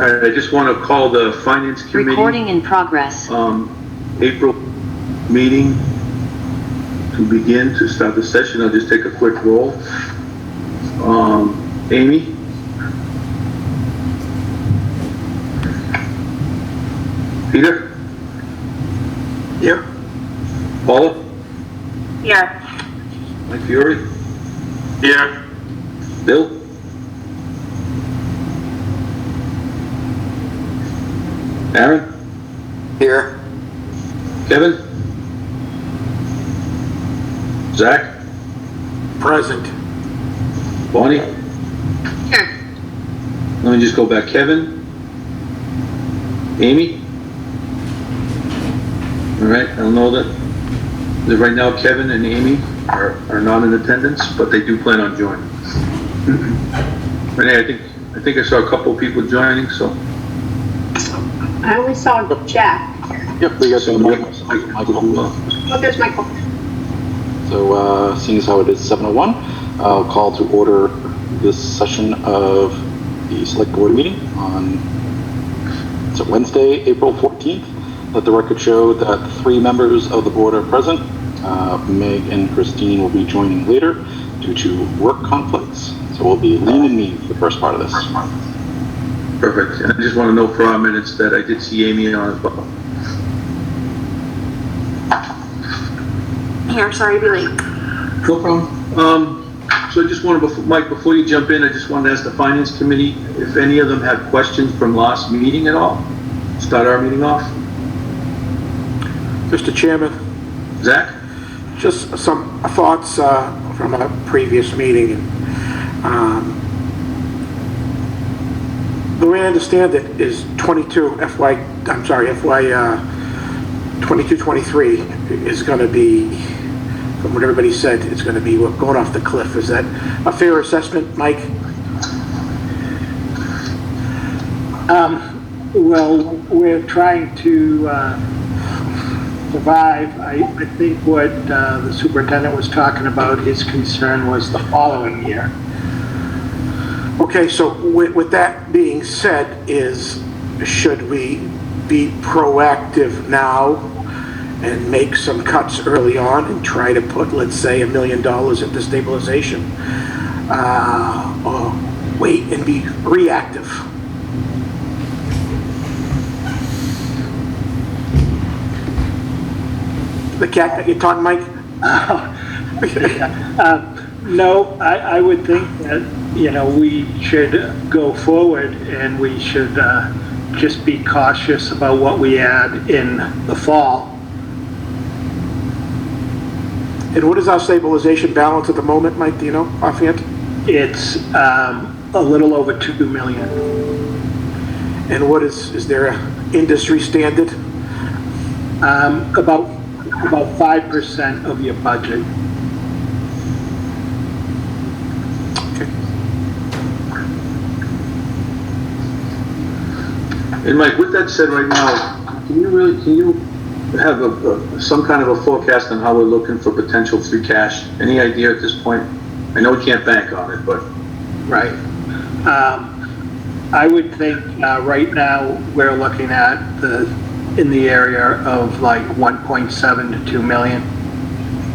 I just want to call the Finance Committee. Recording in progress. April meeting to begin, to start the session. I'll just take a quick roll. Amy? Peter? Here. Paula? Here. Mike Fiore? Here. Bill? Aaron? Here. Kevin? Zach? Present. Bonnie? Here. Let me just go back. Kevin? Amy? All right, I don't know that right now Kevin and Amy are not in attendance, but they do plan on joining. Renee, I think I saw a couple of people joining, so. I only saw Jack. Yep, we got So Michael. Oh, there's Michael. So, seeing as how it is 7:01, I'll call to order this session of the Select Board meeting on Wednesday, April 14th. Let the record show that 3 members of the board are present. Meg and Christine will be joining later due to work conflicts. So we'll be Lean and me for the first part of this. Perfect. And I just want to note for our minutes that I did see Amy on as well. Here, sorry to be late. No problem. So I just wanted, Mike, before you jump in, I just wanted to ask the Finance Committee if any of them had questions from last meeting at all. Start our meeting off. Mr. Chairman, Zach? just some thoughts from a previous meeting. The way I understand it is FY 22-23 is going to be, from what everybody said, it's going to be going off the cliff. Is that a fair assessment, Mike? Well, we're trying to survive. I think what the superintendent was talking about, his concern was the following year. Okay, so with that being said, should we be proactive now and make some cuts early on and try to put, let's say, $1 million into stabilization, or wait and be reactive? The cat that you're talking, Mike? No, I would think that, we should go forward and we should just be cautious about what we add in the fall. And what is our stabilization balance at the moment, Mike? Do you know offhand? It's a little over 2 million. And what is there a industry standard? About 5% of your budget. Okay. And Mike, with that said right now, can you have some kind of a forecast on how we're looking for potential free cash? Any idea at this point? I know we can't bank on it, but. Right. I would think right now we're looking at in the area of like 1.7 to 2 million.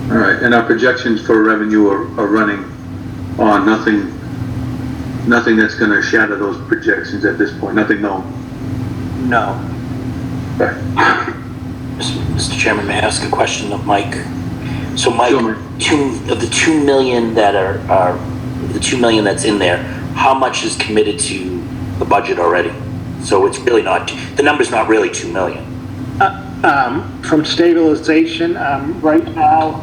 All right, and our projections for revenue are running on nothing that's going to shatter those projections at this point. Nothing known. No. Okay. Mr. Chairman, may I ask a question of Mike? So Mike, Sure. of the 2 million that are the 2 million that's in there, how much is committed to the budget already? So it's really not, the number's not really 2 million. From stabilization, right now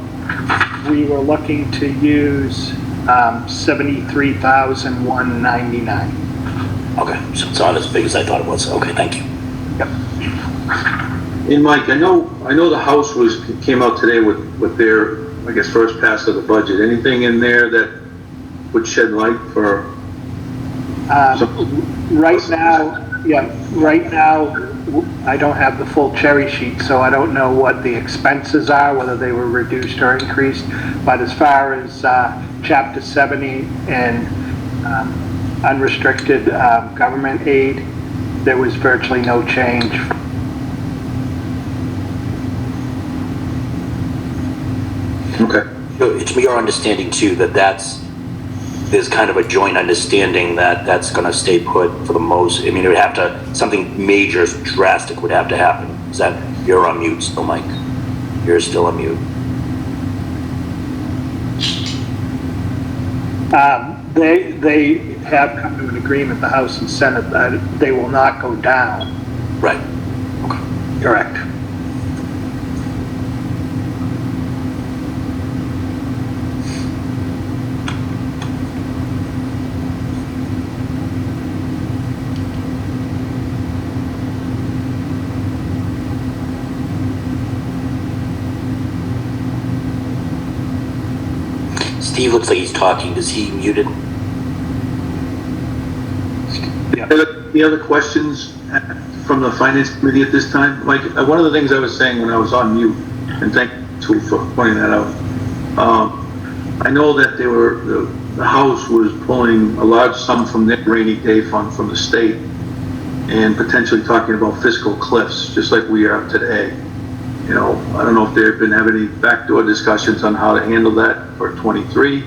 we were looking to use 73,199. Okay, so it's not as big as I thought it was. Okay, thank you. Yep. And Mike, I know the House came out today with their, I guess, first pass of the budget. Anything in there that would shed light for? Right now, I don't have the full cherry sheet, so I don't know what the expenses are, whether they were reduced or increased. But as far as Chapter 70 and unrestricted government aid, there was virtually no change. Okay. It's your understanding too that there's kind of a joint understanding that that's going to stay put for the most. I mean, it would have to, something major, drastic would have to happen. Is that, you're on mute still, Mike? You're still on mute. They have come to an agreement, the House and Senate, that they will not go down. Right. Correct. Steve looks like he's talking. Is he muted? Yeah. The other questions from the finance committee at this time? Like, one of the things I was saying when I was on mute, and thank you for pointing that out. I know that the House was pulling a large sum from their rainy day fund from the state and potentially talking about fiscal cliffs, just like we are today. You know, I don't know if they've been having any backdoor discussions on how to handle that for 23,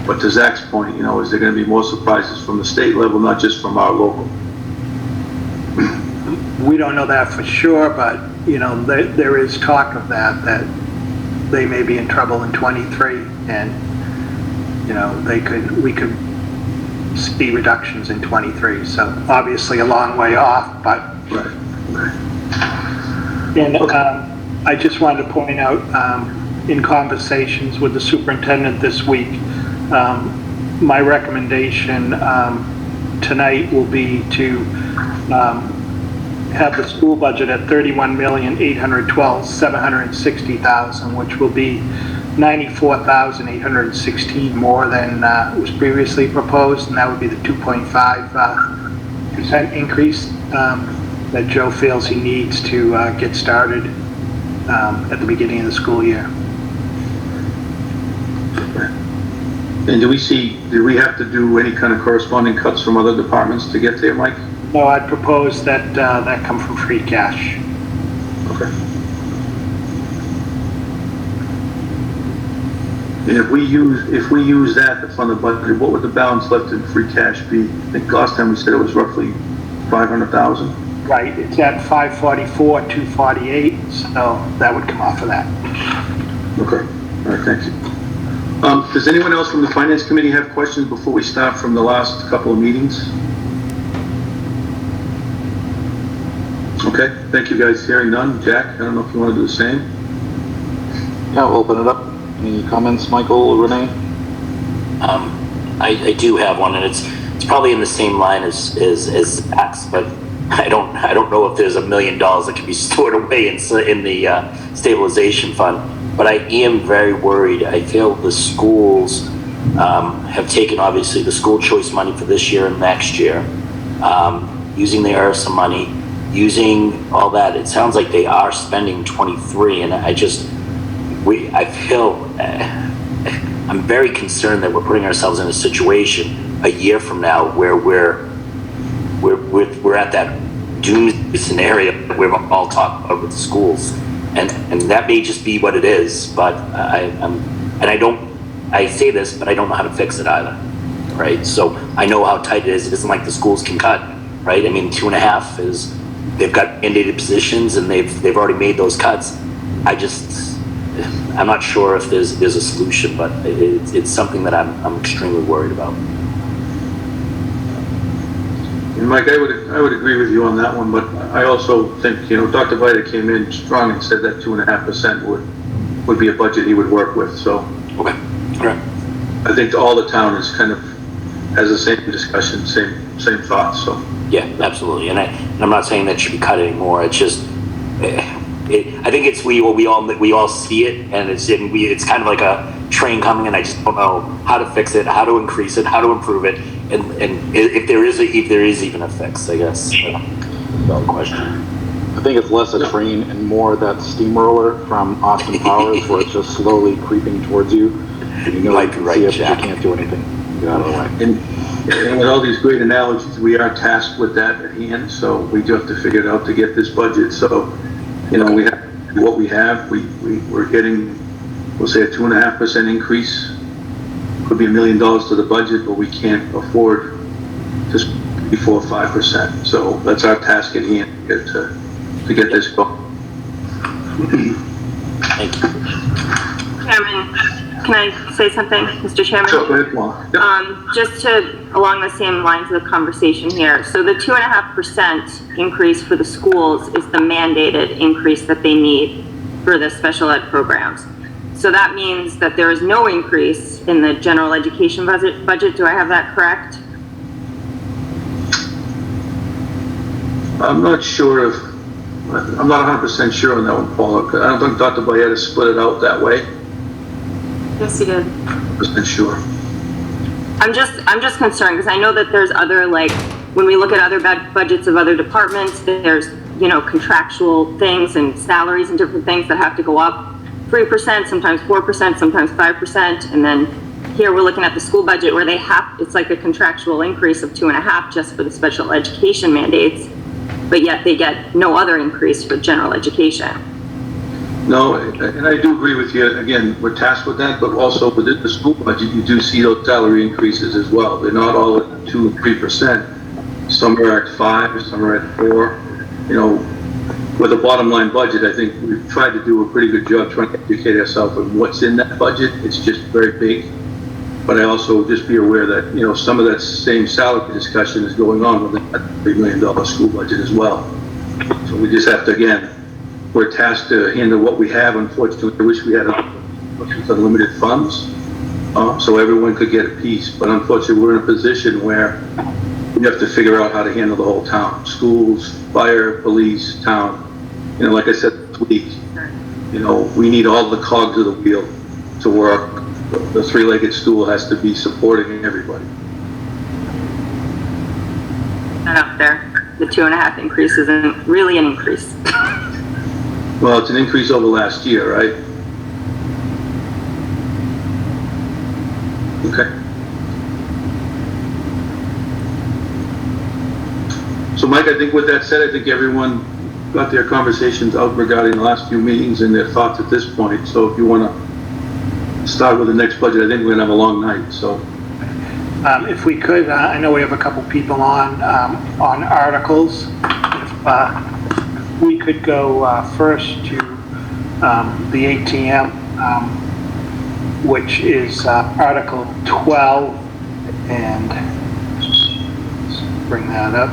but to Zach's point, you know, is there going to be more surprises from the state level, not just from our local? We don't know that for sure, but, you know, there is talk of that they may be in trouble in 23, and, you know, we could see reductions in 23, so obviously a long way off, but. Right. And I just wanted to point out, in conversations with the superintendent this week, my recommendation tonight will be to have the school budget at $31,812,760,000, which will be $94,816 more than was previously proposed, and that would be the 2.5% increase that Joe feels he needs to get started at the beginning of the school year. And do we have to do any kind of corresponding cuts from other departments to get there, Mike? No, I'd propose that that come from free cash. Okay. And if we use that to fund the budget, what would the balance left in free cash be? I think last time we said it was roughly 500,000. Right, it's at 544, 248, so that would come off of that. Okay. All right. Thank you. Does anyone else from the finance committee have questions before we start from the last couple of meetings? Okay. Thank you, guys. Hearing none. Jack, I don't know if you want to do the same. Yeah, we'll open it up. Any comments, Michael, Renee? I do have one, and it's probably in the same line as Zach's, but I don't know if there's $1 million that can be stored away in the stabilization fund. But I am very worried. I feel the schools have taken, obviously, the school choice money for this year and next year, using the ERSA money, using all that. It sounds like they are spending 23, and I feel I'm very concerned that we're putting ourselves in a situation a year from now where we're at that doom scenario that we've all talked about with the schools, and that may just be what it is. But I say this, but I don't know how to fix it either, right? So I know how tight it is. It isn't like the schools can cut, right? I mean, 2.5 is, they've got mandated positions and they've already made those cuts. I'm not sure if there's a solution, but it's something that I'm extremely worried about. And Mike, I would agree with you on that one, but I also think, you know, Dr. Vita came in strong and said that 2.5% would be a budget he would work with. So Okay. All right. I think all the town is kind of has the same discussion, same thoughts. So Yeah, absolutely. And I'm not saying that should be cut anymore. It's just, I think it's we all see it, and it's kind of like a train coming, and I just don't know how to fix it, how to increase it, how to improve it, and if there is even a fix, I guess. No question. I think it's less a train and more that steamroller from Austin Powers where it's just slowly creeping towards you. And you know you can see it, but you can't do anything. Get out of the way. And with all these great analogies, we are tasked with that at hand, so we do have to figure it out to get this budget. So, you know, we have what we have. We're getting, we'll say, a 2.5% increase. Could be $1 million to the budget, but we can't afford just before 5%. So that's our task at hand to get this going. Thank you. Chairman, can I say something, Mr. Chairman? So, go ahead, Paul. Yep. Just along the same lines of the conversation here. So the 2.5% increase for the schools is the mandated increase that they need for the special ed programs. So that means that there is no increase in the general education budget. Do I have that correct? I'm not sure if, I'm not 100% sure on that one, Paul. I don't think Dr. Bayetta split it out that way. Yes, you did. 100% sure. I'm just concerned because I know that there's other, like, when we look at other budgets of other departments, there's, you know, contractual things and salaries and different things that have to go up 3%, sometimes 4%, sometimes 5%. And then here we're looking at the school budget where they have, it's like a contractual increase of 2.5 just for the special education mandates, but yet they get no other increase for general education. No, and I do agree with you. Again, we're tasked with that, but also within the school budget, you do see those salary increases as well. They're not all at 2 and 3%. Some are at 5, some are at 4. You know, with a bottom line budget, I think we've tried to do a pretty good job trying to educate ourselves on what's in that budget. It's just very big. But I also just be aware that, you know, some of that same salary discussion is going on within that $3 million school budget as well. So we just have to, again, we're tasked to handle what we have. Unfortunately, I wish we had unlimited funds, so everyone could get a piece. But unfortunately, we're in a position where we have to figure out how to handle the whole town: schools, fire, police, town. You know, like I said this week, you know, we need all the cogs of the wheel to work. The three-legged stool has to be supporting everybody. Not up there. The 2.5 increase isn't really an increase. Well, it's an increase over last year, right? Okay. So, Mike, I think with that said, I think everyone got their conversations out regarding the last few meetings and their thoughts at this point. So if you want to start with the next budget, I think we're going to have a long night, so. If we could, I know we have a couple people on articles. If we could go first to the ATM, which is Article 12, and let's bring that up.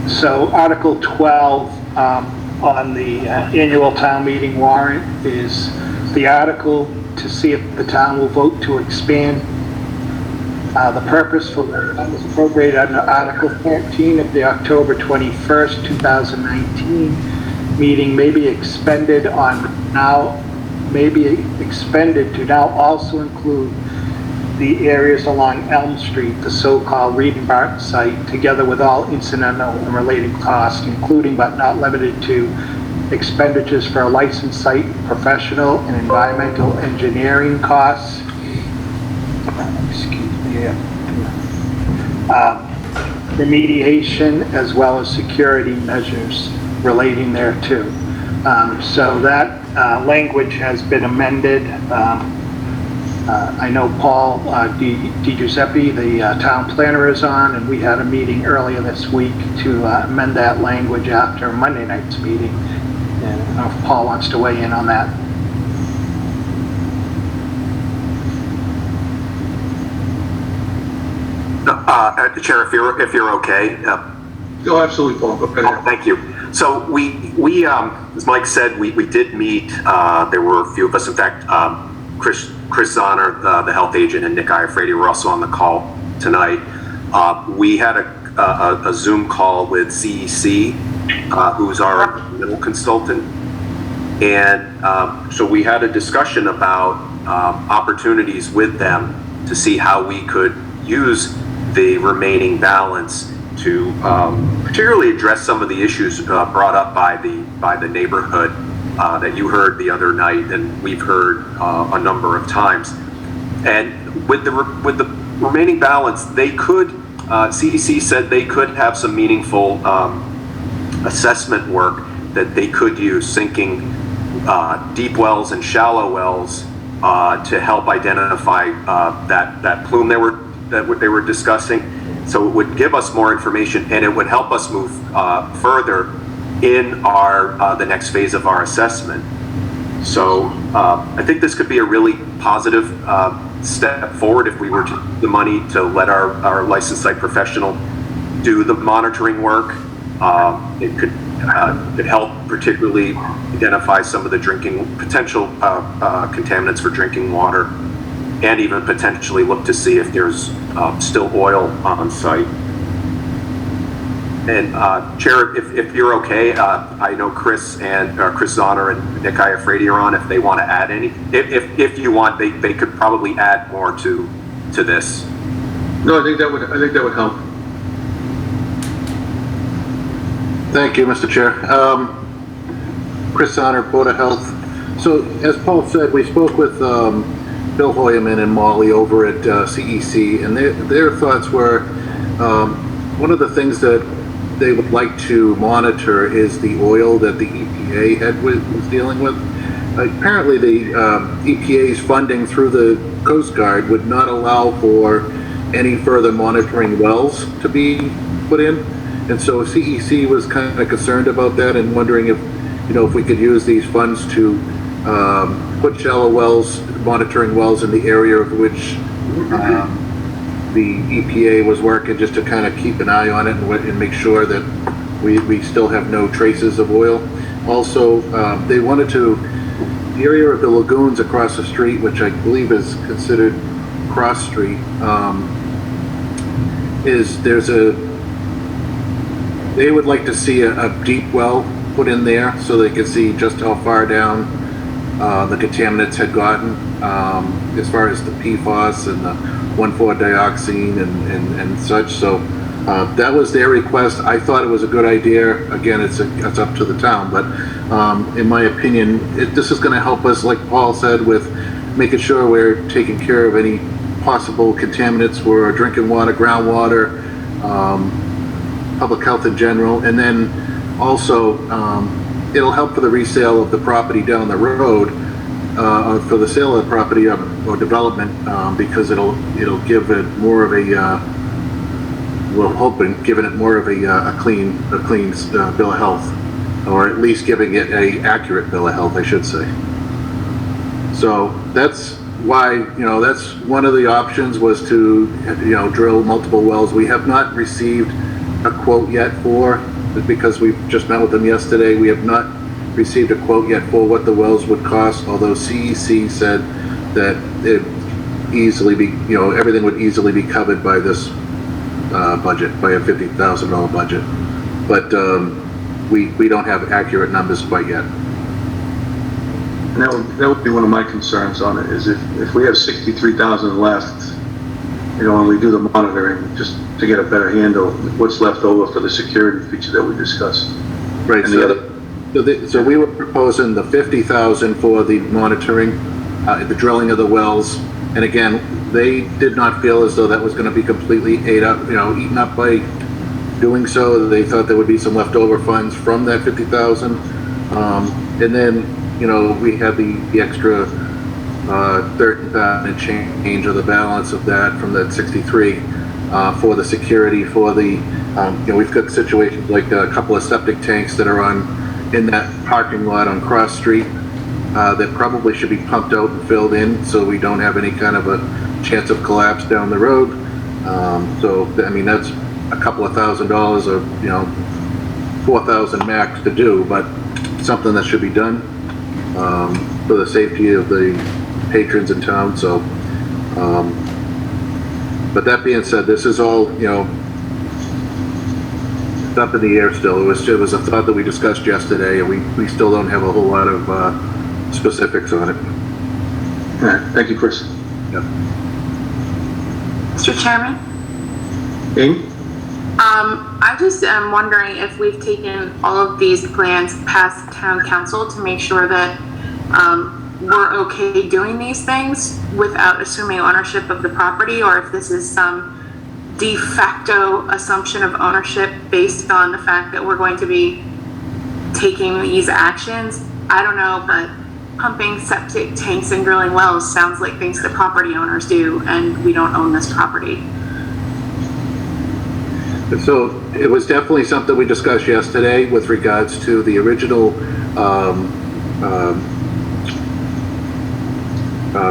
So Article 12 on the annual town meeting warrant is the article to see if the town will vote to expand the purpose for funds appropriated under Article 14 of the October 21st, 2019 meeting may be expended to now also include the areas along Elm Street, the so-called Reed and Barton site, together with all incidental and related costs, including but not limited to expenditures for a licensed site, professional and environmental engineering costs, remediation, as well as security measures relating thereto. So that language has been amended. I know Paul Di Giuseppe, the town planner, is on, and we had a meeting earlier this week to amend that language after Monday night's meeting. And I don't know if Paul wants to weigh in on that. Chair, if you're okay. Oh, absolutely, Paul. Go ahead. Thank you. So we as Mike said, we did meet. There were a few of us. In fact, Chris Zahner, the health agent, and Nick Iafredi were also on the call tonight. We had a Zoom call with CEC, who's our middle consultant. And so we had a discussion about opportunities with them to see how we could use the remaining balance to particularly address some of the issues brought up by the neighborhood that you heard the other night and we've heard a number of times. And with the remaining balance, they could, CDC said they could have some meaningful assessment work that they could use, sinking deep wells and shallow wells to help identify that plume they were discussing. So it would give us more information and it would help us move further in the next phase of our assessment. So I think this could be a really positive step forward if we were to use the money to let our licensed site professional do the monitoring work. It could help particularly identify some of the potential contaminants for drinking water, and even potentially look to see if there's still oil on site. And Chair, if you're okay, I know Chris Zahner and Nick Iafredi are on. If they want to add any, if you want, they could probably add more to this. No, I think that would help. Thank you, Mr. Chair. Chris Zahner, Board of Health. So, as Paul said, we spoke with Bill Hoyerman and Molly over at CEC, and their thoughts were one of the things that they would like to monitor is the oil that the EPA was dealing with. Apparently, the EPA's funding through the Coast Guard would not allow for any further monitoring wells to be put in. And so CEC was kind of concerned about that and wondering if we could use these funds to put shallow wells, monitoring wells in the area of which the EPA was working, just to kind of keep an eye on it and make sure that we still have no traces of oil. Also, they wanted to, the area of the lagoons across the street, which I believe is considered Cross Street, they would like to see a deep well put in there so they could see just how far down the contaminants had gotten, as far as the PFAS and the 1,4-dioxane and such. So that was their request. I thought it was a good idea. Again, it's up to the town, but in my opinion, this is going to help us, like Paul said, with making sure we're taking care of any possible contaminants for our drinking water, groundwater, public health in general, and then also it'll help for the resale of the property down the road, for the sale of the property or development, because it'll give it more of a we're hoping giving it more of a clean bill of health, or at least giving it a accurate bill of health, I should say. So that's why, that's one of the options, was to drill multiple wells. We have not received a quote yet because we just met with them yesterday. We have not received a quote yet for what the wells would cost, although CEC said that it easily be, everything would easily be covered by this budget, by a $50,000 budget. But we don't have accurate numbers quite yet. And that would be one of my concerns on it, is if we have 63,000 left, when we do the monitoring, just to get a better handle, what's left over for the security feature that we discussed. Right. And So we were proposing the 50,000 for the monitoring, the drilling of the wells, and again, they did not feel as though that was going to be completely eaten up by doing so. They thought there would be some leftover funds from that 50,000, and then we had the extra 30,000 and change of the balance of that from that 63 for the security, for the we've got situations like a couple of septic tanks that are in that parking lot on Cross Street that probably should be pumped out and filled in so we don't have any kind of a chance of collapse down the road. So I mean, that's a couple of $1,000 or 4,000 max to do, but something that should be done for the safety of the patrons in town. So but that being said, this is all up in the air still. It was a thought that we discussed yesterday, and we still don't have a whole lot of specifics on it. All right, thank you, Chris. Yeah. Mr. Chairman, Amy? I just am wondering if we've taken all of these plans past town council to make sure that we're okay doing these things without assuming ownership of the property, or if this is some de facto assumption of ownership based on the fact that we're going to be taking these actions. I don't know, but pumping septic tanks and drilling wells sounds like things that property owners do, and we don't own this property. So it was definitely something we discussed yesterday with regards to the original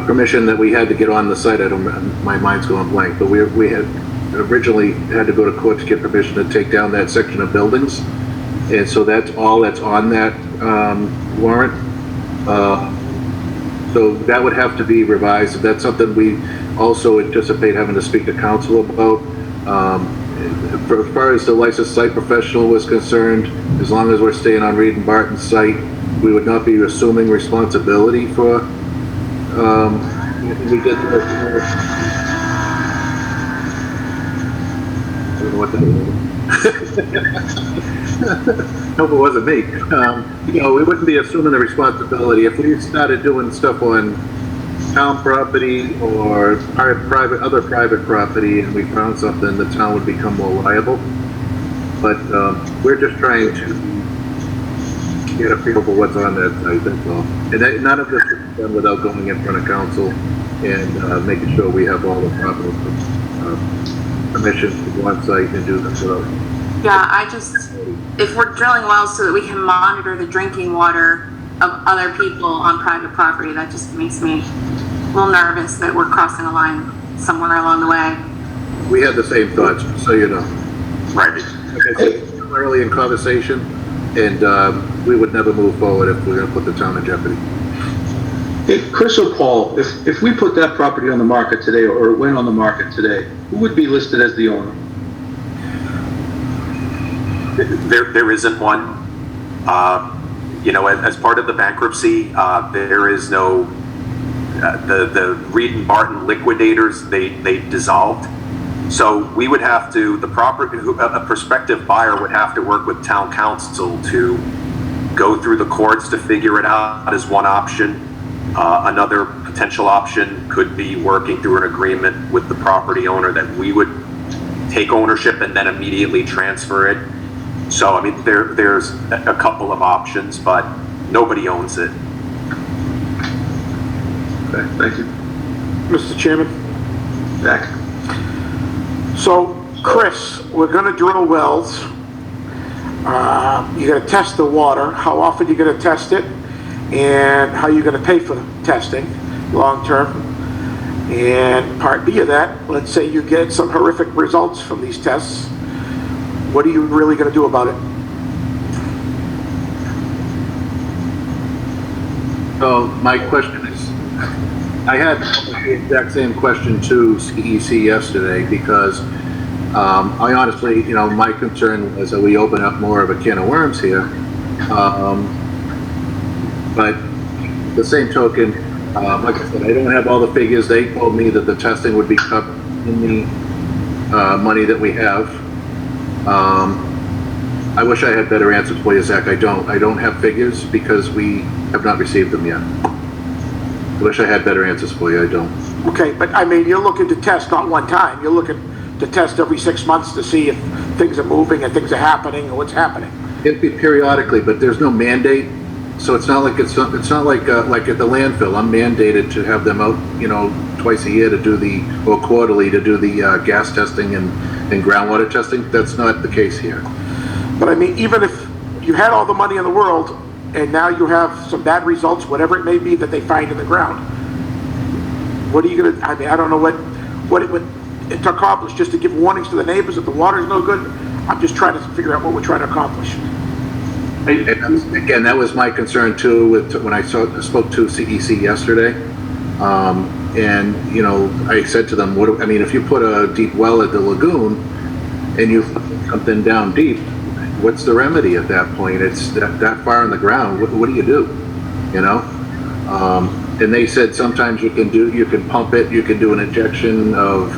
permission that we had to get on the site. My mind's going blank, but we had originally had to go to court to get permission to take down that section of buildings. And so that's all that's on that warrant. So that would have to be revised. That's something we also anticipate having to speak to council about. As far as the licensed site professional was concerned, as long as we're staying on Reed and Barton's site, we would not be assuming responsibility for, we did, I don't know what that was. Hope it wasn't me. You know, we wouldn't be assuming the responsibility. If we started doing stuff on town property or other private property and we found something, the town would become more liable. But we're just trying to get a feel for what's on that site, that's all. And none of this is done without going in front of council and making sure we have all the proper permissions to go on site and do this. Yeah, if we're drilling wells so that we can monitor the drinking water of other people on private property, that just makes me a little nervous that we're crossing a line somewhere along the way. We had the same thoughts, so you know. Right. Like I said, early in conversation, and we would never move forward if we're going to put the town in jeopardy. Hey, Chris or Paul, if we put that property on the market today, or it went on the market today, who would be listed as the owner? There isn't one. You know, as part of the bankruptcy, there is no, the Reed and Barton liquidators, they dissolved. So we would have to, a prospective buyer would have to work with town council to go through the courts to figure it out as one option. Another potential option could be working through an agreement with the property owner that we would take ownership and then immediately transfer it. So, I mean, there's a couple of options, but nobody owns it. Okay, thank you. Mr. Chairman? Back. So, Chris, we're gonna drill wells. You're gonna test the water. How often are you gonna test it? And how are you gonna pay for the testing, long-term? And part B of that, let's say you get some horrific results from these tests. What are you really going to do about it? So my question is, I had the exact same question to CEC yesterday because I honestly, you know, my concern was that we open up more of a can of worms here. But the same token, like I said, I don't have all the figures. They told me that the testing would be covered in the money that we have. I wish I had better answers for you, Zach. I don't have figures because we have not received them yet. I wish I had better answers for you. I don't. Okay, but I mean, you're looking to test not one time. You're looking to test every 6 months to see if things are moving and things are happening and what's happening. It'd be periodically, but there's no mandate. So it's not like like at the landfill. I'm mandated to have them out, you know, twice a year to do or quarterly to do the gas testing and groundwater testing. That's not the case here. But I mean, even if you had all the money in the world and now you have some bad results, whatever it may be that they find in the ground, what are you gonna, I mean, I don't know what it would to accomplish, just to give warnings to the neighbors that the water is no good. I'm just trying to figure out what we're trying to accomplish. And again, that was my concern too when I spoke to CEC yesterday. And, you know, I said to them, I mean, if you put a deep well at the lagoon and you put something down deep, what's the remedy at that point? It's that far in the ground. What do you do? You know? And they said sometimes you can pump it, you can do an injection of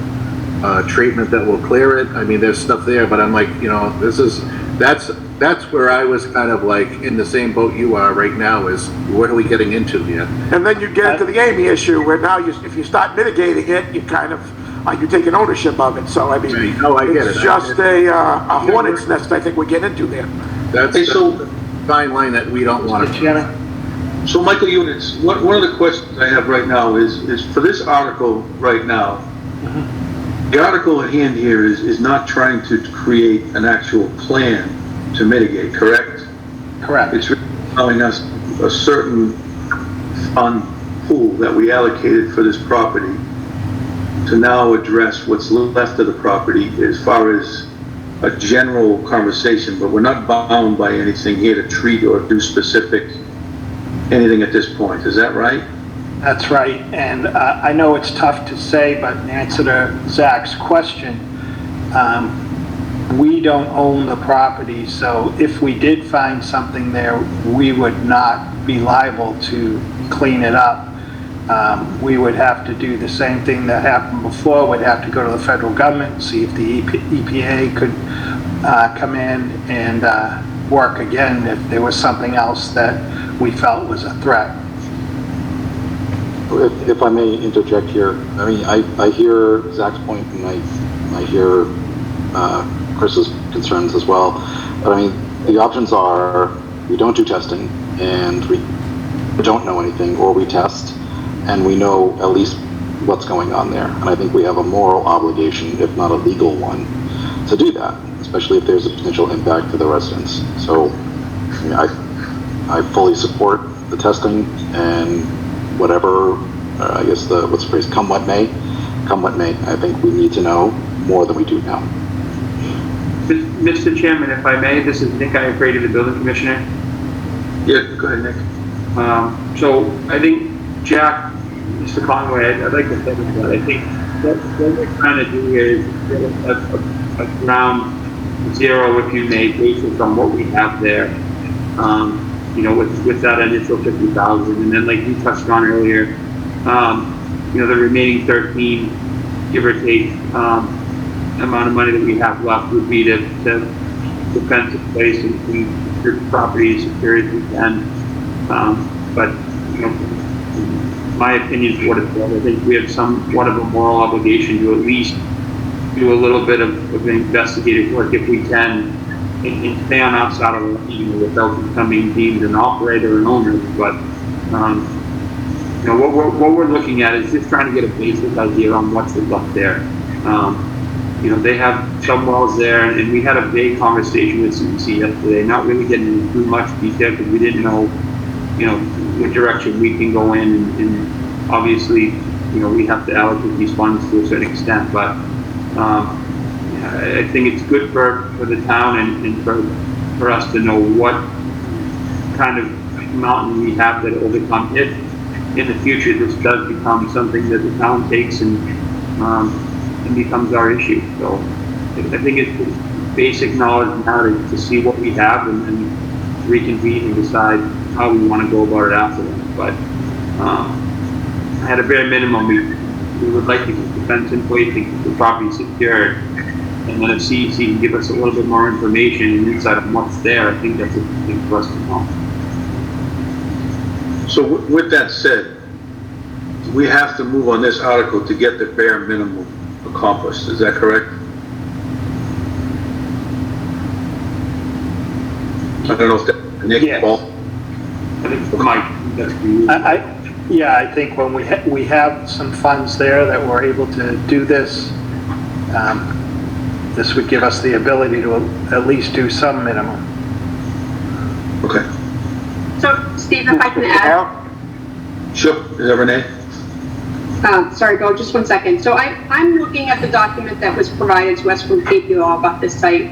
treatment that will clear it. I mean, there's stuff there, but I'm like, that's where I was kind of like in the same boat you are right now, is what are we getting into here? And then you get into the Amy issue where now if you start mitigating it, you kind of, you're taking ownership of it. So, I mean, I get it's it. just a hornet's nest, I think we're getting into there. That's Hey, so- the fine line that we don't want to. So Michael Units, one of the questions I have right now is for this article right now, the article at hand here is not trying to create an actual plan to mitigate, correct? Correct. It's really telling us a certain fund pool that we allocated for this property to now address what's left of the property as far as a general conversation, but we're not bound by anything here to treat or do specific anything at this point. Is that right? That's right, and I know it's tough to say, but in answer to Zach's question, we don't own the property, so if we did find something there, we would not be liable to clean it up. We would have to do the same thing that happened before. We'd have to go to the federal government, see if the EPA could come in and work again if there was something else that we felt was a threat. If I may interject here, I mean, I hear Zach's point, and I hear Chris's concerns as well. But I mean, the options are we don't do testing, and we don't know anything, or we test, and we know at least what's going on there. And I think we have a moral obligation, if not a legal one, to do that, especially if there's a potential impact to the residents. So, I mean, I fully support the testing and whatever, I guess what's the phrase, come what may. I think we need to know more than we do now. Mr. Chairman, if I may, this is Nick Iafrate, the building commissioner. Yeah, go ahead, Nick. So I think, Jack, Mr. Conway, I'd like to say that I think what we're trying to do here is get a ground zero, if you may, basis on what we have there. With that initial 50,000, and then like you touched on earlier, the remaining 13, give or take, amount of money that we have left would be to fence in place and secure the property as secure as we can. But my opinion is what it's worth. I think we have somewhat of a moral obligation to at least do a little bit of investigative work if we can, and stay on our side of the line without becoming deemed an operator and owner. But what we're looking at is just trying to get a basic idea on what's left there. They have some wells there, and we had a vague conversation with CDC yesterday, not really getting into too much detail because we didn't know, what direction we can go in, and obviously, we have to allocate these funds to a certain extent, but I think it's good for the town and for us to know what kind of mountain we have to overcome if in the future this does become something that the town takes and becomes our issue. So I think it's basic knowledge now to see what we have and then reconvene and decide how we want to go about it after that. But at a bare minimum, we would like to keep the fence in place and keep the property secure. And then if CEC can give us a little bit more information and insight on what's there, I think that's a thing for us to know. So with that said, we have to move on this article to get the bare minimum accomplished. Is that correct? I don't know if that, Nick, Yes. Paul? I think for Mike, that's for you. I think when we have some funds there that we're able to do this, this would give us the ability to at least do some minimum. Okay. So, Steve, if I can add, Sure. Is that Renee? sorry, Bill, just 1 second. So I'm looking at the document that was provided to us from KPO about this site.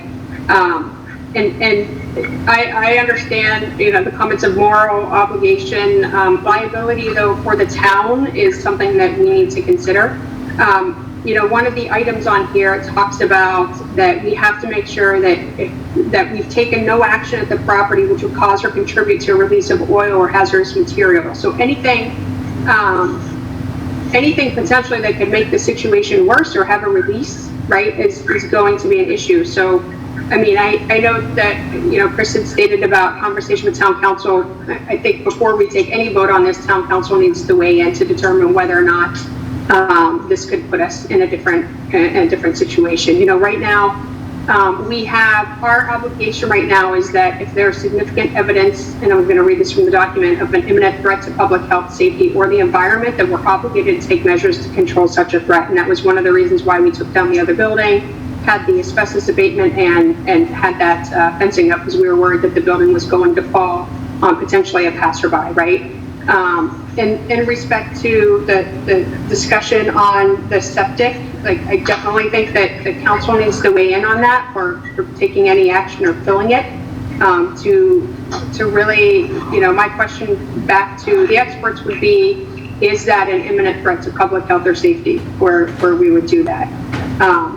And I understand, the comments of moral obligation, liability though for the town is something that we need to consider. One of the items on here, it talks about that we have to make sure that we've taken no action at the property which would cause or contribute to a release of oil or hazardous material. So anything anything potentially that could make the situation worse or have a release, right, is going to be an issue. So, I mean, I know that, you know, Chris had stated about conversation with town council. I think before we take any vote on this, town council needs to weigh in to determine whether or not this could put us in a different situation. You know, right now, we have, our obligation right now is that if there's significant evidence, and I'm going to read this from the document, of an imminent threat to public health, safety, or the environment, that we're obligated to take measures to control such a threat. And that was one of the reasons why we took down the other building, had the asbestos abatement, and had that fencing up, because we were worried that the building was going to fall on potentially a passerby, right? In respect to the discussion on the septic, like, I definitely think that the council needs to weigh in on that for taking any action or filling it, to really, you know, my question back to the experts would be, is that an imminent threat to public health or safety where we would do that?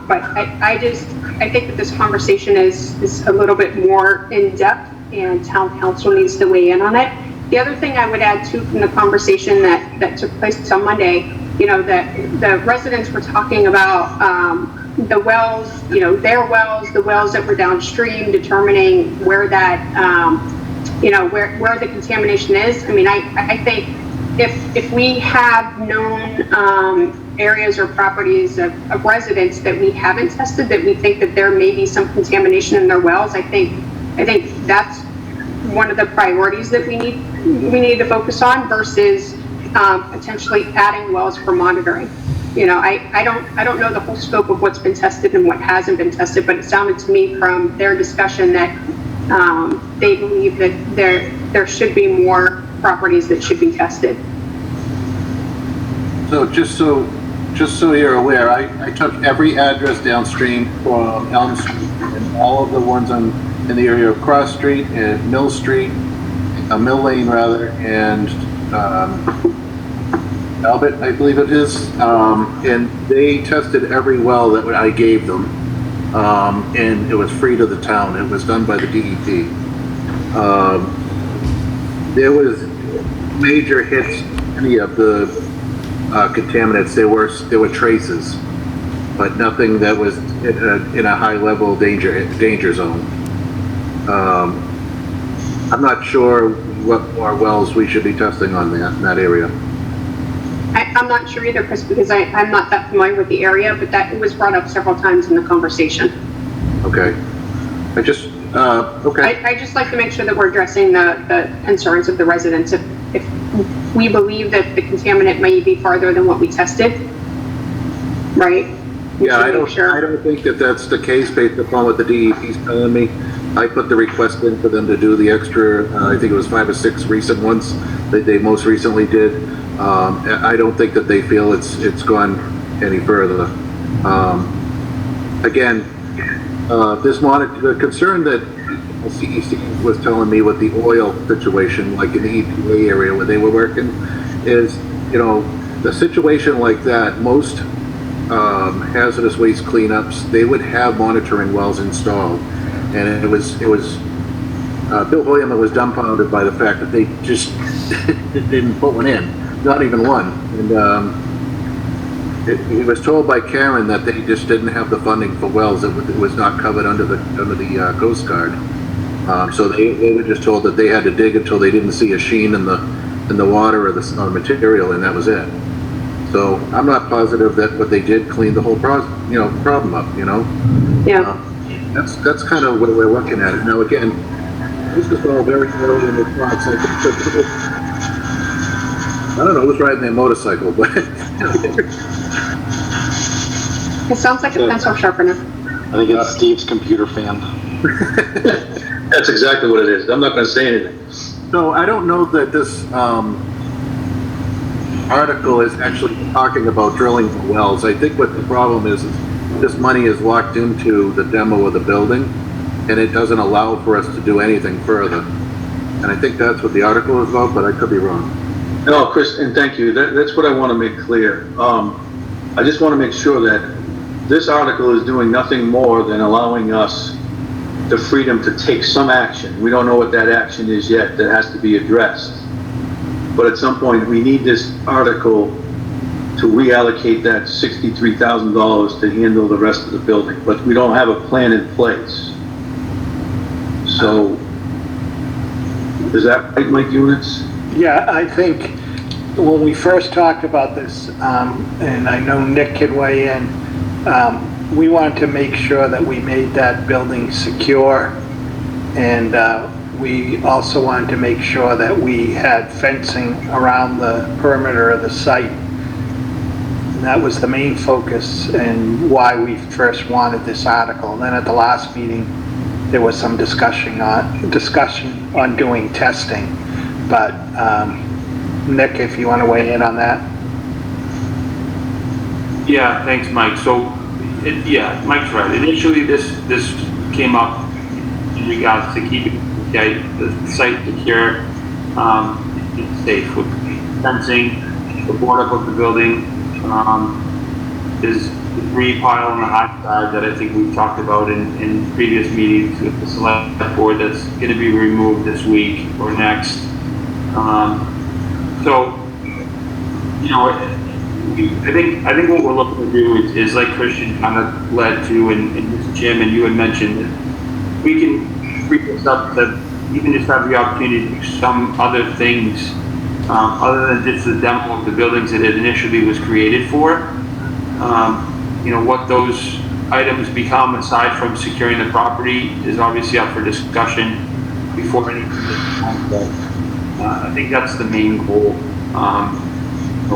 But I think that this conversation is a little bit more in depth, and town council needs to weigh in on it. The other thing I would add too, from the conversation that took place on Monday, you know, that the residents were talking about the wells, you know, their wells, the wells that were downstream, determining where that, you know, where the contamination is. I mean, I think if we have known areas or properties of residents that we haven't tested, that we think that there may be some contamination in their wells, I think that's one of the priorities that we need to focus on, versus potentially adding wells for monitoring. You know, I don't know the whole scope of what's been tested and what hasn't been tested, but it sounded to me from their discussion that they believe that there should be more properties that should be tested. So just so you're aware, I took every address downstream from Elm Street and all of the ones in the area of Cross Street and Mill Street, Mill Lane rather, and Albert, I believe it is, and they tested every well that I gave them, and it was free to the town. It was done by the DEP. There was major hits, any of the contaminants. There were traces, but nothing that was in a high level danger zone. I'm not sure what more wells we should be testing on in that area. I'm not sure either, Chris, because I'm not that familiar with the area, but that was brought up several times in the conversation. Okay. I just like to make sure that we're addressing the concerns of the residents. If we believe that the contaminant may be farther than what we tested, right? Yeah, I don't think that that's the case based upon what the DEP's telling me. I put the request in for them to do the extra, I think it was 5 or 6 recent ones that they most recently did. I don't think that they feel it's gone any further. Again, the concern that the CEC was telling me with the oil situation, like in the EPA area where they were working, is, you know, the situation like that, most hazardous waste cleanups, they would have monitoring wells installed. And it was Bill William was dumbfounded by the fact that they just didn't put one in, not even one. And he was told by Karen that they just didn't have the funding for wells. It was not covered under the Coast Guard. So they were just told that they had to dig until they didn't see a sheen in the water or the material, and that was it. So I'm not positive that what they did cleaned the whole problem up. You know. Yeah. That's kind of what we're looking at. Now again, this is all very early in the process. I don't know who's riding their motorcycle, but it sounds like a pencil sharpener. I think it's Steve's computer fan. That's exactly what it is. I'm not going to say anything. So I don't know that this article is actually talking about drilling the wells. I think what the problem is this money is locked into the demo of the building, and it doesn't allow for us to do anything further. And I think that's what the article is about, but I could be wrong. No, Chris, and thank you. That's what I want to make clear. I just want to make sure that this article is doing nothing more than allowing us the freedom to take some action. We don't know what that action is yet that has to be addressed. But at some point, we need this article to reallocate that $63,000 to handle the rest of the building, but we don't have a plan in place. So, is that right, Mike Units? Yeah, I think when we first talked about this, and I know Nick can weigh in, we wanted to make sure that we made that building secure, and we also wanted to make sure that we had fencing around the perimeter of the site. And that was the main focus and why we first wanted this article. And then at the last meeting, there was some discussion on doing testing. But Nick, if you want to weigh in on that. Yeah, thanks, Mike. So, yeah, Mike's right. Initially, this came up in regards to keeping the site secure, and safe with fencing. The border of the building is debris pile on the high side that I think we've talked about in previous meetings with the select board that's going to be removed this week or next. So, you know, I think what we're looking to do is like Christian kind of led to, and Mr. Chairman, you had mentioned that we can free this up to even just have the opportunity to do some other things other than just the demo of the buildings that it initially was created for. You know, what those items become aside from securing the property is obviously up for discussion before anything gets done, but I think that's the main goal.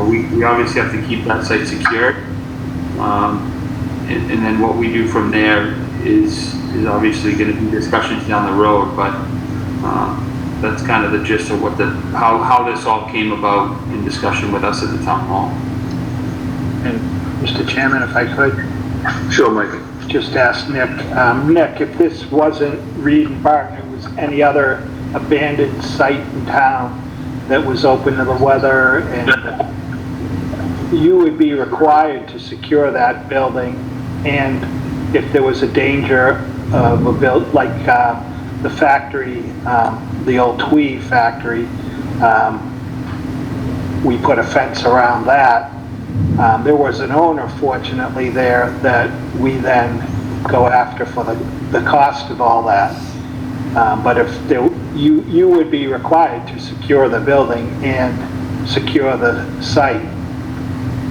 We obviously have to keep that site secure, and then what we do from there is obviously going to be discussions down the road, but that's kind of the gist of what how this all came about in discussion with us at the town hall. And Mr. Chairman, if I could. Sure, Michael. Just ask Nick. Nick, if this wasn't Reed and Barton, it was any other abandoned site in town that was open to the weather, and you would be required to secure that building, and if there was a danger of a build like the factory, the old Twee factory, we put a fence around that. There was an owner, fortunately, there that we then go after for the cost of all that. But if you would be required to secure the building and secure the site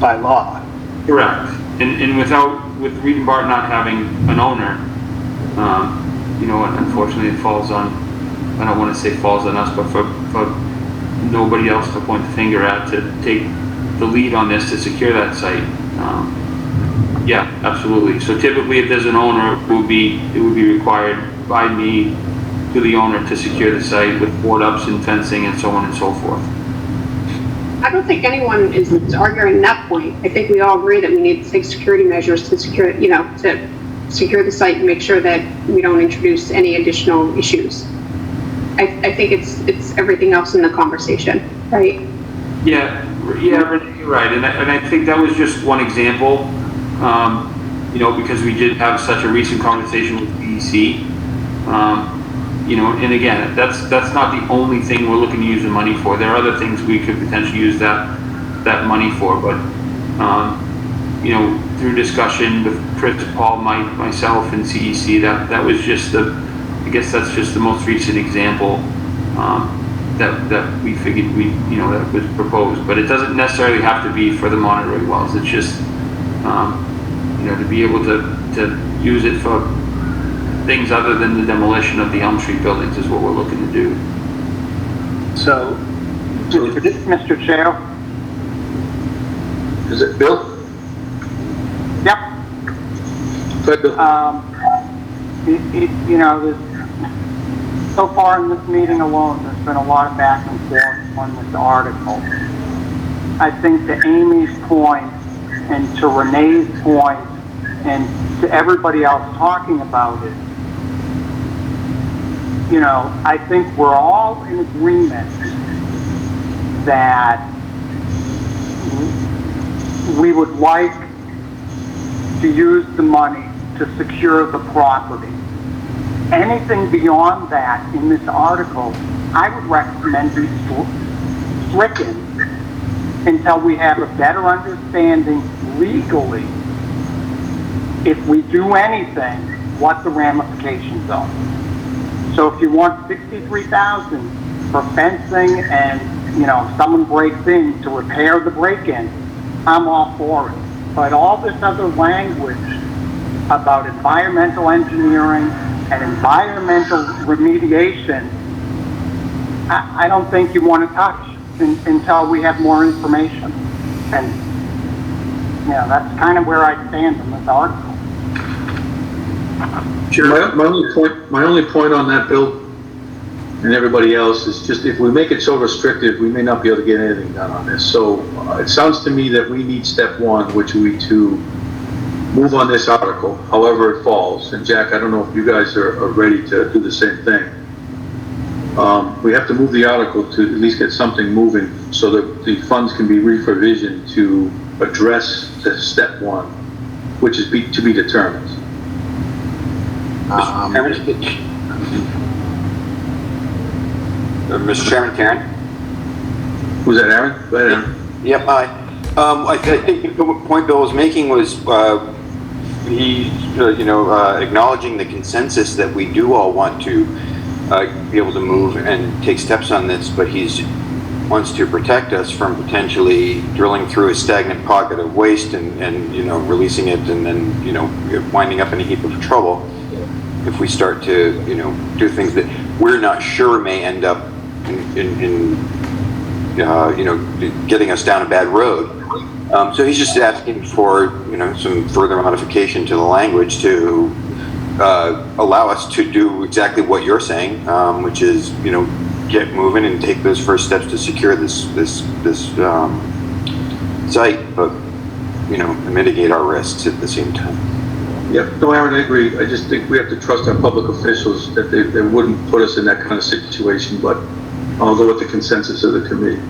by law. Correct. And with Reed and Bart not having an owner, you know, unfortunately it falls on, I don't want to say falls on us, but for nobody else to point the finger at to take the lead on this to secure that site. Yeah, absolutely. So typically if there's an owner, it would be required by me to the owner to secure the site with board ups and fencing and so on and so forth. I don't think anyone is arguing that point. I think we all agree that we need to take security measures to secure, you know, to secure the site and make sure that we don't introduce any additional issues. I think it's everything else in the conversation, right? Yeah, you're right. And I think that was just one example, you know, because we did have such a recent conversation with DEC. You know, and again, that's not the only thing we're looking to use the money for. There are other things we could potentially use that money for, but you know, through discussion with Chris, Paul, myself, and CEC, that was just I guess that's just the most recent example that we figured that was proposed. But it doesn't necessarily have to be for the monitoring wells. It's just you know, to be able to use it for things other than the demolition of the Elm Street buildings is what we're looking to do. So, Mr. Chair? Is it Bill? Yep. Go ahead, Bill. You know, so far in this meeting alone, there's been a lot of back and forth on this article. I think to Amy's point and to Renee's point and to everybody else talking about it, you know, I think we're all in agreement that we would like to use the money to secure the property. Anything beyond that in this article, I would recommend be stricken until we have a better understanding legally, if we do anything, what the ramifications are. So if you want 63,000 for fencing and, you know, someone breaks in to repair the break-in, I'm all for it. But all this other language about environmental engineering and environmental remediation, I don't think you want to touch until we have more information. And, you know, that's kind of where I stand in this article. My only point on that, Bill, and everybody else, is just if we make it so restrictive, we may not be able to get anything done on this. So it sounds to me that we need step one, which would be to move on this article, however it falls. And Jack, I don't know if you guys are ready to do the same thing. We have to move the article to at least get something moving so that the funds can be reprovisioned to address the step one, which is to be determined. Mr. Chairman, Karen? Was that Aaron? Go ahead, Aaron. Yep, hi. I think the point Bill was making was he's acknowledging the consensus that we do all want to be able to move and take steps on this, but he wants to protect us from potentially drilling through a stagnant pocket of waste and releasing it and then winding up in a heap of trouble if we start to do things that we're not sure may end up in getting us down a bad road. So he's just asking for some further modification to the language to allow us to do exactly what you're saying, which is get moving and take those first steps to secure this site, but mitigate our risks at the same time. Yeah, no, Aaron, I agree. I just think we have to trust our public officials that they wouldn't put us in that kind of situation, but I'll go with the consensus of the committee.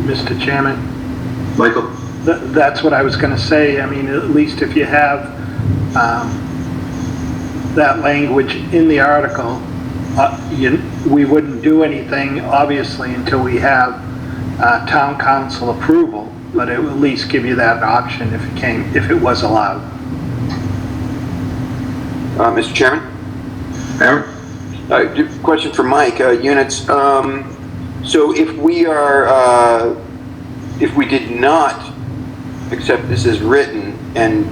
Mr. Chairman? Michael? That's what I was going to say. I mean, at least if you have that language in the article, we wouldn't do anything, obviously, until we have town council approval, but it would at least give you that option if it was allowed. Mr. Chairman? Aaron? Question for Mike. Units. So if we did not accept this as written and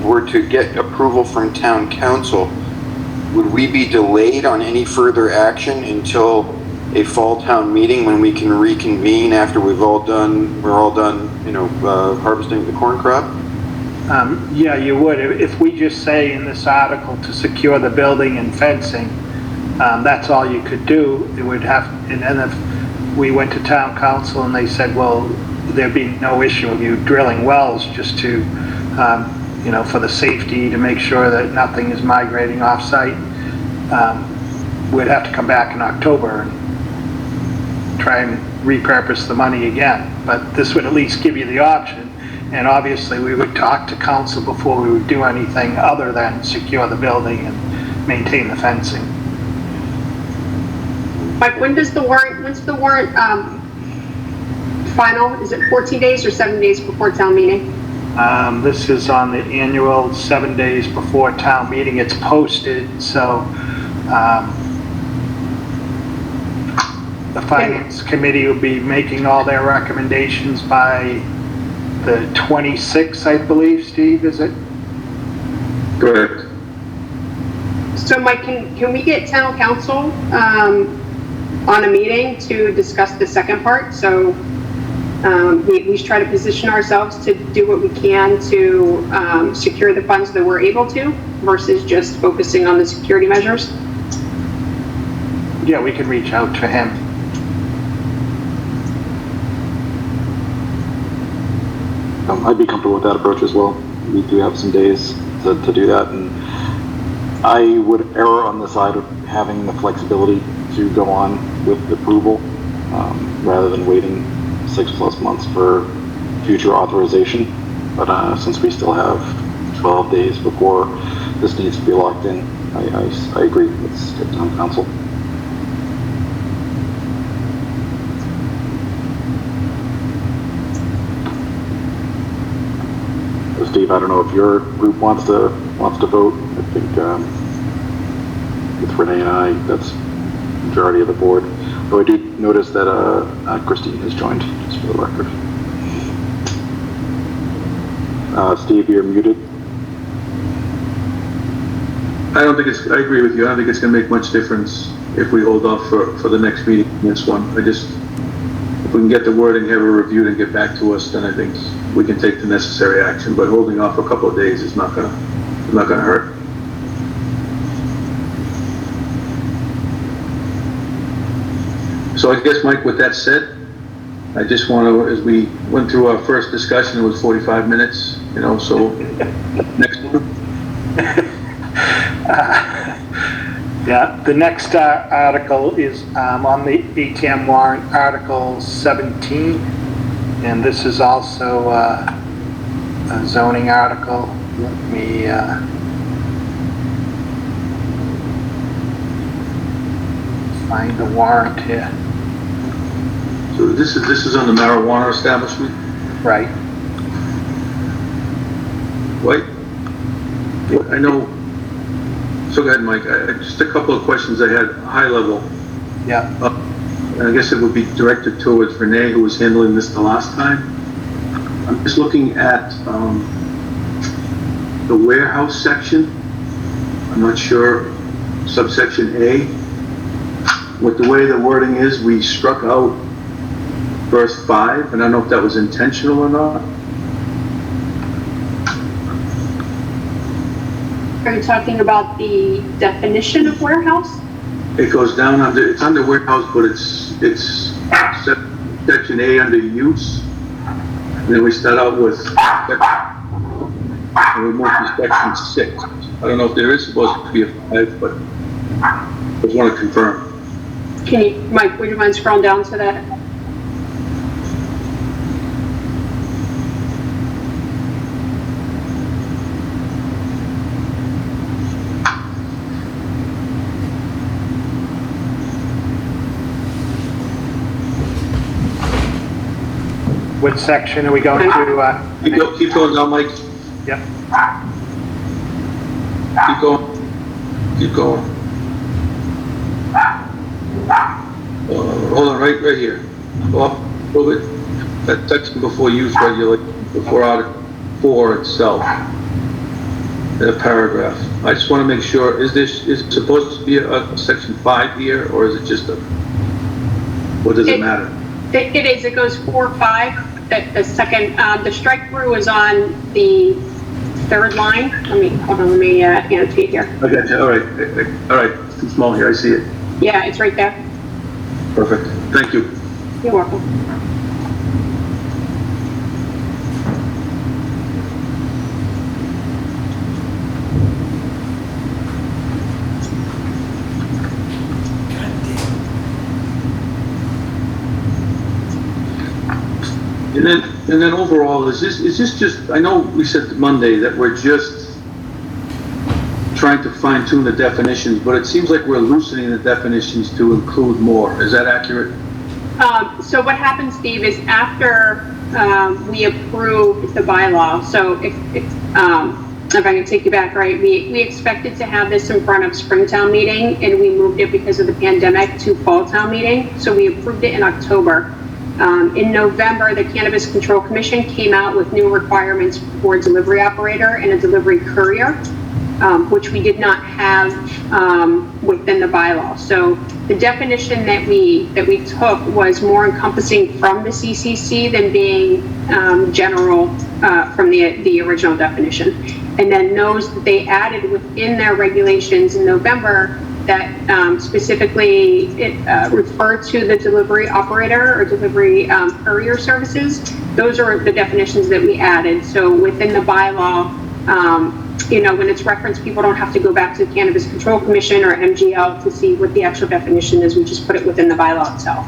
were to get approval from town council, would we be delayed on any further action until a fall town meeting when we can reconvene after we're all done, harvesting the corn crop? Yeah, you would. If we just say in this article to secure the building and fencing, that's all you could do. It would have, and then if we went to town council and they said, well, there'd be no issue of you drilling wells just to, for the safety, to make sure that nothing is migrating off-site, we'd have to come back in October and try and repurpose the money again. But this would at least give you the option. And obviously we would talk to council before we would do anything other than secure the building and maintain the fencing. Mike, when's the warrant final? Is it 14 days or 7 days before town meeting? This is on the annual 7 days before town meeting. It's posted, so the finance committee will be making all their recommendations by the 26th, I believe. Steve, is it? Correct. So Mike, can we get town council on a meeting to discuss the second part? So we try to position ourselves to do what we can to secure the funds that we're able to versus just focusing on the security measures. Yeah, we can reach out to him. I'd be comfortable with that approach as well. We do have some days to do that, and I would err on the side of having the flexibility to go on with approval rather than waiting 6+ months for future authorization. But since we still have 12 days before this needs to be locked in, I agree with town council. Steve, I don't know if your group wants to vote. I think with Renee and I, that's the majority of the board. Though I do notice that Christine has joined, just for the record. Steve, you're muted. I agree with you. I don't think it's going to make much difference if we hold off for the next meeting on this one. If we can get the wording, have it reviewed and get back to us, then I think we can take the necessary action. But holding off a couple of days is not going to hurt. So I guess, Mike, with that said, I just want to, as we went through our first discussion, it was 45 minutes, so next one. Yeah, the next article is on the ATM warrant, Article 17, and this is also a zoning article. Let me find the warrant here. So this is on the marijuana establishment? Right. Right. I know. So go ahead, Mike. Just a couple of questions I had, high level. Yeah. And I guess it would be directed towards Renee, who was handling this the last time. I'm just looking at the warehouse section. I'm not sure, subsection A. With the way the wording is, we struck out verse 5, and I don't know if that was intentional or not. Are you talking about the definition of warehouse? It goes down it's under warehouse, but it's section A under use. And then we start out with, and we move to section 6. I don't know if there is supposed to be a 5, but I just want to confirm. Mike, would you mind scrolling down to that? What section are we going to? Keep going down, Mike. Yep. Keep going. Keep going. Hold on, right here. Go up a little bit. That section before use regulation, before Article 4 itself. The paragraph. I just want to make sure, is it supposed to be a section 5 here, or is it just what does it matter? It is. It goes 4, 5. The second, the strike through is on the third line. Hold on, let me annotate here. Okay, all right. It's too small here. I see it. Yeah, it's right there. Perfect. Thank you. You're welcome. And then overall, is this just, I know we said Monday that we're just trying to fine tune the definitions, but it seems like we're loosening the definitions to include more. Is that accurate? So what happens, Steve, is after we approve the bylaw, so if I can take you back, right, we expected to have this in front of Springtown meeting, and we moved it because of the pandemic to Fall Town meeting, so we approved it in October. In November, the Cannabis Control Commission came out with new requirements for a delivery operator and a delivery courier, which we did not have within the bylaw. So the definition that we took was more encompassing from the CCC than being general from the original definition. And then those that they added within their regulations in November that specifically refer to the delivery operator or delivery courier services. Those are the definitions that we added. So within the bylaw, when it's referenced, people don't have to go back to the Cannabis Control Commission or MGL to see what the actual definition is. We just put it within the bylaw itself.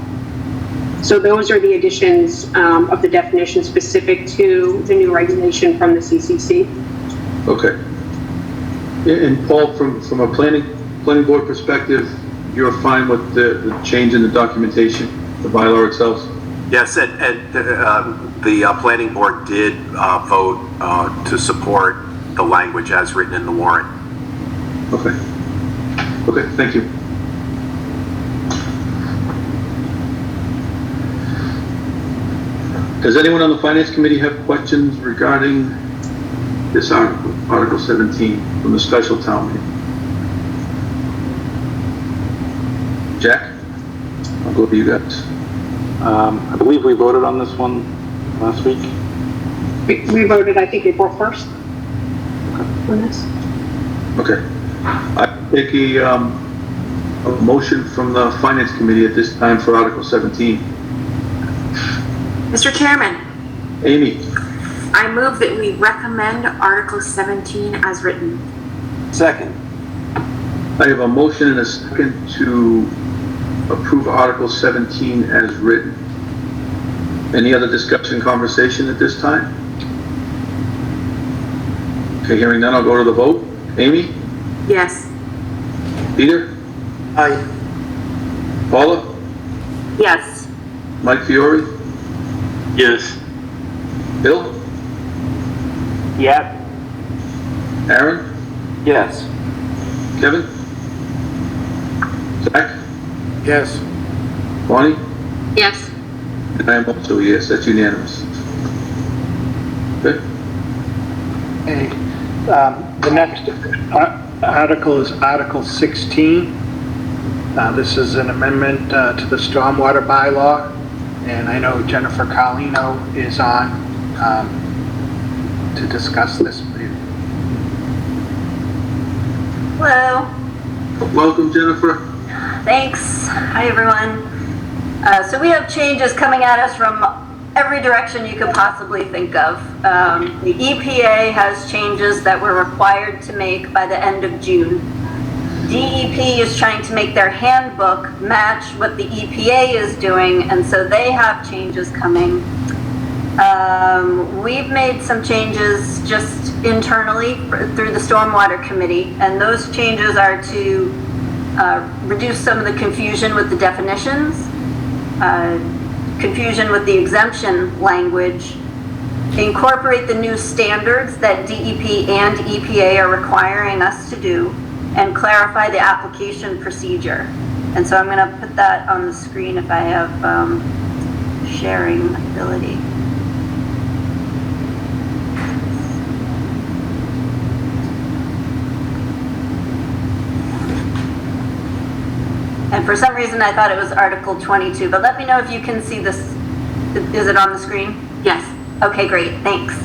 So those are the additions of the definition specific to the new regulation from the CCC. Okay. And Paul, from a planning board perspective, you're fine with the change in the documentation, the bylaw itself? Yes, and the planning board did vote to support the language as written in the warrant. Okay. Okay, thank you. Does anyone on the Finance Committee have questions regarding this article, Article 17 from the special town meeting? Jack, I'll go to you guys. I believe we voted on this one last week. We voted, I think, April 1st on this. Okay. I take a motion from the Finance Committee at this time for Article 17. Mr. Chairman, Amy, I move that we recommend Article 17 as written. Second. I have a motion and a second to approve Article 17 as written. Any other discussion, conversation at this time? Okay, hearing none, I'll go to the vote. Amy? Yes. Peter? Aye. Paula? Yes. Mike Fiore? Yes. Bill? Yes. Aaron? Yes. Kevin? Zach? Yes. Bonnie? Yes. And I am also a yes, that's unanimous. Okay, Okay, the next article is Article 16. This is an amendment to the stormwater bylaw, and I know Jennifer Carlino is on to discuss this. Hello, welcome Jennifer. thanks. Hi, everyone. So we have changes coming at us from every direction you could possibly think of. The EPA has changes that we're required to make by the end of June. DEP is trying to make their handbook match what the EPA is doing, and so they have changes coming. We've made some changes just internally through the Stormwater Committee, and those changes are to reduce some of the confusion with the definitions, confusion with the exemption language, incorporate the new standards that DEP and EPA are requiring us to do, and clarify the application procedure. And so I'm going to put that on the screen if I have sharing ability. And for some reason I thought it was Article 22, but let me know if you can see this. Is it on the screen? Yes. Okay, great, thanks.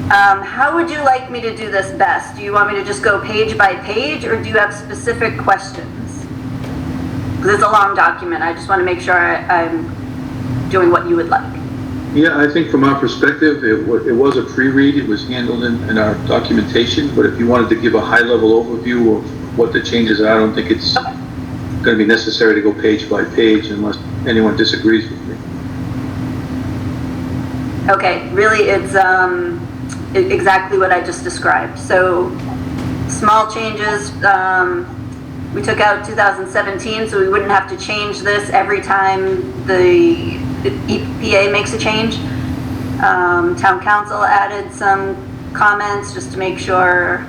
How would you like me to do this best? Do you want me to just go page by page, or do you have specific questions? Because it's a long document. I just want to make sure I'm doing what you would like. Yeah, I think from our perspective, it was a pre-read. It was handled in our documentation, but if you wanted to give a high-level overview of what the changes are, I don't think it's going to be necessary to go page by page unless anyone disagrees with me. Okay, really it's exactly what I just described. So small changes, we took out 2017, so we wouldn't have to change this every time the EPA makes a change. Town council added some comments just to make sure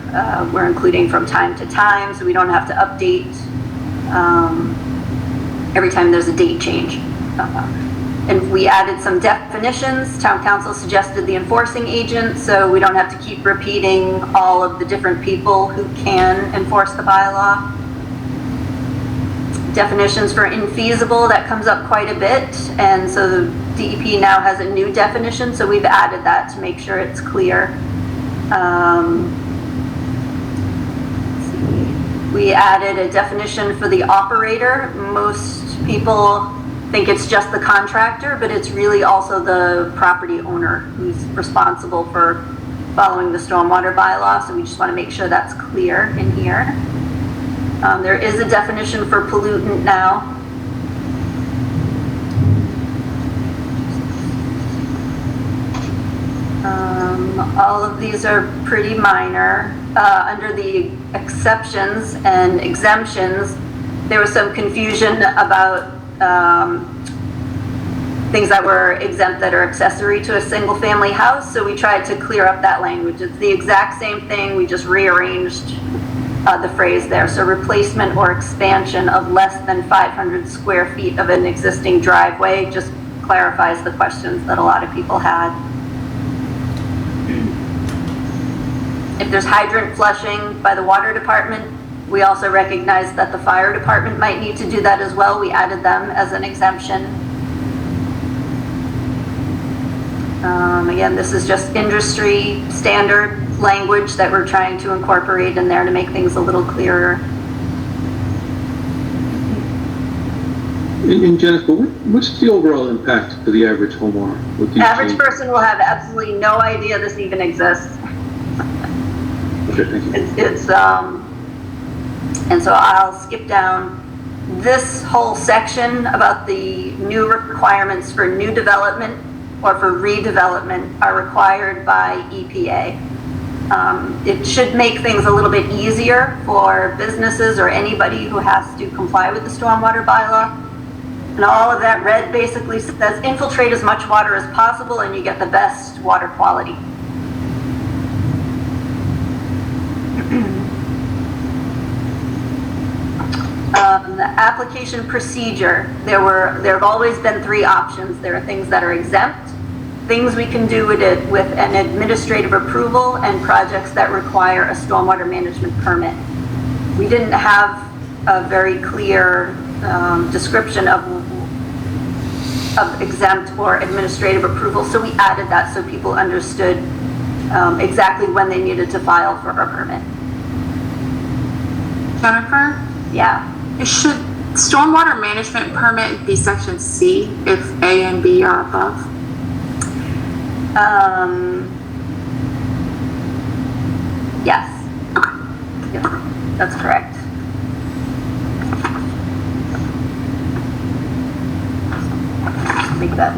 we're including from time to time, so we don't have to update every time there's a date change. And we added some definitions. Town council suggested the enforcing agent, so we don't have to keep repeating all of the different people who can enforce the bylaw. Definitions for infeasible, that comes up quite a bit, and so the DEP now has a new definition, so we've added that to make sure it's clear. We added a definition for the operator. Most people think it's just the contractor, but it's really also the property owner who's responsible for following the stormwater bylaw, so we just want to make sure that's clear in here. There is a definition for pollutant now. All of these are pretty minor. Under the exceptions and exemptions, there was some confusion about things that were exempt that are accessory to a single-family house, so we tried to clear up that language. It's the exact same thing, we just rearranged the phrase there. So replacement or expansion of less than 500 square feet of an existing driveway just clarifies the questions that a lot of people had. If there's hydrant flushing by the water department, we also recognize that the fire department might need to do that as well. We added them as an exemption. Again, this is just industry standard language that we're trying to incorporate in there to make things a little clearer. And Jennifer, what's the overall impact to the average homeowner with these Average changes? person will have absolutely no idea this even exists. Okay, thank you. And so I'll skip down. This whole section about the new requirements for new development or for redevelopment are required by EPA. It should make things a little bit easier for businesses or anybody who has to comply with the stormwater bylaw. And all of that red basically says infiltrate as much water as possible and you get the best water quality. The application procedure, there have always been three options. There are things that are exempt, things we can do with it with an administrative approval, and projects that require a stormwater management permit. We didn't have a very clear description of exempt or administrative approval, so we added that so people understood exactly when they needed to file for a permit. Jennifer? Yeah. Should stormwater management permit be section C if A and B are above? Yes. Yep, that's correct. Make that.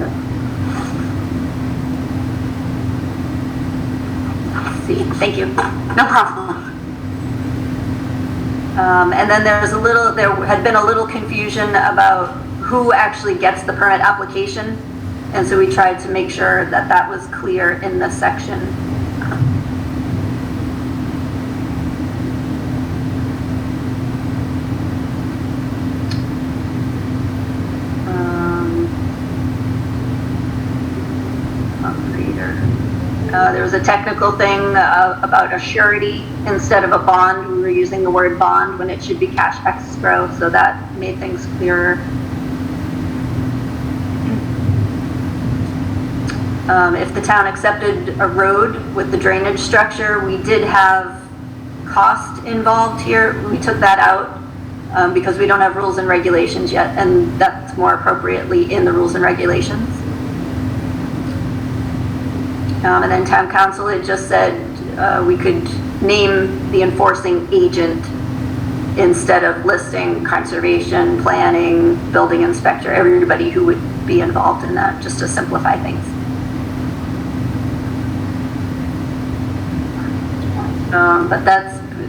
See, thank you. No problem. And then there had been a little confusion about who actually gets the permit application. And so we tried to make sure that that was clear in this section. There was a technical thing about a surety instead of a bond. We were using the word bond when it should be cash escrow, so that made things clearer. If the town accepted a road with the drainage structure, we did have cost involved here. We took that out because we don't have rules and regulations yet, and that's more appropriately in the rules and regulations. And then town council had just said we could name the enforcing agent instead of listing conservation, planning, building inspector, everybody who would be involved in that, just to simplify things. But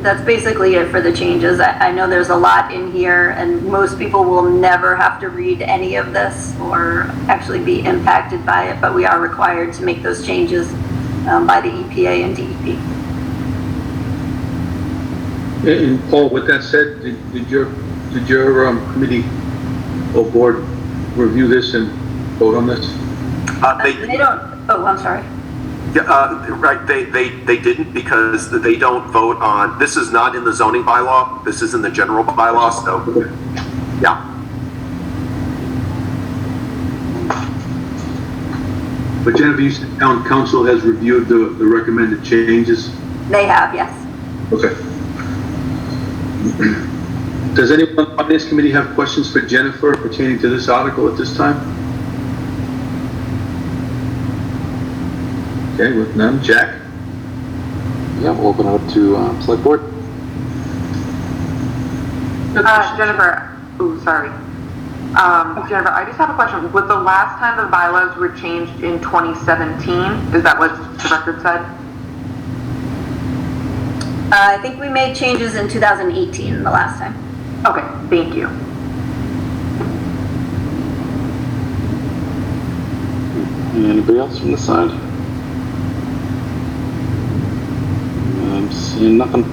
that's basically it for the changes. I know there's a lot in here, and most people will never have to read any of this or actually be impacted by it, but we are required to make those changes by the EPA and DEP. And Paul, with that said, did your committee or board review this and vote on this? They don't. Oh, I'm sorry. Yeah, right, they didn't, because they don't vote on, this is not in the zoning bylaw, this is in the general bylaw, so, yeah. But Jennifer, you said town council has reviewed the recommended changes? They have, yes. Okay. Does anyone on this committee have questions for Jennifer pertaining to this article at this time? Okay, with none, Jack? Yeah, we'll open it up to SelectBoard. Jennifer, sorry. Jennifer, I just have a question. Was the last time the bylaws were changed in 2017? Is that what the record said? I think we made changes in 2018 the last time. Okay, thank you. Anybody else from this side? I'm seeing nothing.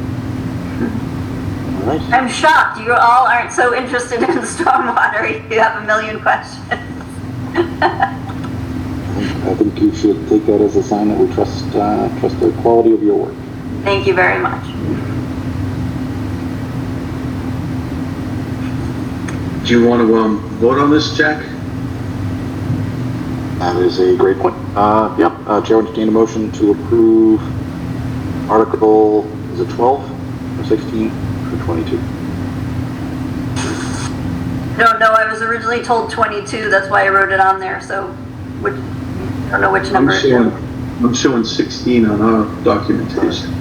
All right. I'm shocked you all aren't so interested in stormwater. You have a million questions. I think you should take that as a sign that we trust the quality of your work. Thank you very much. Do you want to vote on this, Jack? That is a great point. Chair would entertain a motion to approve Article, is it 12 or 16 or 22? No, I was originally told 22. That's why I wrote it on there. So, I don't know which number. I'm showing 16 on our documentation.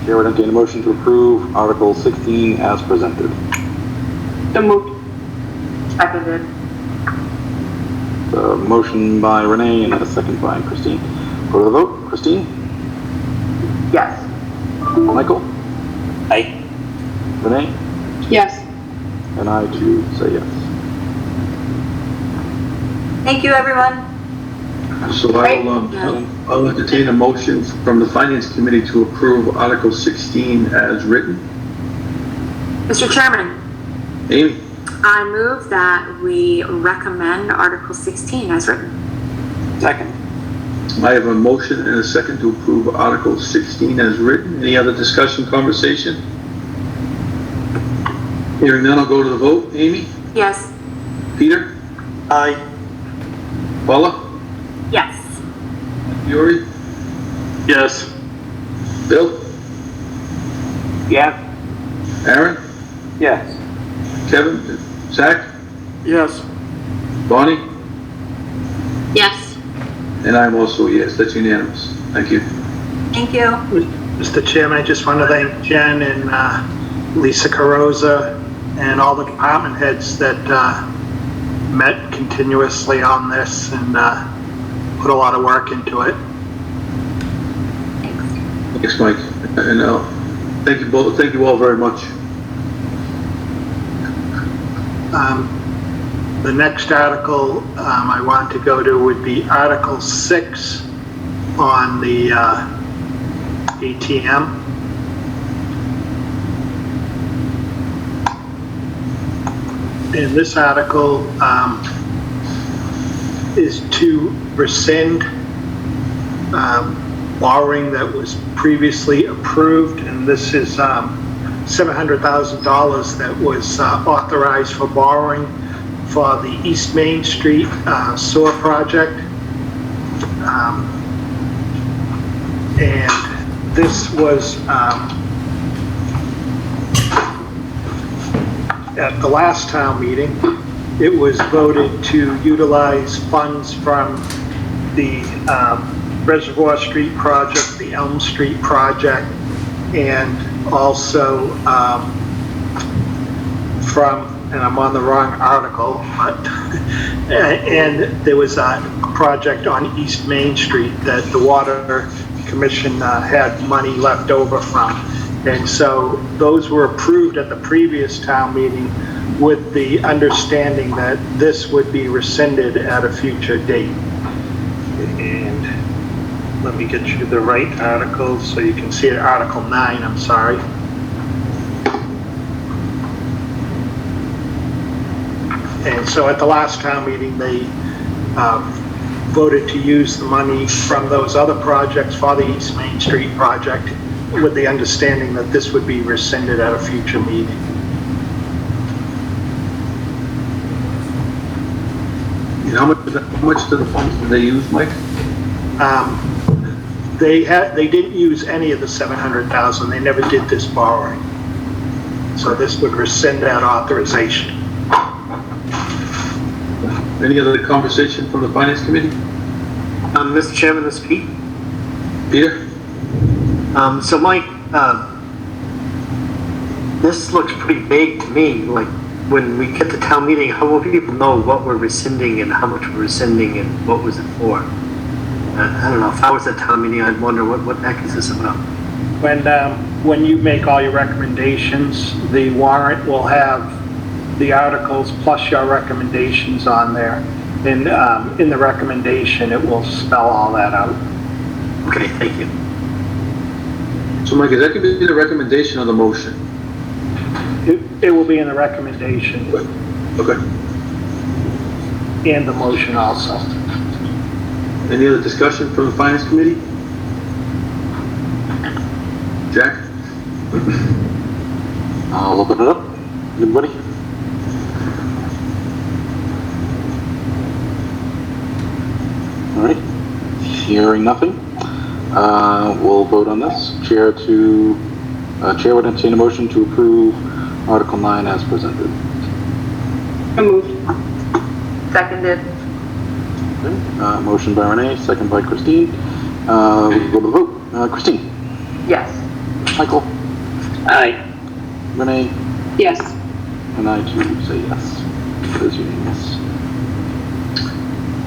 Chair would entertain a motion to approve Article 16 as presented. So moved. Seconded. The motion by Renee and a second by Christine. Go to the vote. Christine? Yes. Michael? Aye. Renee? Yes. And I too say yes. Thank you, everyone. So I'll entertain a motion from the Finance Committee to approve Article 16 as written. Mr. Chairman, Amy? I move that we recommend Article 16 as written. Second. I have a motion and a second to approve Article 16 as written. Any other discussion, conversation? Hearing none, I'll go to the vote. Amy? Yes. Peter? Aye. Paula? Yes. Yuri? Yes. Bill? Yes. Aaron? Yes. Kevin? Zach? Yes. Bonnie? Yes. And I'm also a yes. That's unanimous. Thank you. Thank you. Mr. Chairman, I just want to thank Jen and Lisa Carosa and all the department heads that met continuously on this and put a lot of work into it. Thanks, Mike. And thank you both. Thank you all very much. The next article I want to go to would be Article 6 on the ATM. And this article is to rescind borrowing that was previously approved, and this is $700,000 that was authorized for borrowing for the East Main Street sewer project. And this was at the last town meeting. It was voted to utilize funds from the Reservoir Street project, the Elm Street project, and also from, and I'm on the wrong article, but, and there was a project on East Main Street that the Water Commission had money left over from. And so those were approved at the previous town meeting with the understanding that this would be rescinded at a future date. And let me get you the right article so you can see it, Article 9, I'm sorry. And so at the last town meeting, they voted to use the money from those other projects for the East Main Street project with the understanding that this would be rescinded at a future meeting. And how much of the funds did they use, Mike? They didn't use any of the $700,000. They never did this borrowing. So this would rescind that authorization. Any other conversation from the Finance Committee? Mr. Chairman, this is Pete. Peter? So Mike, this looks pretty vague to me. Like, when we get to town meeting, how will people know what we're rescinding and how much we're rescinding and what was it for? I don't know, if I was at town meeting, I'd wonder what the heck is this about? When you make all your recommendations, the warrant will have the articles plus your recommendations on there. And in the recommendation, it will spell all that out. Okay, thank you. So Mike, is that going to be the recommendation of the motion? It will be in the recommendation Okay. and the motion also. Any other discussion from the finance committee? Jack? I'll open it up. Anybody? All right. Hearing nothing, we'll vote on this. Chair would entertain a motion to approve Article 9 as presented. So moved. Seconded. Motion by Renee, second by Christine. We'll go to the vote. Christine? Yes. Michael? Aye. Renee? Yes. And I too say yes. It is unanimous.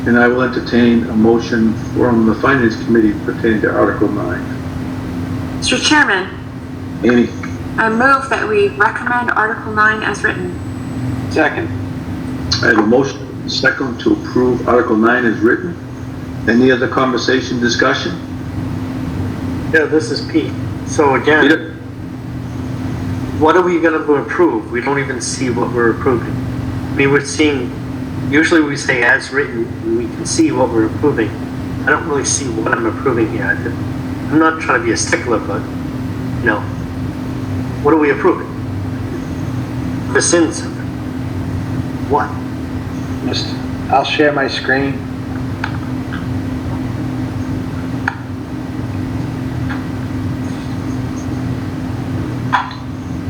And I will entertain a motion from the finance committee pertaining to Article 9. Mr. Chairman, Amy? I move that we recommend Article 9 as written. Second. I have a motion, second, to approve Article 9 as written. Any other conversation, discussion? Yeah, this is Pete. So again, Peter? what are we going to approve? We don't even see what we're approving. I mean, we're seeing, usually we say as written, and we can see what we're approving. I don't really see what I'm approving here. I'm not trying to be a stickler, but, you know, what are we approving? Rescind something. What? I'll share my screen.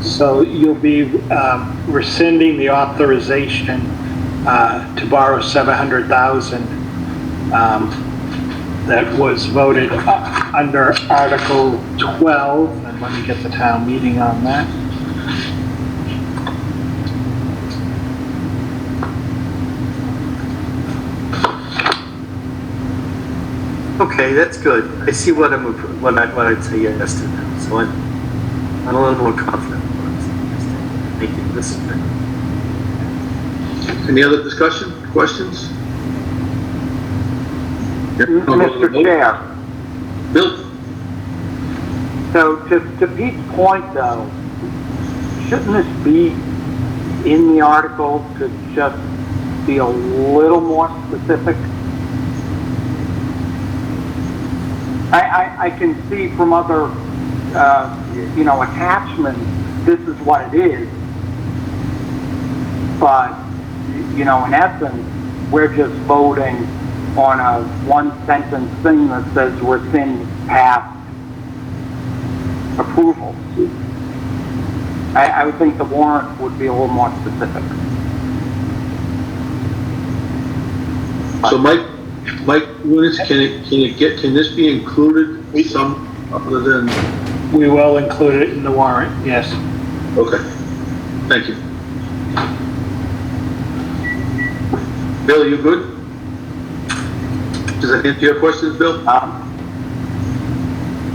So you'll be rescinding the authorization to borrow $700,000 that was voted under Article 12, and let me get the town meeting on that. Okay, that's good. I see what I'd say yes to now. So I'm a little more confident. Thank you. This is good. Any other discussion, questions? Mr. Chair, Bill? so to Pete's point though, shouldn't this be in the article to just be a little more specific? I can see from other, attachments, this is what it is. But, in essence, we're just voting on a one-sentence thing that says rescind past approval. I would think the warrant would be a little more specific. So Mike, can this be included some other than? We will include it in the warrant, yes. Okay, thank you. Bill, you good? Does that answer your questions, Bill?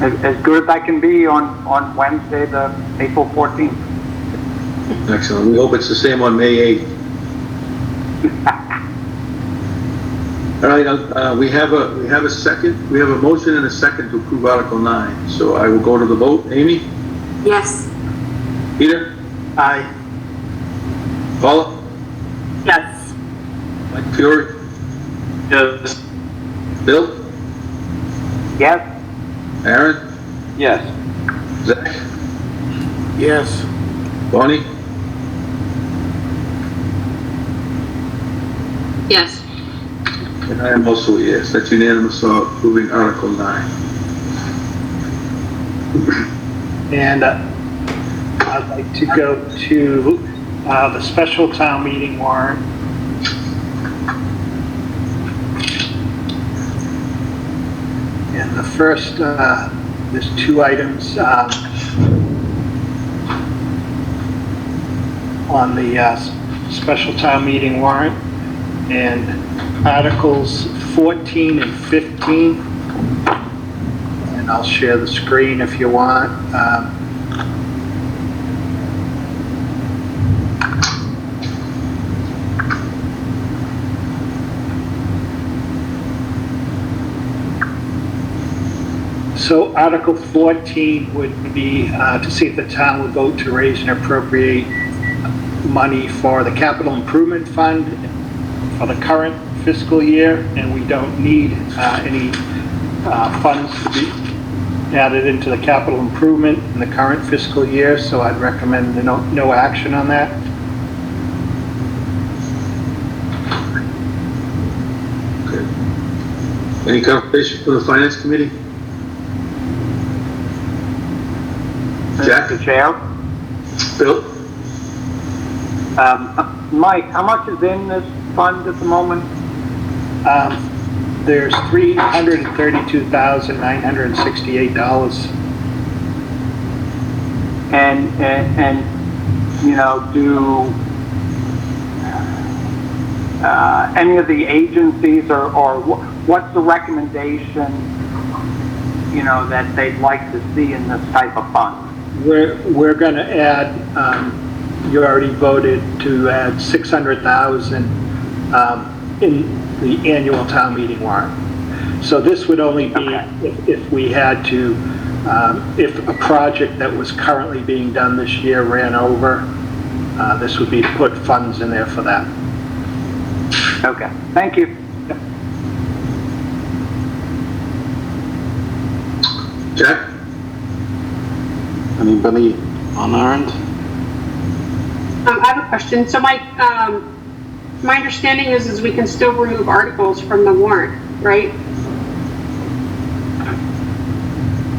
As good as I can be on Wednesday, the April 14th. Excellent. We hope it's the same on May 8th. All right, we have a second. We have a motion and a second to approve Article 9. So I will go to the vote. Amy? Yes. Peter? Aye. Paula? Yes. Mike Fury? Yes. Bill? Yes? Aaron? Yes. Zach? Yes. Bonnie? Yes. And I am also a yes. That's unanimous on approving Article 9. And I'd like to go to the special town meeting warrant. And the first, there's two items on the special town meeting warrant, and Articles 14 and 15. And I'll share the screen if you want. So Article 14 would be to see if the town would vote to raise and appropriate money for the capital improvement fund for the current fiscal year, and we don't need any funds to be added into the capital improvement in the current fiscal year, so I'd recommend no action on that. Okay. Any conversation for the finance committee? Jack? Mr. Chair? Bill? Mike, how much is in this fund at the moment? There's $332,968. And you know, do any of the agencies or what's the recommendation, you know, that they'd like to see in this type of fund? We're going to add, you already voted to add 600,000 in the annual town meeting warrant. So this would only be if we had to, if a project that was currently being done this year ran over, this would be to put funds in there for that. Okay, thank you. Jack? Anybody on our end? I have a question. So my understanding is we can still remove articles from the warrant, right?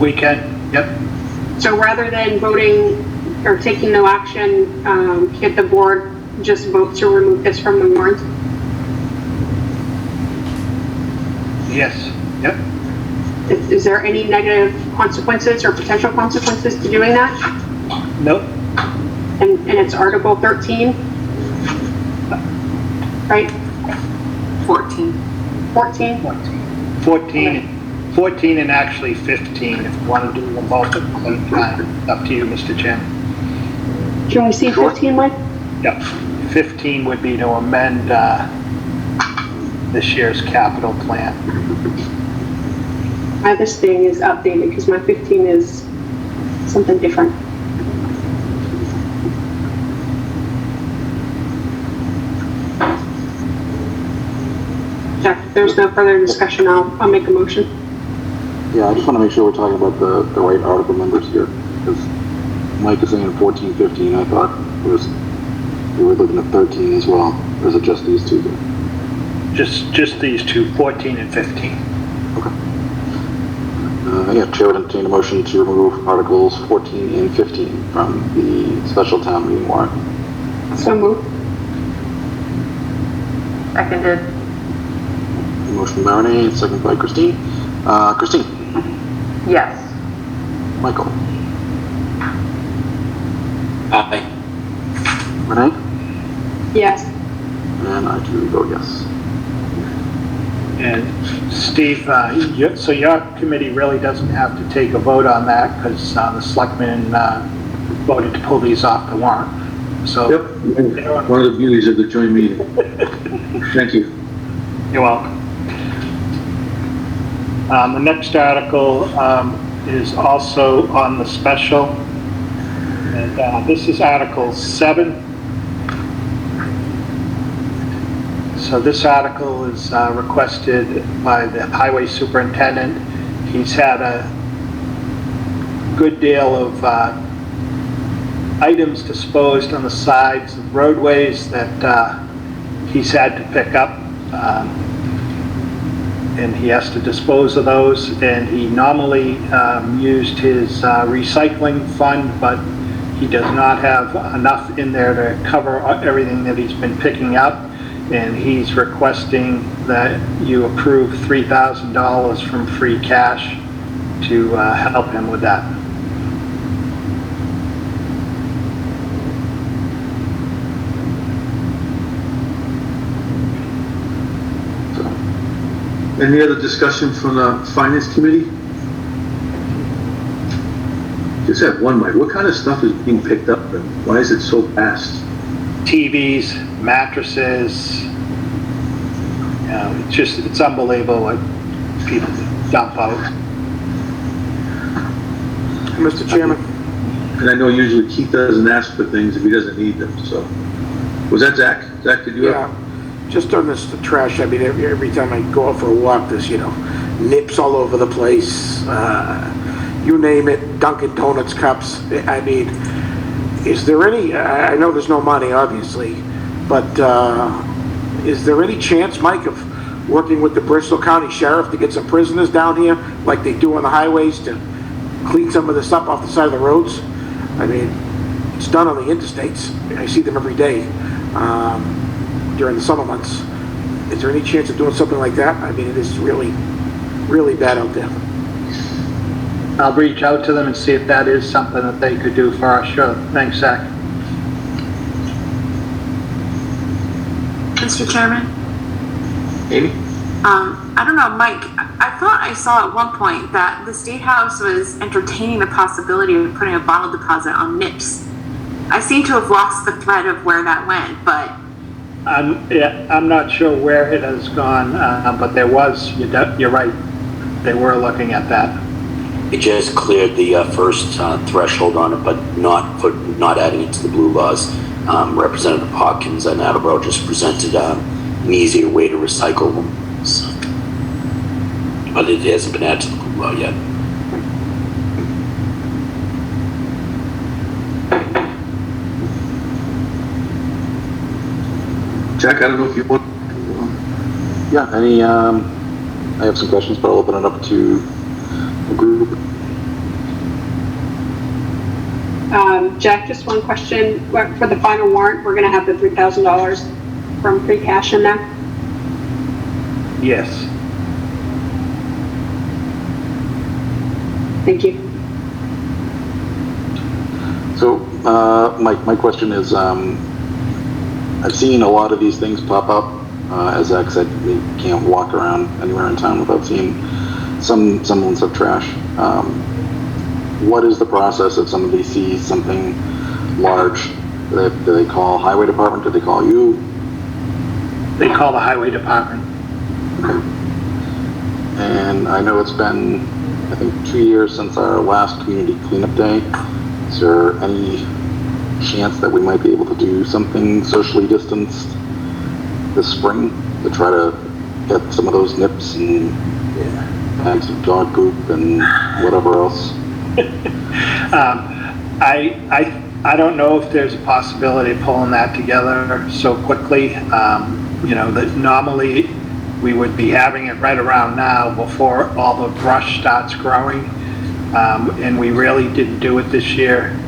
We can, yep. So rather than voting or taking no action, can't the board just vote to remove this from the warrant? Yes, yep. Is there any negative consequences or potential consequences to doing that? Nope. And it's Article 13, right? 14. 14? 14 and actually 15, if you want to do them both at the same time. It's up to you, Mr. Chairman. Can we see 15, Mike? Yep. 15 would be to amend this year's capital plan. This thing is updated because my 15 is something different. Jack, if there's no further discussion, I'll make a motion. Yeah, I just want to make sure we're talking about the right article numbers here, because Mike is saying 14, 15. I thought we were looking at 13 as well. Or is it just these two? Just these two, 14 and 15. Okay. Yeah, Chair would entertain a motion to remove Articles 14 and 15 from the special town meeting warrant. So moved. Seconded. Motion by Renee, second by Christine. Christine? Yes. Michael? Aye. Renee? Yes. And I do vote yes. And Steve, so your committee really doesn't have to take a vote on that because the selectmen voted to pull these off the warrant. So yep, one of the beauties of the joint meeting. Thank you. You're welcome. The next article is also on the special, and this is Article 7. So this article is requested by the highway superintendent. He's had a good deal of items disposed on the sides of roadways that he's had to pick up, and he has to dispose of those. And he normally used his recycling fund, but he does not have enough in there to cover everything that he's been picking up. And he's requesting that you approve $3,000 from free cash to help him with that. Any other discussion from the finance committee? Just have one, Mike. What kind of stuff is being picked up and why is it so fast? TVs, mattresses, it's unbelievable what people dump out. Mr. Chairman. And I know usually Keith doesn't ask for things if he doesn't need them, so. Was that Zach? Zach, did you have? Yeah, just on this, the trash, I mean, every time I go out for a walk, there's, nips all over the place. You name it, Dunkin' Donuts cups. I mean, is there any, I know there's no money, obviously, but is there any chance, Mike, of working with the Bristol County Sheriff to get some prisoners down here, like they do on the highways, to clean some of this up off the side of the roads? I mean, it's done on the interstates. I see them every day during the summer months. Is there any chance of doing something like that? I mean, it is really, really bad out there. I'll reach out to them and see if that is something that they could do for us. Sure. Thanks, Zach. Mr. Chairman? Amy? I don't know, Mike, I thought I saw at one point that the State House was entertaining the possibility of putting a bottle deposit on NIPS. I seem to have lost the thread of where that went, but... I'm not sure where it has gone, but there was, you're right, they were looking at that. It just cleared the first threshold on it, but not adding it to the blue laws. Representative Hawkins and Attleboro just presented an easier way to recycle them. So, but it hasn't been added to the blue law yet. Jack, I don't know if you want. Yeah, I have some questions, but I'll open it up to the group. Jack, just one question. For the final warrant, we're going to have the $3,000 from free cash in there? Yes. Thank you. So, my question is, I've seen a lot of these things pop up. As Zach said, you can't walk around anywhere in town without seeing some semblance of trash. What is the process if somebody sees something large? Do they call highway department? Do they call you? They call the highway department. Okay. And I know it's been, I think, 2 years since our last community cleanup day. Is there any chance that we might be able to do something socially distanced this spring to try to get some of those nips and bags of dog poop and whatever else? I don't know if there's a possibility of pulling that together so quickly. That normally we would be having it right around now before all the brush starts growing. And we really didn't do it this year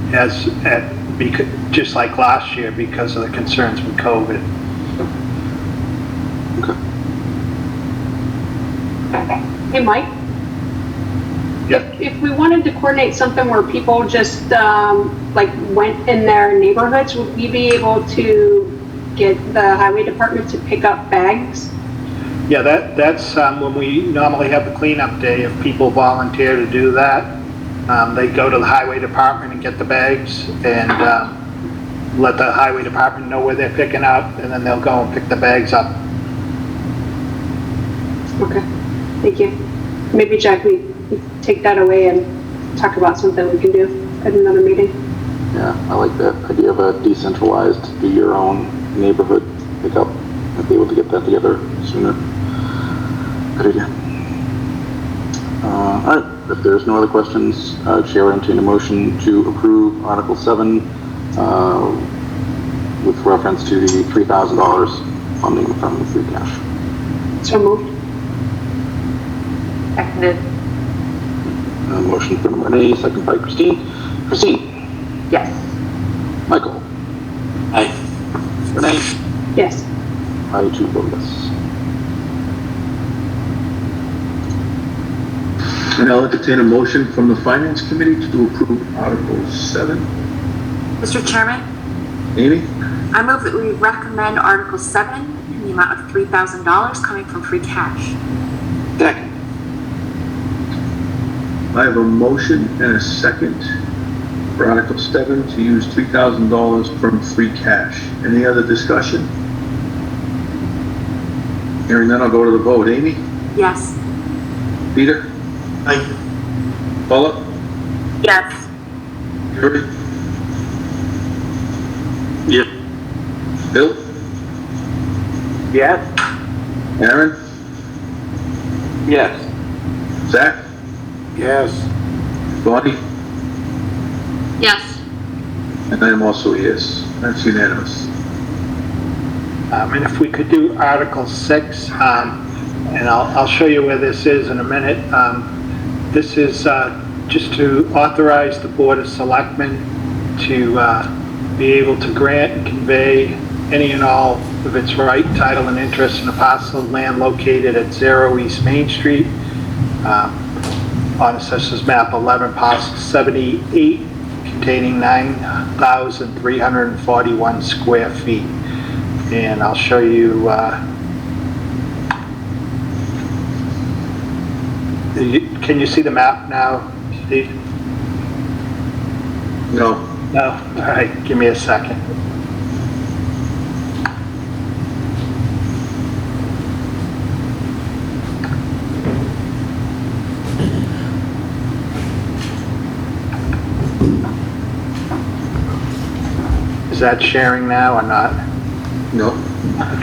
just like last year because of the concerns with COVID. Okay. Hey, Mike? Yep. If we wanted to coordinate something where people just went in their neighborhoods, would we be able to get the highway department to pick up bags? Yeah, that's when we normally have the cleanup day. If people volunteer to do that, they go to the highway department and get the bags and let the highway department know where they're picking up, and then they'll go and pick the bags up. Okay, thank you. Maybe Jack, we take that away and talk about something we can do at another meeting. Yeah, I like that idea of a decentralized, do your own neighborhood pickup. I'd be able to get that together sooner. Good idea. All right, if there's no other questions, Chair will entertain a motion to approve Article 7 with reference to the $3,000 funding from the free cash. So moved. Seconded. Motion from Renee, second by Christine. Christine? Yes. Michael? Aye. Renee? Yes. I too vote yes. And I'll entertain a motion from the Finance Committee to approve Article 7. Mr. Chairman, Amy? I move that we recommend Article 7 in the amount of $3,000 coming from free cash. Second. I have a motion and a second for Article 7 to use $3,000 from free cash. Any other discussion? Hearing none, I'll go to the vote. Amy? Yes. Peter? Aye. Paula? Yes. Gary? Yes. Bill? Yes? Aaron? Yes. Zach? Yes. Bonnie? Yes. And I am also a yes. That's unanimous. And if we could do Article 6, and I'll show you where this is in a minute. This is just to authorize the Board of Selectmen to be able to grant and convey any and all of its right, title, and interest in a parcel of land located at 0 East Main Street on Assessors Map 11, Parcel 78, containing 9,341 square feet. And I'll show you, can you see the map now, Steve? No. No? All right, give me a second. Is that sharing now or not? No.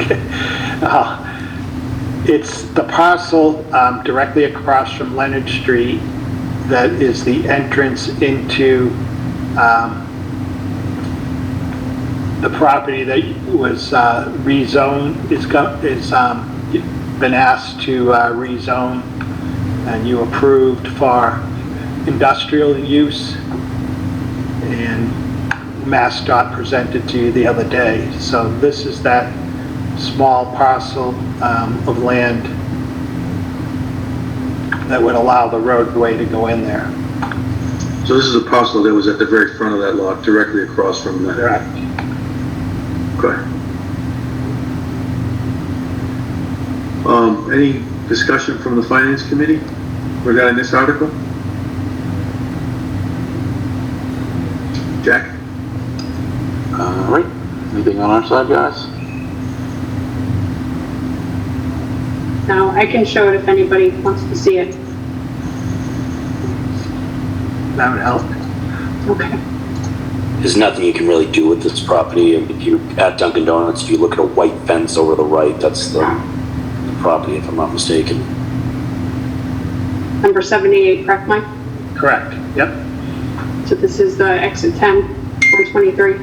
Okay. It's the parcel directly across from Leonard Street that is the entrance into the property that was rezoned, is been asked to rezone, and you approved for industrial use, and MassDOT presented to you the other day. So this is that small parcel of land that would allow the roadway to go in there. So this is a parcel that was at the very front of that lot, directly across from that. Correct. Okay. Any discussion from the Finance Committee regarding this article? Jack? All right, anything on our side, guys? No, I can show it if anybody wants to see it. That would help. Okay. There's nothing you can really do with this property. If you, at Dunkin' Donuts, if you look at a white fence over the right, that's the property, if I'm not mistaken. Number 78, correct, Mike? Correct, yep. So this is the exit 10, 123.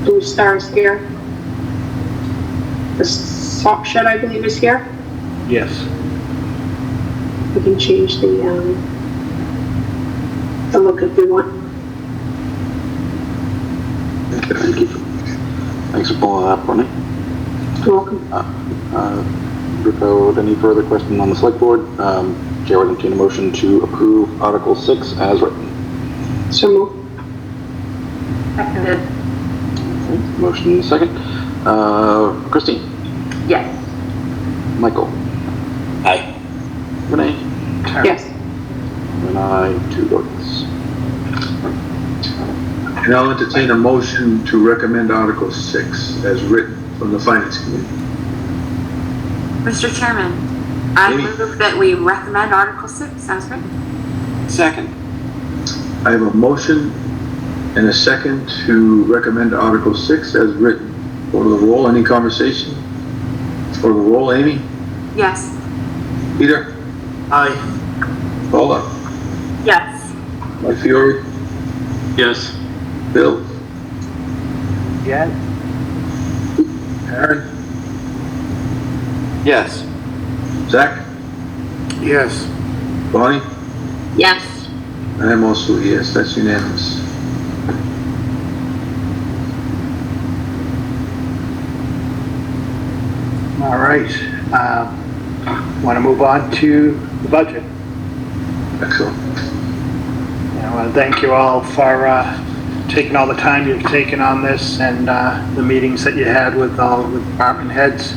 Blue stars here. The sock shed, I believe, is here. Yes. We can change the look if we want. Thank you. Thanks for pulling that up for me. You're welcome. Without any further question on the select board, Chair would entertain a motion to approve Article 6 as written. So moved. Seconded. Motion second. Christine? Yes. Michael? Aye. Renee? Yes. And I, 2 votes. And I'll entertain a motion to recommend Article 6 as written from the Finance Committee. Mr. Chairman, I Amy. move that we recommend Article 6 as written. Second. I have a motion and a second to recommend Article 6 as written. Go to the roll. Any conversation? Go to the roll. Amy? Yes. Peter? Aye. Paula? Yes. Mike Fiore? Yes. Bill? Yes? Aaron? Yes. Zach? Yes. Bonnie? Yes. I am also a yes. That's unanimous. All right. Want to move on to the budget. Excellent. I want to thank you all for taking all the time you've taken on this and the meetings that you had with all the department heads.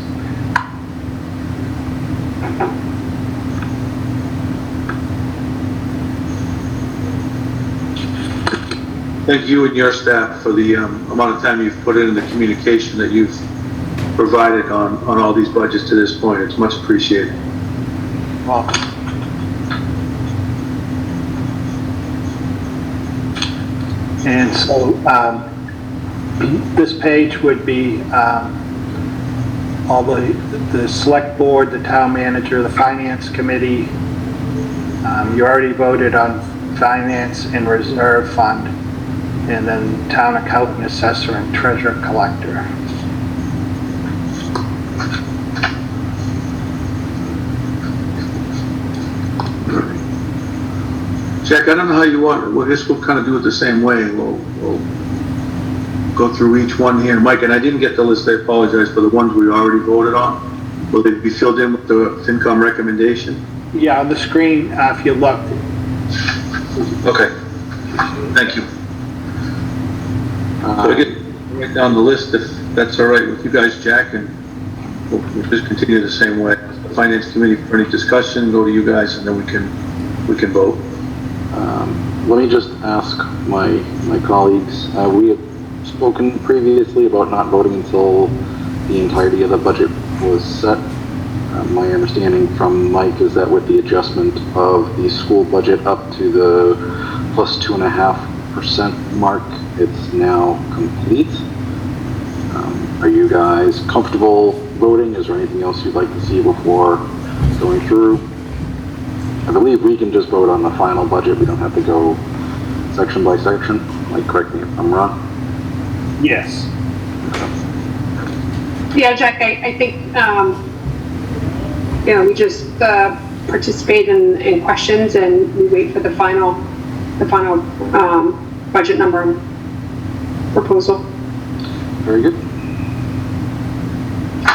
Thank you and your staff for the amount of time you've put in the communication that you've provided on all these budgets to this point. It's much appreciated. Welcome. And so this page would be all the select board, the town manager, the finance committee. You already voted on finance and reserve fund, and then town accountant, assessor, and treasurer collector. Jack, I don't know how you want, well, I guess we'll kind of do it the same way. We'll go through each one here. Mike, and I didn't get the list, I apologize, for the ones we already voted on. Will they be filled in with the FinCom recommendation? Yeah, on the screen, if you look. Okay, thank you. So I get right down the list, if that's all right with you guys, Jack, and we'll just continue the same way. The Finance Committee for any discussion, go to you guys, and then we can vote. Let me just ask my colleagues. We have spoken previously about not voting until the entirety of the budget was set. My understanding from Mike is that with the adjustment of the school budget up to the plus 2.5% mark, it's now complete. Are you guys comfortable voting? Is there anything else you'd like to see before going through? I believe we can just vote on the final budget. We don't have to go section by section. Like, correct me if I'm wrong. Yes. Yeah, Jack, I think, we just participate in questions and we wait for the final budget number and proposal. Very good.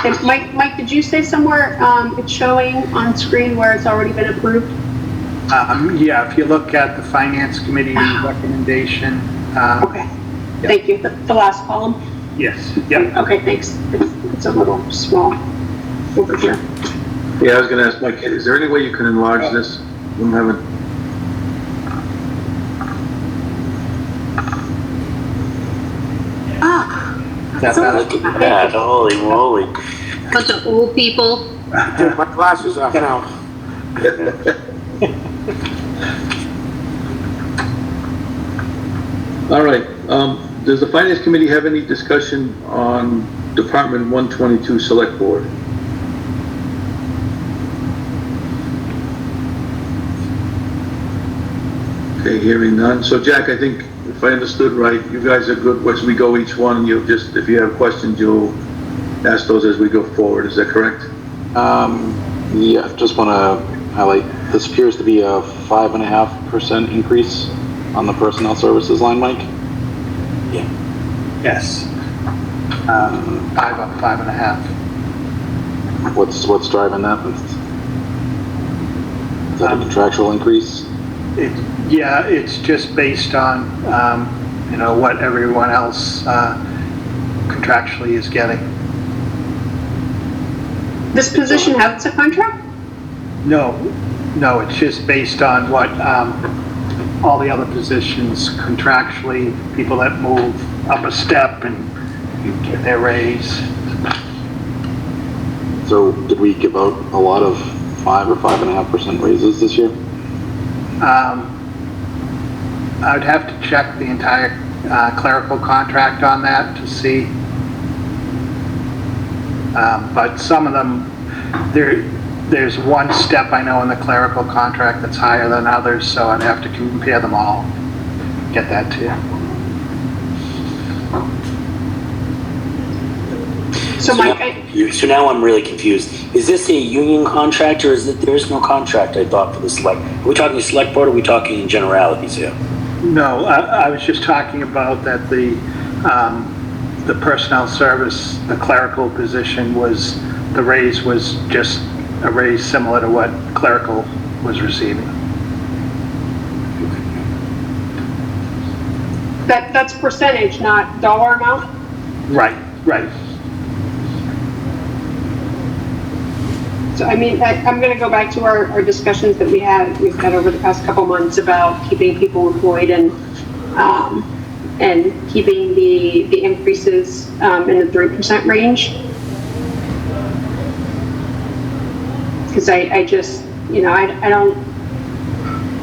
And Mike, did you say somewhere it's showing on screen where it's already been approved? Yeah, if you look at the Finance Committee recommendation. Okay, yeah. Thank you. The last column? Yes, yep. Okay, thanks. It's a little small over here. Yeah, I was gonna ask Mike, is there any way you can enlarge this? We haven't. That's Look at that, holy moly. Bunch of old people. Take my glasses off now. All right, does the Finance Committee have any discussion on Department 122 Select Board? Okay, hearing none. So Jack, I think if I understood right, you guys are good as we go each one. You'll just, if you have questions, you'll ask those as we go forward. Is that correct? Yeah, just want to highlight, this appears to be a 5.5% increase on the personnel services line, Mike? Yeah. Yes. 5 up, 5.5. What's driving that? Is that a contractual increase? Yeah, it's just based on, what everyone else contractually is getting. This position has a contract? No, it's just based on what all the other positions contractually, people that move up a step and get their raise. So did we give out a lot of 5 or 5.5% raises this year? I'd have to check the entire clerical contract on that to see. But some of them, there's one step I know in the clerical contract that's higher than others, so I'd have to compare them all. Get that to you. So Mike, So now I'm really confused. Is this a union contract, or is it, there is no contract, I thought, for the select? Are we talking select board, or are we talking in generalities here? No, I was just talking about that the personnel service, the clerical position was, the raise was just a raise similar to what clerical was receiving. that's percentage, not dollar amount? Right. So, I mean, I'm going to go back to our discussions that we've had over the past couple months about keeping people employed and keeping the increases in the 3% range. Because I just,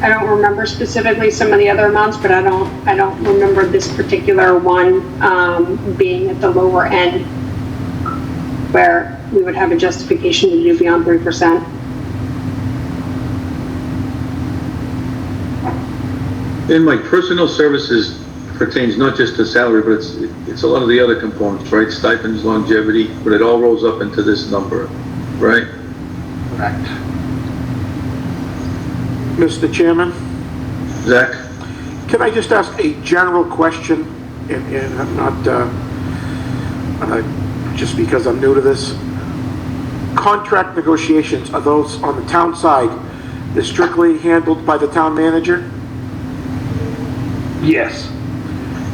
I don't remember specifically some of the other amounts, but I don't remember this particular one, being at the lower end where we would have a justification to do beyond 3%. And Mike, personal services pertains not just to salary, but it's a lot of the other components, right? Stipends, longevity, but it all rolls up into this number, right? Correct. Mr. Chairman, Zach? can I just ask a general question, and I'm not, just because I'm new to this? Contract negotiations, are those on the town side, they're strictly handled by the town manager? Yes.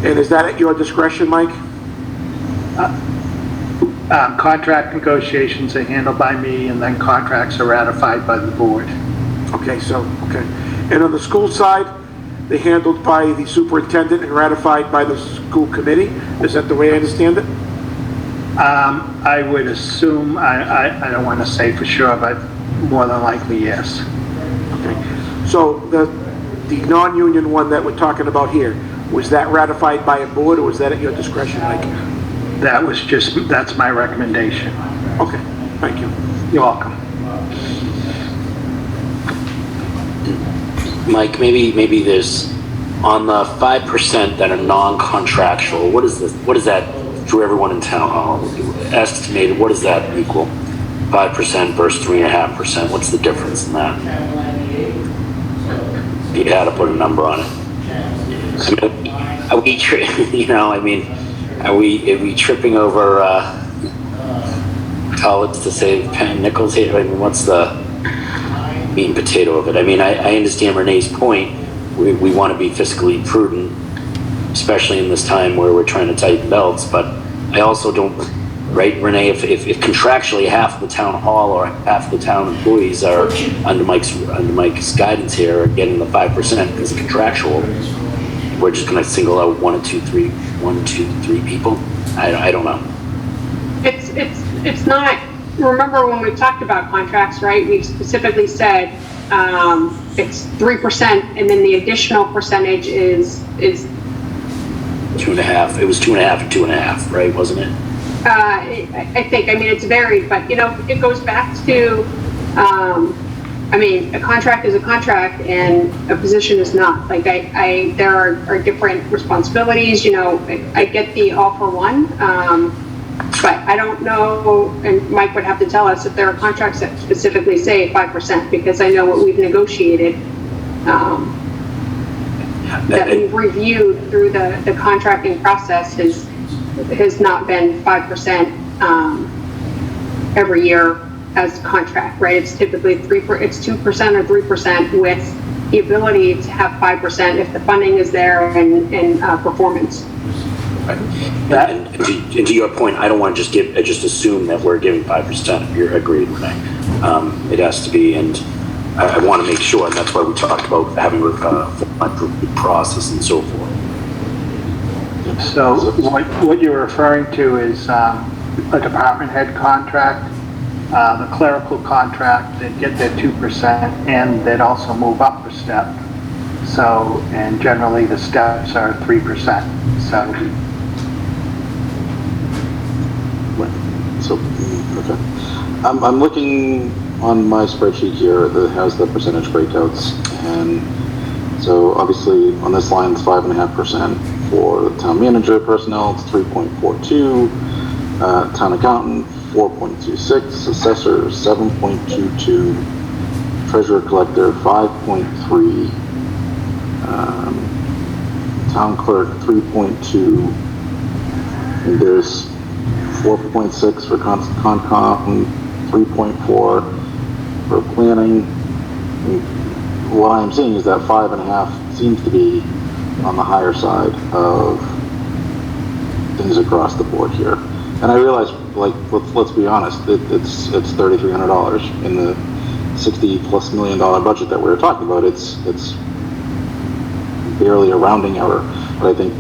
And is that at your discretion, Mike? Contract negotiations are handled by me, and then contracts are ratified by the board. Okay, okay. And on the school side, they're handled by the superintendent and ratified by the school committee? Is that the way I understand it? I would assume, I don't want to say for sure, but more than likely, yes. Okay. So the non-union one that we're talking about here, was that ratified by a board, or was that at your discretion, Mike? That's my recommendation. Okay, thank you. You're welcome. Mike, maybe there's, on the 5% that are non-contractual, what is that for everyone in town hall? Estimated, what does that equal? 5% versus 3.5%, what's the difference in that? If you had to put a number on it. Are we tripping over college to save nickels here? I mean, what's the meat and potato of it? I mean, I understand Renee's point. We want to be fiscally prudent, especially in this time where we're trying to tighten belts. But I also don't, right, Renee? If contractually half of the town hall or half of the town employees are under Mike's guidance here are getting the 5% because of contractual, we're just going to single out one, two, three people. I don't know. It's not, remember when we talked about contracts, right? We specifically said, it's 3% and then the additional percentage is 2.5. It was 2.5 and 2.5, right? Wasn't it? I think, it's varied, but it goes back to, a contract is a contract and a position is not. Like there are different responsibilities, I get the all for one, but I don't know, and Mike would have to tell us if there are contracts that specifically say 5%, because I know what we've negotiated, that we've reviewed through the contracting process has not been 5% every year as contract, right? It's typically 2% or 3% with the ability to have 5% if the funding is there and performance. Right. And to your point, I don't want to just assume that we're giving 5%. You're agreed, Renee. It has to be, and I want to make sure, and that's why we talked about having a process and so forth. So what you're referring to is a department head contract, the clerical contract, they'd get their 2% and they'd also move up a step. So, and generally the steps are 3%. Okay. I'm looking on my spreadsheet here that has the percentage breakouts, and so obviously on this line it's 5.5%. For the town manager personnel, it's 3.42, town accountant, 4.26, assessor, 7.22, treasurer collector, 5.3, town clerk, 3.2, and there's 4.6 for Concom, 3.4 for planning. And what I'm seeing is that 5.5 seems to be on the higher side of things across the board here. And I realize, let's be honest, it's $3,300 in the $60+ million budget that we were talking about. It's barely a rounding error, but I think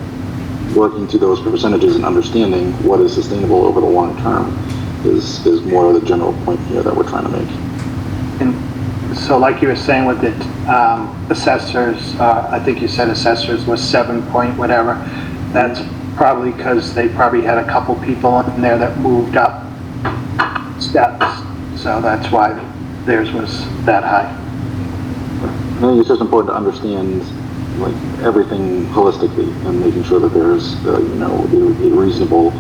working to those percentages and understanding what is sustainable over the long term is more of the general point here that we're trying to make. And So like you were saying with the assessors, I think you said assessors was 7 point whatever. That's probably because they probably had a couple people in there that moved up steps. So that's why theirs was that high. I think it's just important to understand like everything holistically and making sure that there's a reasonable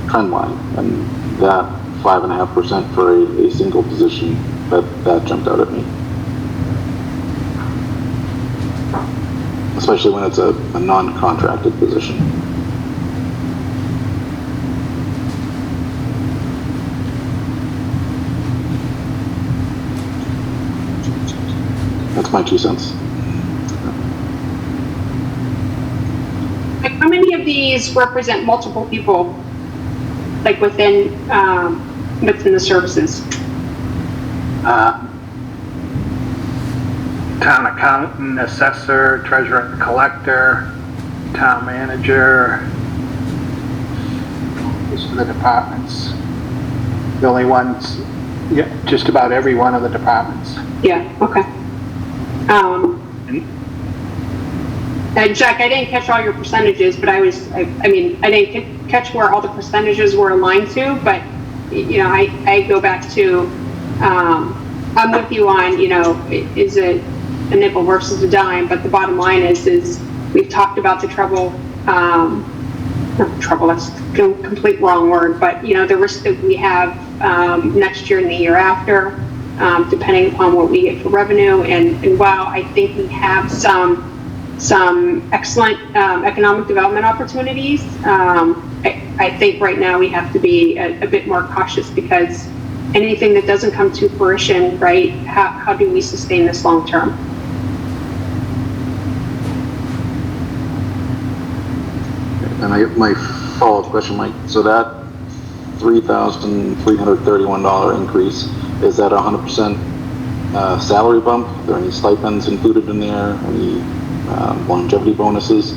trend line, and that 5.5% for a single position that jumped out at me, especially when it's a non-contracted position. That's my 2 cents. Like, how many of these represent multiple people, like within the services? Town accountant, assessor, treasurer, collector, town manager. Those are the departments. The only ones, yeah, just about every one of the departments. Yeah, okay. Jack, I didn't catch all your percentages, but I didn't catch where all the percentages were aligned to, but, I go back to, I'm with you on, is it a nickel versus a dime, but the bottom line is we've talked about the trouble, not trouble, that's a complete wrong word, but, the risk that we have next year and the year after, depending upon what we get for revenue. And while I think we have some excellent economic development opportunities, I think right now we have to be a bit more cautious, because anything that doesn't come to fruition, right, how do we sustain this long term? And my follow-up question, Mike, so that $3,331 increase, is that 100% salary bump? Are there any stipends included in there? Any longevity bonuses?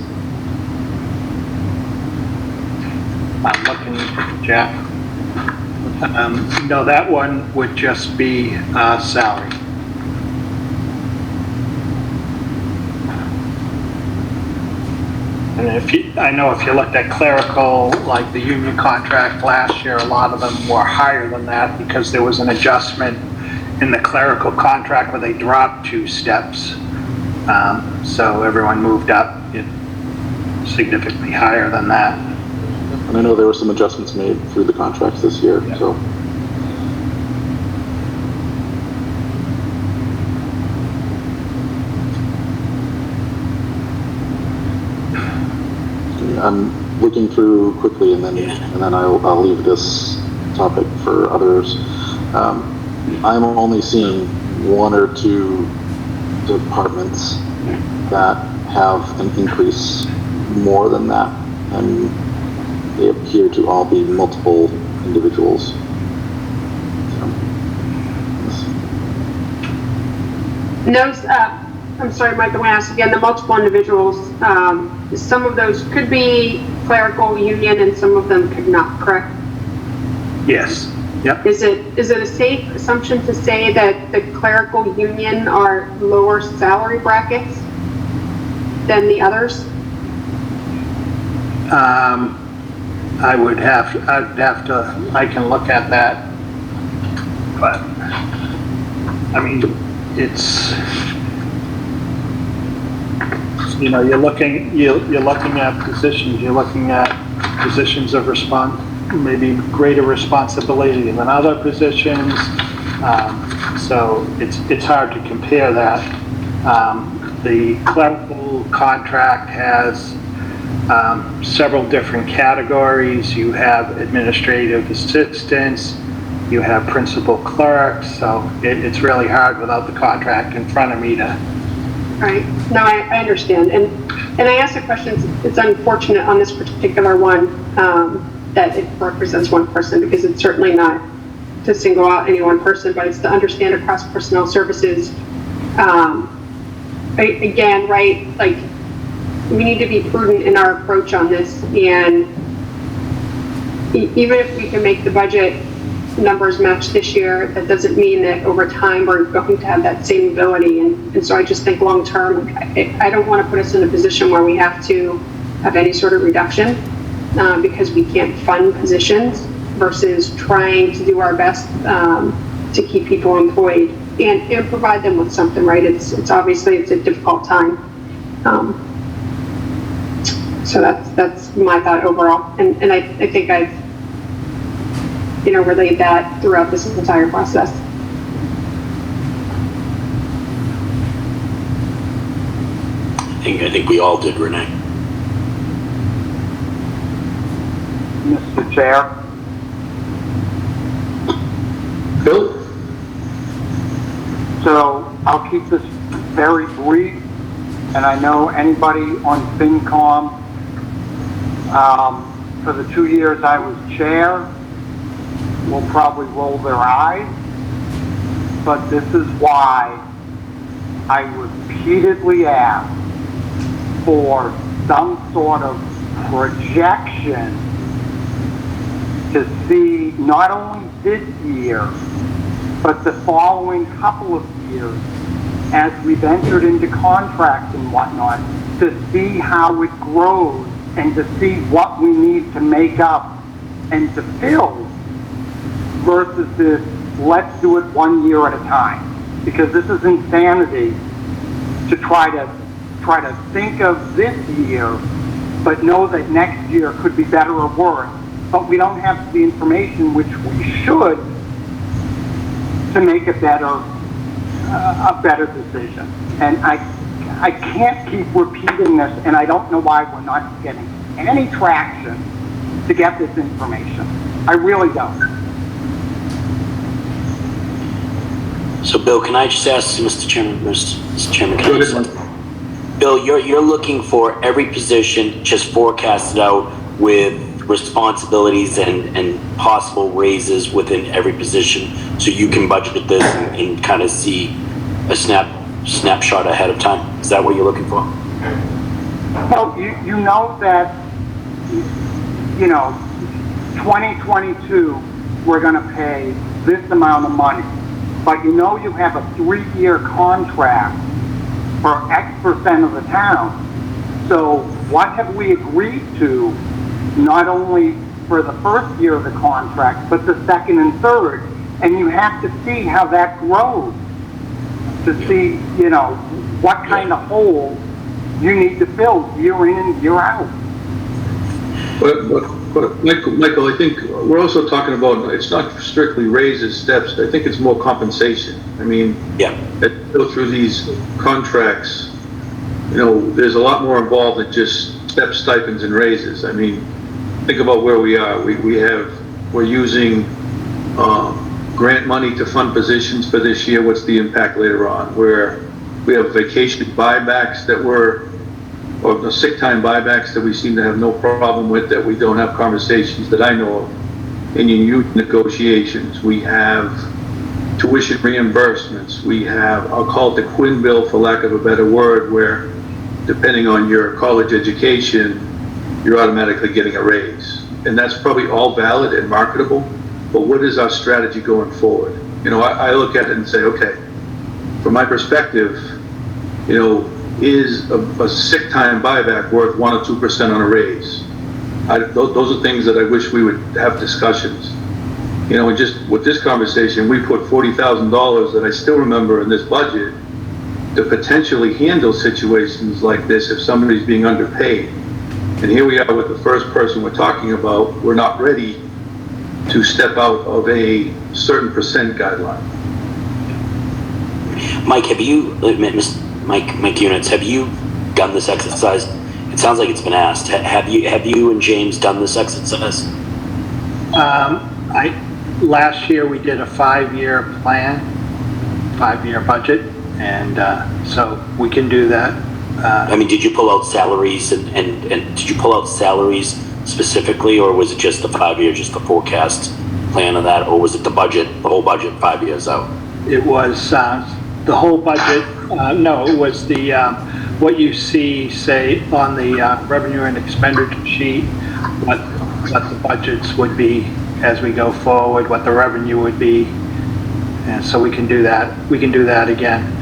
I'm looking, Jack. No, that one would just be salary. And I know if you looked at clerical, like the union contract last year, a lot of them were higher than that because there was an adjustment in the clerical contract where they dropped 2 steps. So everyone moved up significantly higher than that. And I know there were some adjustments made through the contracts this year, yeah. So. I'm looking through quickly, and then I'll leave this topic for others. I'm only seeing 1 or 2 departments that have an increase more than that, and they appear to all be multiple individuals. And those, I'm sorry, Mike, I want to ask again, the multiple individuals, some of those could be clerical union and some of them could not, correct? Yes. Yep. Is it a safe assumption to say that the clerical union are lower salary brackets than the others? I'd have to, I can look at that, but I mean, it's, you're looking at positions of maybe greater responsibility than other positions. So it's hard to compare that. The clerical contract has several different categories. You have administrative assistants, you have principal clerks, so it's really hard without the contract in front of me to. Right. No, I understand. And I asked the question, it's unfortunate on this particular one that it represents one person, because it's certainly not to single out any one person, but it's to understand across personnel services. Again, right, like, we need to be prudent in our approach on this, and even if we can make the budget numbers match this year, that doesn't mean that over time we're going to have that same ability. And so I just think long term, I don't want to put us in a position where we have to have any sort of reduction because we can't fund positions versus trying to do our best to keep people employed and provide them with something, right? It's obviously it's a difficult time. So that's my thought overall. And I think I've, relayed that throughout this entire process. I think we all did, Renee. Mr. Chair. Bill? So I'll keep this very brief, and I know anybody on FinCom, for the 2 years I was chair, will probably roll their eyes, but this is why I repeatedly ask for some sort of projection to see not only this year, but the following couple of years as we've entered into contracts and whatnot, to see how it grows and to see what we need to make up and to fill versus this, let's do it 1 year at a time. Because this is insanity to try to think of this year, but know that next year could be better or worse. But we don't have the information which we should to make a better decision. And I can't keep repeating this, and I don't know why we're not getting any traction to get this information. I really don't. So, Bill, can I just ask, Mr. Chairman, Mr. Chairman, can I just, Bill, you're looking for every position just forecasted out with responsibilities and possible raises within every position, so you can budget this and kind of see a snapshot ahead of time. Is that what you're looking for? Well, you know that, 2022, we're going to pay this amount of money. But you have a 3-year contract for X percent of the town. So what have we agreed to, not only for the first year of the contract, but the second and third? And you have to see how that grows to see, what kind of hole you need to fill year in and year out. But Michael, I think we're also talking about, it's not strictly raises, steps. I think it's more compensation. I mean, go through these contracts, there's a lot more involved than just step stipends and raises. I mean, think about where we are. We're using grant money to fund positions for this year. What's the impact later on? Where we have vacation buybacks or the sick time buybacks that we seem to have no problem with, that we don't have conversations that I know of in union negotiations. We have tuition reimbursements. We have, I'll call it the Quinn bill for lack of a better word, where depending on your college education, you're automatically getting a raise. And that's probably all valid and marketable, but what is our strategy going forward? I look at it and say, okay, from my perspective, is a sick time buyback worth 1 or 2% on a raise? Those are things that I wish we would have discussions. And just with this conversation, we put $40,000 that I still remember in this budget to potentially handle situations like this if somebody's being underpaid. And here we are with the first person we're talking about, we're not ready to step out of a certain percent guideline. Mike, Mike Units, have you done this exercise? It sounds like it's been asked. Have you and James done this exercise? Last year we did a 5-year plan, 5-year budget, and so we can do that. Did you pull out salaries and did you pull out salaries specifically, or was it just the 5-year, just the forecast plan of that, or was it the whole budget 5 years out? It was the whole budget. No, it was the what you see, say, on the revenue and expenditure sheet, what the budgets would be as we go forward, what the revenue would be. And so we can do that again.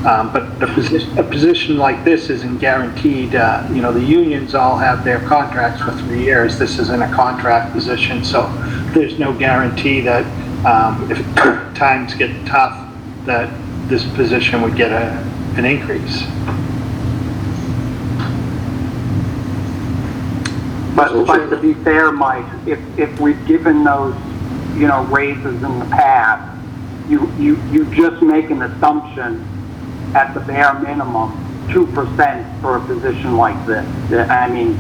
But a position like this isn't guaranteed. The unions all have their contracts for 3 years. This isn't a contract position, so there's no guarantee that if times get tough, that this position would get an increase. But to be fair, Mike, if we've given those, raises in the past, you just make an assumption at the bare minimum, 2% for a position like this. I mean,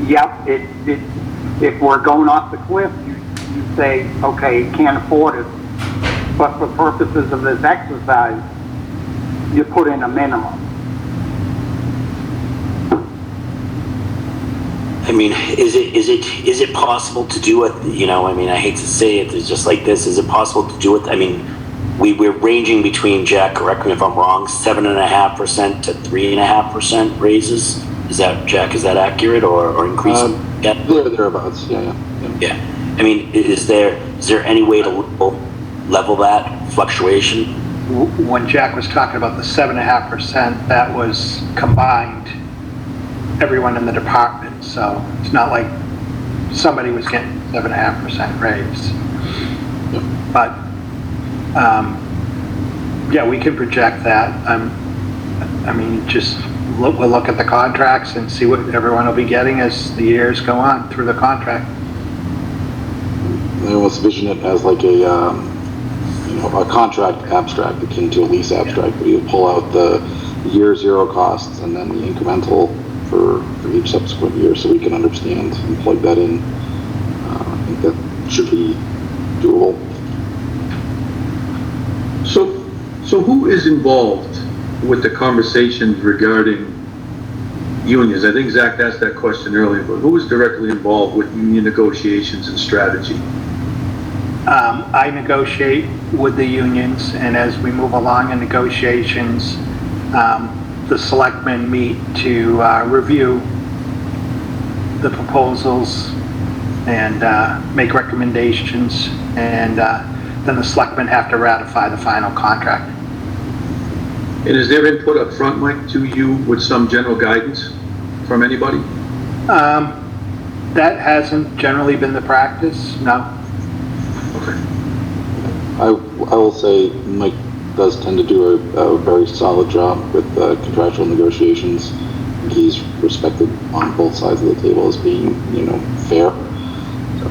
yep, if we're going off the cliff, you say, okay, you can't afford it. But for purposes of this exercise, you put in a minimum. I mean, is it possible to do it? I hate to say it, it's just like this. Is it possible to do it? I mean, we're ranging between, Jack, correct me if I'm wrong, 7.5% to 3.5% raises. Is that, Jack, is that accurate or increasing? Yeah, thereabouts. Yeah. I mean, is there any way to level that fluctuation? When Jack was talking about the 7.5%, that was combined, everyone in the department. So it's not like somebody was getting 7.5% raise. But yeah, we can project that. We'll look at the contracts and see what everyone will be getting as the years go on through the contract. I almost vision it as like a contract abstract akin to a lease abstract, where you pull out the year zero costs and then the incremental for each subsequent year, so we can understand and plug that in. I think that should be doable. So who is involved with the conversations regarding unions? I think Zach asked that question earlier, but who is directly involved with union negotiations and strategy? I negotiate with the unions, and as we move along in negotiations, the selectmen meet to review the proposals and make recommendations, and then the selectmen have to ratify the final contract. And is there input up front, Mike, to you with some general guidance from anybody? That hasn't generally been the practice, no. Okay. I will say Mike does tend to do a very solid job with contractual negotiations. He's respected on both sides of the table as being, fair. So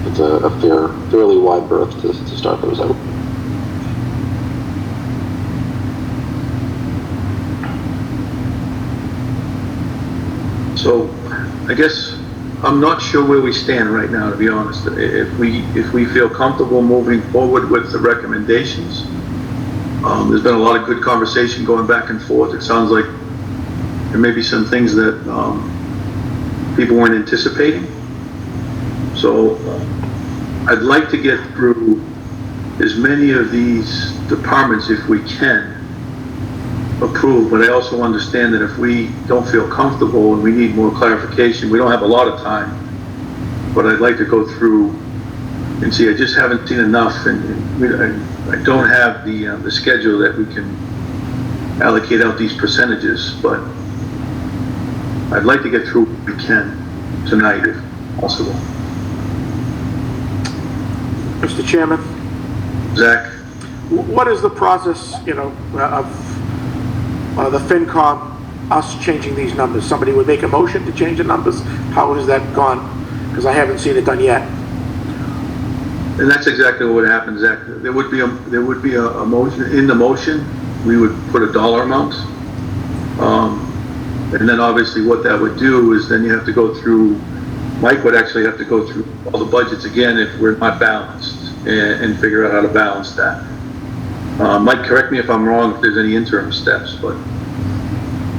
it's a fairly wide berth to start those out. So I guess I'm not sure where we stand right now, to be honest. If we feel comfortable moving forward with the recommendations, there's been a lot of good conversation going back and forth. It sounds like there may be some things that people weren't anticipating. So I'd like to get through as many of these departments if we can approved, but I also understand that if we don't feel comfortable and we need more clarification, we don't have a lot of time, but I'd like to go through and see. I just haven't seen enough, and I don't have the schedule that we can allocate out these percentages, but I'd like to get through what we can tonight if possible. Mr. Chairman? Zach? What is the process, of the FinCom, us changing these numbers? Somebody would make a motion to change the numbers? How has that gone? Because I haven't seen it done yet. And that's exactly what happens, Zach. There would be a motion. In the motion, we would put a dollar amount. And then obviously what that would do is then you have to go through, Mike would actually have to go through all the budgets again if we're not balanced and figure out how to balance that. Mike, correct me if I'm wrong if there's any interim steps, but.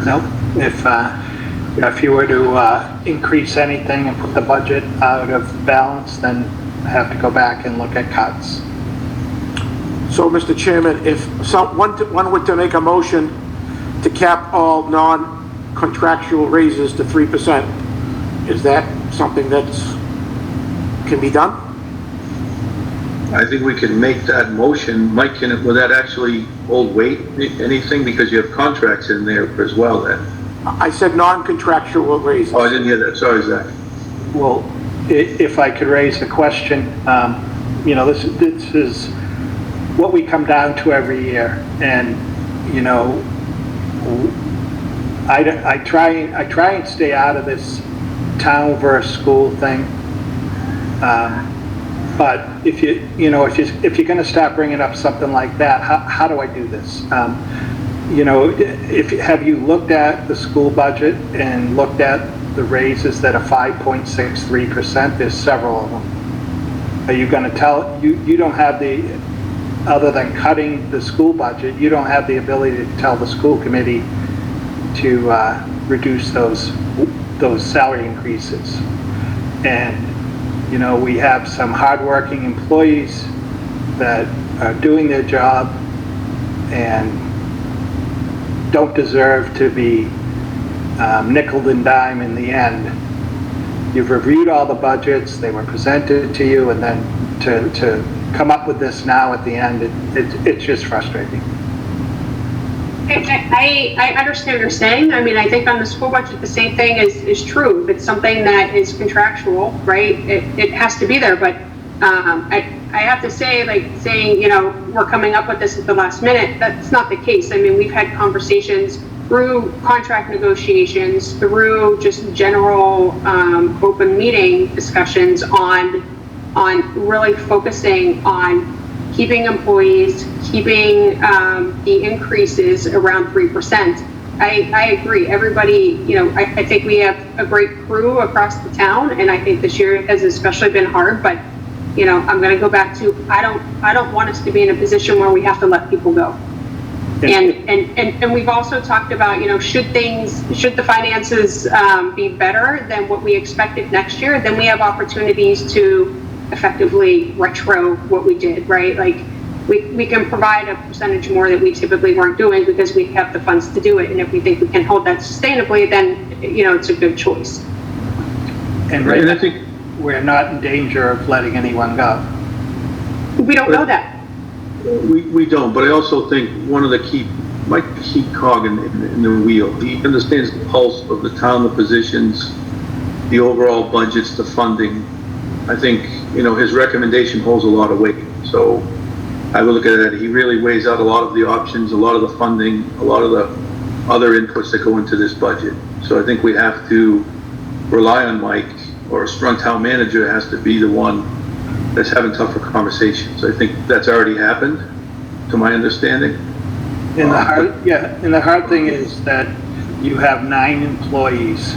Nope. If you were to increase anything and put the budget out of balance, then have to go back and look at cuts. So, Mr. Chairman, if one were to make a motion to cap all non-contractual raises to 3%, is that something that's can be done? I think we can make that motion. Mike, will that actually hold weight, anything? Because you have contracts in there as well then. I said non-contractual raises. Oh, I didn't hear that. Sorry, Zach. Well, if I could raise a question, you know, this is what we come down to every year, and you know, I try and stay out of this town versus school thing. But if you're going to start bringing up something like that, how do I do this? You know, have you looked at the school budget and looked at the raises that are 5.63%? There's several of them. Are you going to tell, you don't have the, other than cutting the school budget, you don't have the ability to tell the school committee to reduce those salary increases. And, you know, we have some hardworking employees that are doing their job and don't deserve to be nickel and dime in the end. You've reviewed all the budgets, they were presented to you, and then to come up with this now at the end, it's just frustrating. I understand what you're saying. I mean, I think on the school budget, the same thing is true. If it's something that is contractual, right, it has to be there. But I have to say, like saying, you know, we're coming up with this at the last minute, that's not the case. I mean, we've had conversations through contract negotiations, through just general open meeting discussions on really focusing on keeping employees, keeping the increases around 3%. I agree. Everybody, you know, I think we have a great crew across the town, and I think this year has especially been hard. But you know, I'm going to go back to I don't want us to be in a position where we have to let people go. And we've also talked about, you know, should the finances be better than what we expected next year, then we have opportunities to effectively retro what we did, right? Like we can provide a percentage more that we typically weren't doing because we have the funds to do it. And if we think we can hold that sustainably, then, you know, it's a good choice. And right, I think we're not in danger of letting anyone go. We don't know that. We don't, but I also think one of the key cog in the wheel. He understands the pulse of the town, the positions, the overall budgets, the funding. I think, you know, his recommendation holds a lot of weight. So I would look at it, he really weighs out a lot of the options, a lot of the funding, a lot of the other inputs that go into this budget. So I think we have to rely on Mike, or a strong town manager has to be the one that's having tougher conversations. I think that's already happened, to my understanding. And the hard thing is that you have 9 employees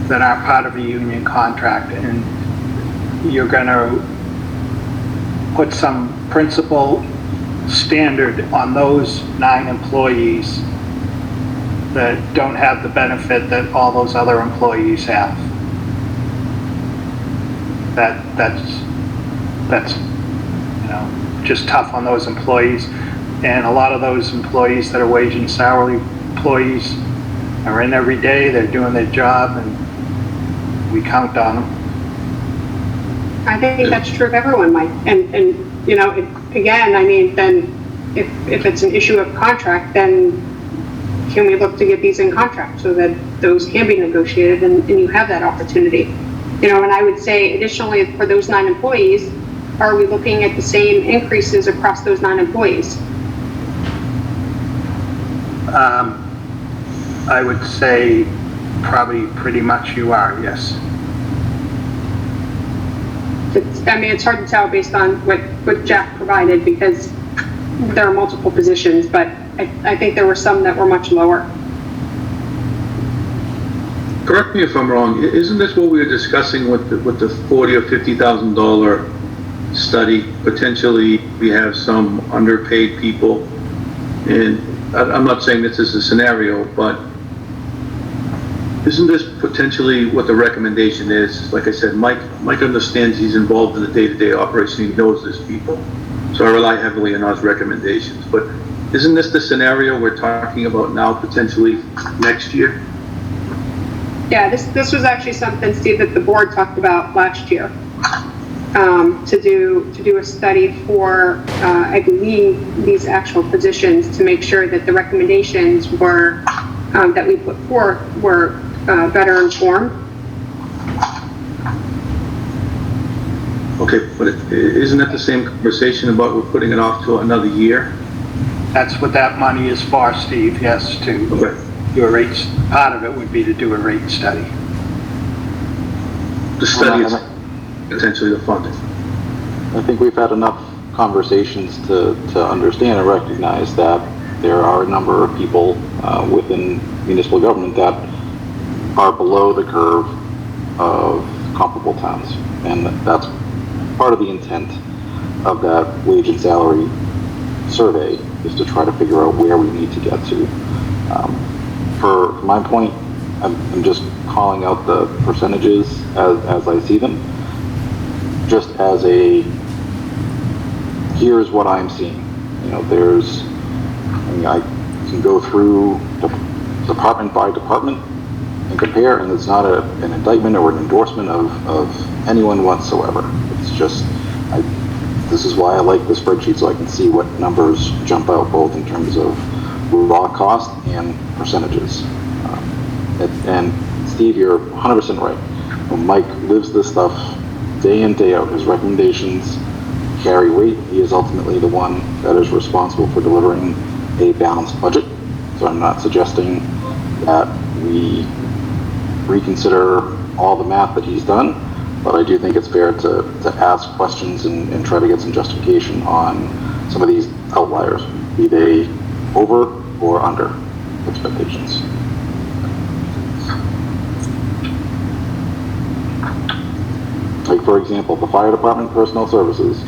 that aren't part of a union contract, and you're going to put some principal standard on those 9 employees that don't have the benefit that all those other employees have. That's you know, just tough on those employees. And a lot of those employees that are wage and salary employees are in every day, they're doing their job, and we count on them. I think that's true of everyone, Mike. And you know, again, I mean, then if it's an issue of contract, then can we look to get these in contract so that those can be negotiated and you have that opportunity? You know, and I would say additionally for those 9 employees, are we looking at the same increases across those 9 employees? I would say probably pretty much you are, yes. I mean, it's hard to tell based on what Jack provided because there are multiple positions, but I think there were some that were much lower. Correct me if I'm wrong. Isn't this what we were discussing with the $40,000 or $50,000 study? Potentially, we have some underpaid people, and I'm not saying this is a scenario, but isn't this potentially what the recommendation is? Like I said, Mike understands, he's involved in the day-to-day operation. He knows these people, so I rely heavily on those recommendations. But isn't this the scenario we're talking about now, potentially next year? Yeah, this was actually something, Steve, that the board talked about last year. to do a study for, I believe, these actual positions to make sure that the recommendations were, that we put forth were better informed. Okay, but isn't that the same conversation about we're putting it off to another year? That's what that money is for, Steve, yes, to do a rates, part of it would be to do a rate study. The study is potentially the funding. I think we've had enough conversations to understand and recognize that there are a number of people within municipal government that are below the curve of comparable towns. And that's part of the intent of that wage and salary survey, is to try to figure out where we need to get to. For my point, I'm just calling out the percentages as I see them, just as a, here's what I'm seeing. You know, there's, I can go through department by department and compare, and it's not an indictment or an endorsement of anyone whatsoever. It's just, this is why I like the spreadsheet, so I can see what numbers jump out, both in terms of raw cost and percentages. And Steve, you're 100% right. When Mike lives this stuff day in, day out, his recommendations carry weight. He is ultimately the one that is responsible for delivering a balanced budget. So I'm not suggesting that we reconsider all the math that he's done, but I do think it's fair to ask questions and try to get some justification on some of these outliers, be they over or under expectations. Like, for example, the fire department personnel services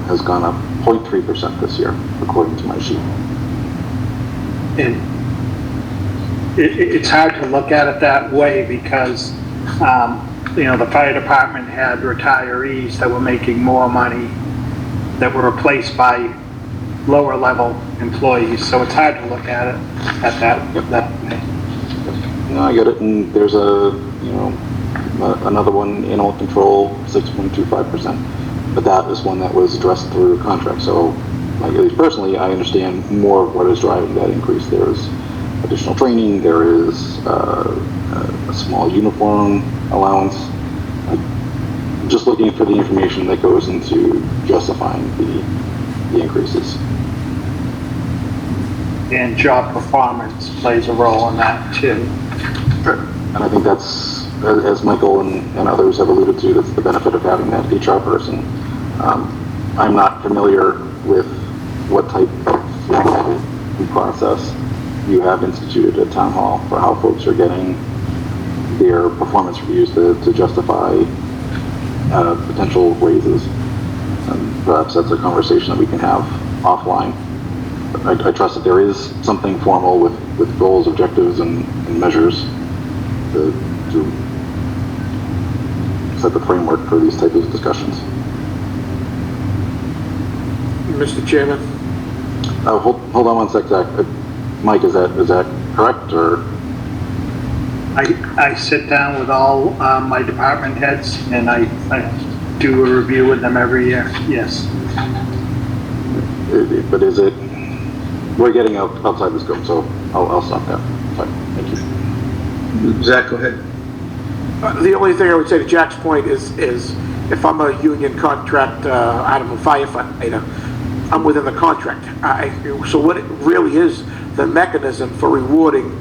has gone up 0.3% this year, according to my sheet. And it's hard to look at it that way because, you know, the fire department had retirees that were making more money that were replaced by lower level employees. So it's hard to look at it at that way. No, I get it. And there's another one, animal control, 6.25%. But that is one that was addressed through contract. So, like, at least personally, I understand more of what is driving that increase. There's additional training, there is a small uniform allowance. I'm just looking for the information that goes into justifying the increases. And job performance plays a role in that too. Sure. And I think that's, as Michael and others have alluded to, that's the benefit of having that HR person. I'm not familiar with what type of process you have instituted at Town Hall for how folks are getting their performance reviews to justify potential raises. Perhaps that's a conversation that we can have offline. But I trust that there is something formal with goals, objectives, and measures to set the framework for these types of discussions. Mr. Chairman? Hold on one sec, Zach. Mike, is that correct, or? I sit down with all my department heads and I do a review with them every year, yes. But is it, we're getting outside the scope, so I'll stop there. Sorry, thank you. Zach, go ahead. The only thing I would say to Jack's point is if I'm a union contract, I'm a firefighter, I'm within the contract. So what it really is, the mechanism for rewarding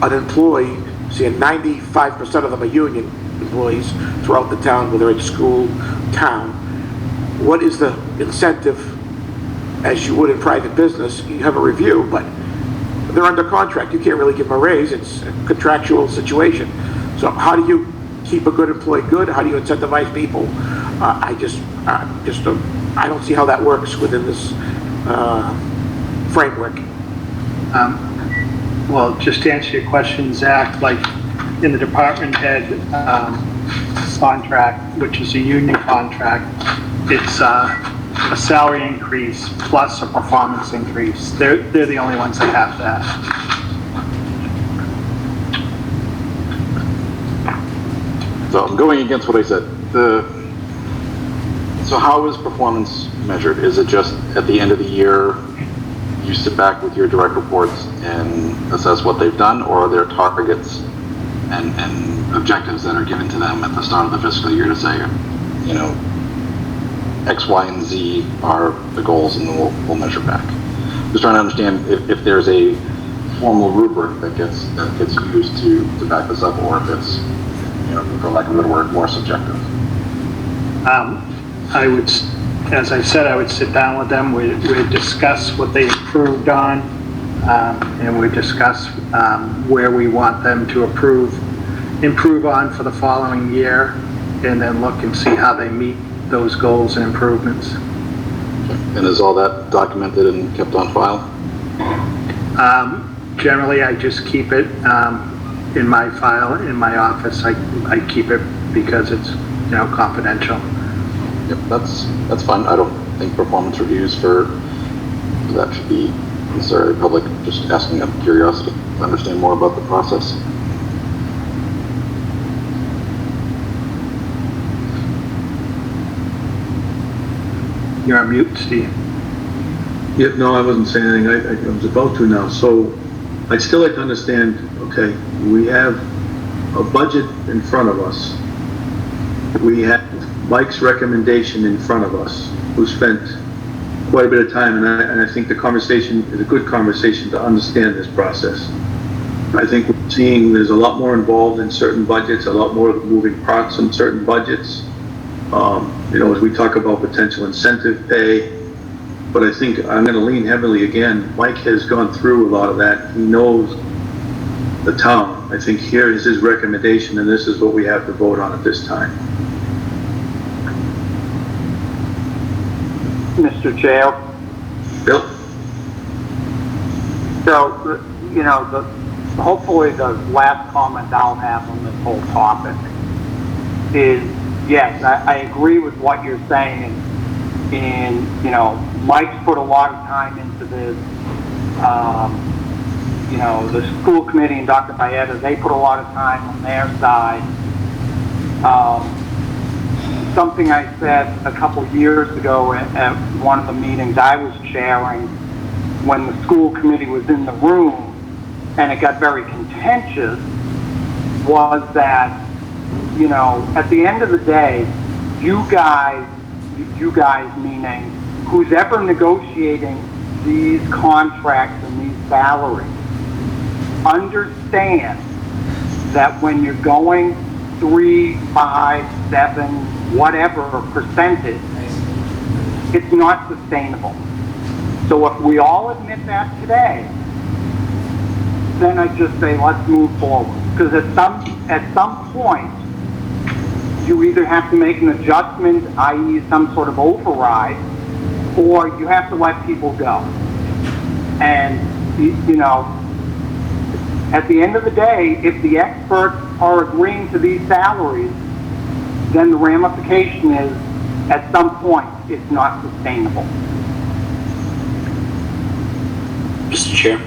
an employee, see, 95% of them are union employees throughout the town, whether it's school, town. What is the incentive, as you would in private business? You have a review, but they're under contract. You can't really give them a raise. It's a contractual situation. So how do you keep a good employee good? How do you incentivize people? I don't see how that works within this framework. Well, just to answer your question, Zach, like in the department head contract, which is a union contract, it's a salary increase plus a performance increase. They're the only ones that have that. So I'm going against what I said. So how is performance measured? Is it just at the end of the year, you sit back with your direct reports and assess what they've done, or are there targets and objectives that are given to them at the start of the fiscal year to say, you know, X, Y, and Z are the goals, and then we'll measure back. Just trying to understand if there's a formal rubric that gets used to back this up, or if it's, you know, for lack of a better word, more subjective. I would, as I said, I would sit down with them, we'd discuss what they improved on, and we discuss where we want them to improve on for the following year, and then look and see how they meet those goals and improvements. And is all that documented and kept on file? Generally, I just keep it in my file, in my office. I keep it because it's, you know, confidential. Yep, that's fine. I don't think performance reviews for that should be necessarily public. Just asking out of curiosity to understand more about the process. You're on mute, Steve. Yeah, no, I wasn't saying anything. I was about to now. So I'd still like to understand, okay, we have a budget in front of us. We have Mike's recommendation in front of us, who spent quite a bit of time, and I think the conversation is a good conversation to understand this process. I think we're seeing there's a lot more involved in certain budgets, a lot more moving parts in certain budgets. You know, as we talk about potential incentive pay, but I think I'm going to lean heavily again. Mike has gone through a lot of that. He knows the town. I think here is his recommendation, and this is what we have to vote on at this time. Mr. Chair. Bill? So, you know, hopefully the last comment I'll have on this whole topic is, yes, I agree with what you're saying, and, you know, Mike's put a lot of time into this. You know, the school committee and Dr. Baeta, they put a lot of time on their side. Something I said a couple years ago at one of the meetings I was chairing when the school committee was in the room and it got very contentious was that, you know, at the end of the day, you guys meaning who's ever negotiating these contracts and these salaries, understand that when you're going 3, 5, 7, whatever percentage, it's not sustainable. So if we all admit that today, then I just say let's move forward. Because at some point, you either have to make an adjustment, i.e. some sort of override, or you have to let people go. And, you know, at the end of the day, if the experts are agreeing to these salaries, then the ramification is, at some point, it's not sustainable. Mr. Chair?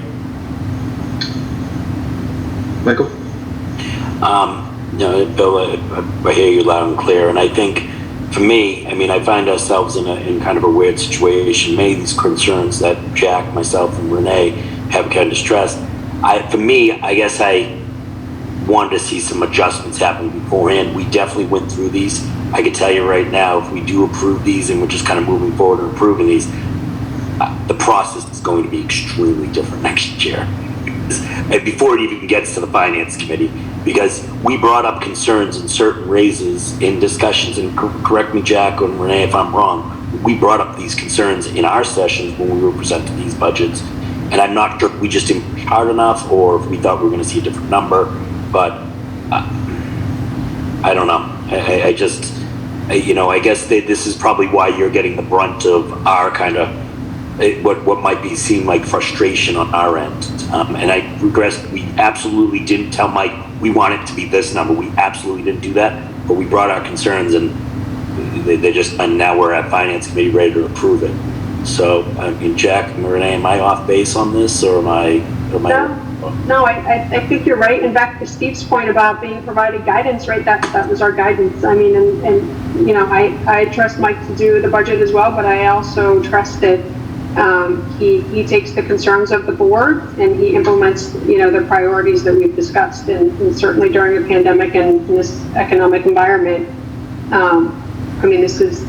Michael? No, Bill, I hear you loud and clear, and I think, for me, I mean, I find ourselves in kind of a weird situation. Many of these concerns that Jack, myself, and Renee have kind of stressed, for me, I guess I wanted to see some adjustments happen beforehand. We definitely went through these. I can tell you right now, if we do approve these and we're just kind of moving forward and approving these, the process is going to be extremely different next year. And before it even gets to the finance committee, because we brought up concerns in certain raises in discussions, and correct me, Jack and Renee, if I'm wrong, we brought up these concerns in our sessions when we were presenting these budgets, and I'm not sure if we just didn't push hard enough or if we thought we were going to see a different number, but I don't know. I just, you know, I guess this is probably why you're getting the brunt of our kind of what might seem like frustration on our end. And I regress, we absolutely didn't tell Mike we want it to be this number. We absolutely didn't do that, but we brought our concerns, and and now we're at finance committee ready to approve it. So, I mean, Jack, Renee, am I off base on this, or am I? No, I think you're right. And back to Steve's point about being provided guidance, right? That was our guidance. I mean, and you know, I trust Mike to do the budget as well, but I also trust that he takes the concerns of the board and he implements, you know, the priorities that we've discussed. And certainly during a pandemic and in this economic environment, I mean, this is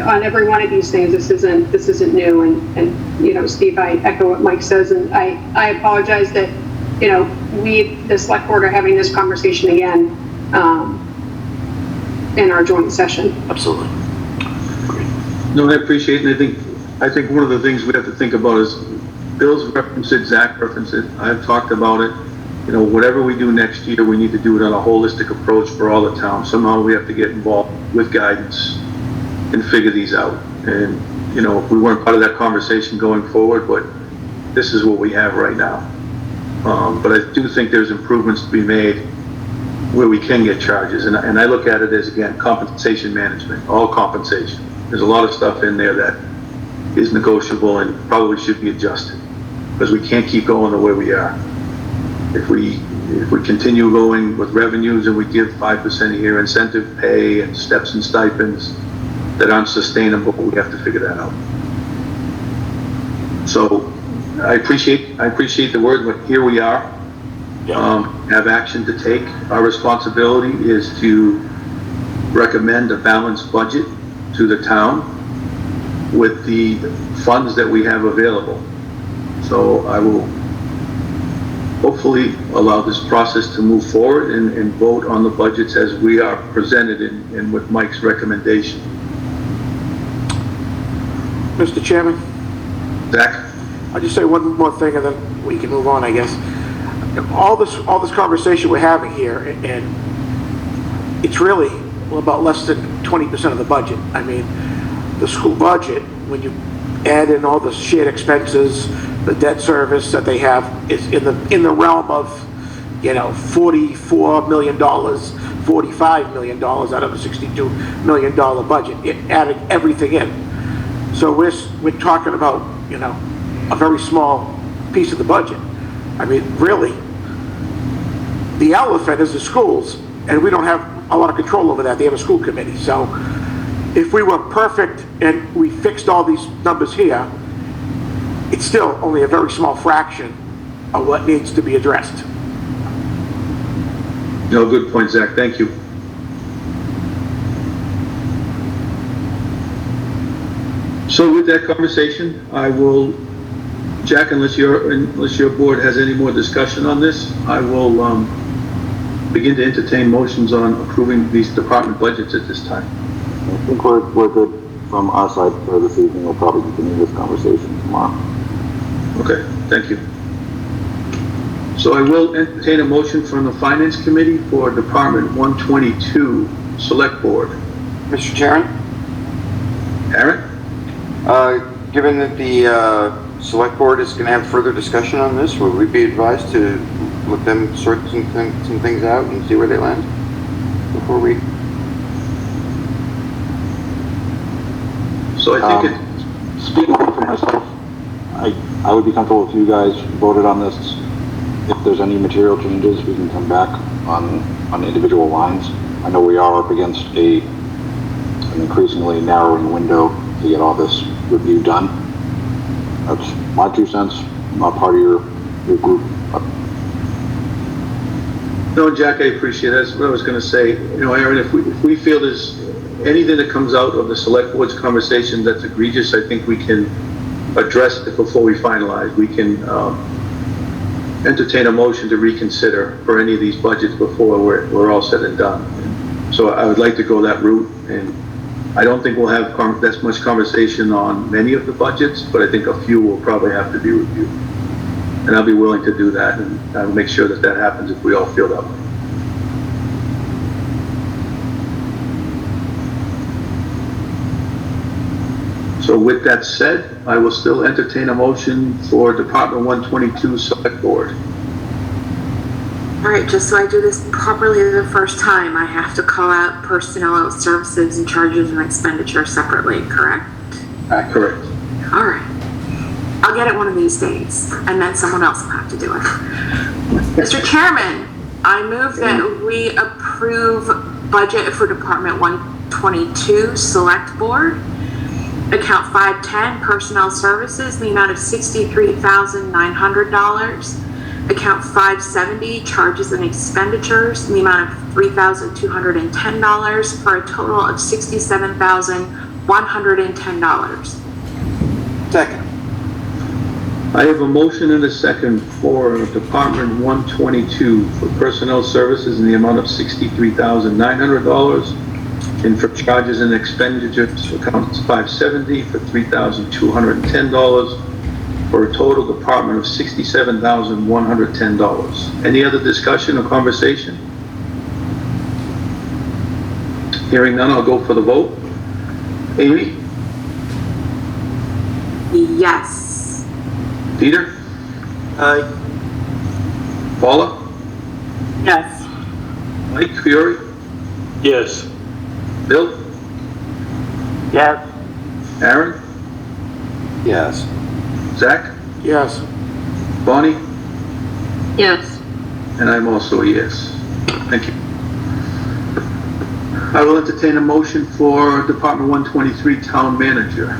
on every one of these things. This isn't new. And you know, Steve, I echo what Mike says, and I apologize that, you know, the select board are having this conversation again in our joint session. Absolutely. No, I appreciate it. And I think one of the things we have to think about is Bill's referenced it, Zach referenced it, I've talked about it. You know, whatever we do next year, we need to do it on a holistic approach for all the towns. Somehow we have to get involved with guidance and figure these out. And, you know, we weren't part of that conversation going forward, but this is what we have right now. But I do think there's improvements to be made where we can get charges. And I look at it as, again, compensation management, all compensation. There's a lot of stuff in there that is negotiable and probably should be adjusted because we can't keep going the way we are. If we continue going with revenues and we give 5% a year incentive pay and steps and stipends that aren't sustainable, we have to figure that out. So I appreciate the word, but here we are. Have action to take. Our responsibility is to recommend a balanced budget to the town with the funds that we have available. So I will hopefully allow this process to move forward and vote on the budgets as we are presented and with Mike's recommendation. Mr. Chairman? Zach? I'll just say one more thing and then we can move on, I guess. All this conversation we're having here, and it's really about less than 20% of the budget. I mean, the school budget, when you add in all the shared expenses, the debt service that they have, is in the realm of, you know, $44 million, $45 million out of a $62 million budget, adding everything in. So we're talking about, you know, a very small piece of the budget. I mean, really, the elephant is the schools, and we don't have a lot of control over that. They have a school committee. So if we were perfect and we fixed all these numbers here, it's still only a very small fraction of what needs to be addressed. No, good point, Zach. Thank you. So with that conversation, I will, Jack, unless your board has any more discussion on this, I will begin to entertain motions on approving these department budgets at this time. I think we're good from our side for this evening. We'll probably continue this conversation tomorrow. Okay, thank you. So I will entertain a motion from the Finance Committee for Department 122, Select Board. Mr. Chairman? Aaron? Given that the Select Board is going to have further discussion on this, would we be advised to let them sort some things out and see where they land before we... So I think speaking for myself, I would be comfortable if you guys voted on this. If there's any material changes, we can come back on individual lines. I know we are up against an increasingly narrowing window to get all this review done. That's my 2 cents. I'm not part of your group. No, Jack, I appreciate it. That's what I was going to say. You know, Aaron, if we feel there's anything that comes out of the Select Board's conversation that's egregious, I think we can address it before we finalize. We can entertain a motion to reconsider for any of these budgets before we're all said and done. So I would like to go that route, and I don't think we'll have that much conversation on many of the budgets, but I think a few will probably have to be reviewed. And I'll be willing to do that, and I'll make sure that happens if we all feel that way. So with that said, I will still entertain a motion for Department 122 Select Board. All right, just so I do this properly the first time, I have to call out personnel services and charges and expenditure separately, correct? Correct. All right. I'll get it one of these days, and then someone else will have to do it. Mr. Chairman, I move that we approve budget for Department 122, Select Board, account 510, Personnel Services, in the amount of $63,900. Account 570, Charges and Expenditures, in the amount of $3,210, for a total of $67,110. Second. I have a motion and a second for Department 122 for personnel services in the amount of $63,900, and for charges and expenditures, account 570 for $3,210, for a total department of $67,110. Any other discussion or conversation? Hearing none, I'll go for the vote. Amy? Yes. Peter? Aye. Paula? Yes. Mike Fiore? Yes. Bill? Yes. Aaron? Yes. Zach? Yes. Bonnie? Yes. And I'm also a yes. Thank you. I will entertain a motion for Department 123 Town Manager.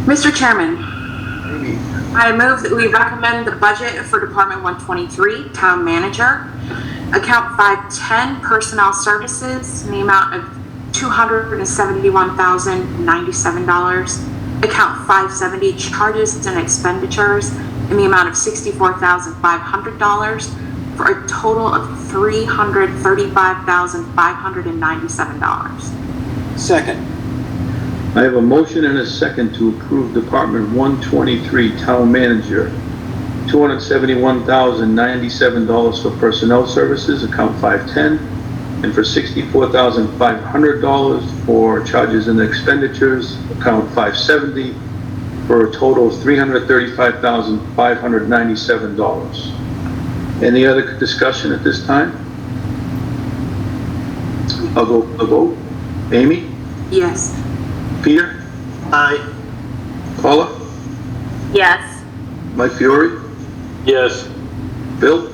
Mr. Chairman, I move that we recommend the budget for Department 123, Town Manager, account 510, Personnel Services, in the amount of $271,097. Account 570, Charges and Expenditures, in the amount of $64,500, for a total of $335,597. Second. I have a motion and a second to approve Department 123 Town Manager, $271,097 for Personnel Services, account 510, and for $64,500 for Charges and Expenditures, account 570, for a total of $335,597. Any other discussion at this time? I'll go for the vote. Amy? Yes. Peter? Aye. Paula? Yes. Mike Fiore? Yes. Bill?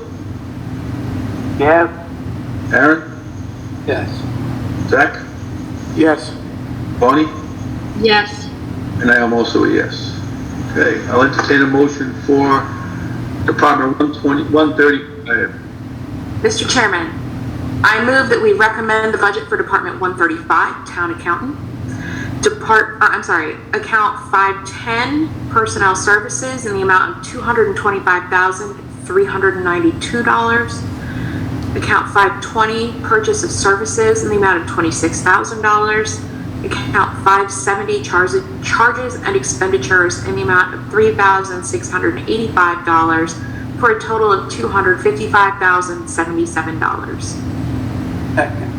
Yes. Aaron? Yes. Zach? Yes. Bonnie? Yes. And I am also a yes. Okay, I'll entertain a motion for Department 135. Mr. Chairman, I move that we recommend the budget for Department 135, Town Accountant, account 510, Personnel Services, in the amount of $225,392. Account 520, Purchase of Services, in the amount of $26,000. Account 570, Charges and Expenditures, in the amount of $3,685, for a total of $255,077. Second.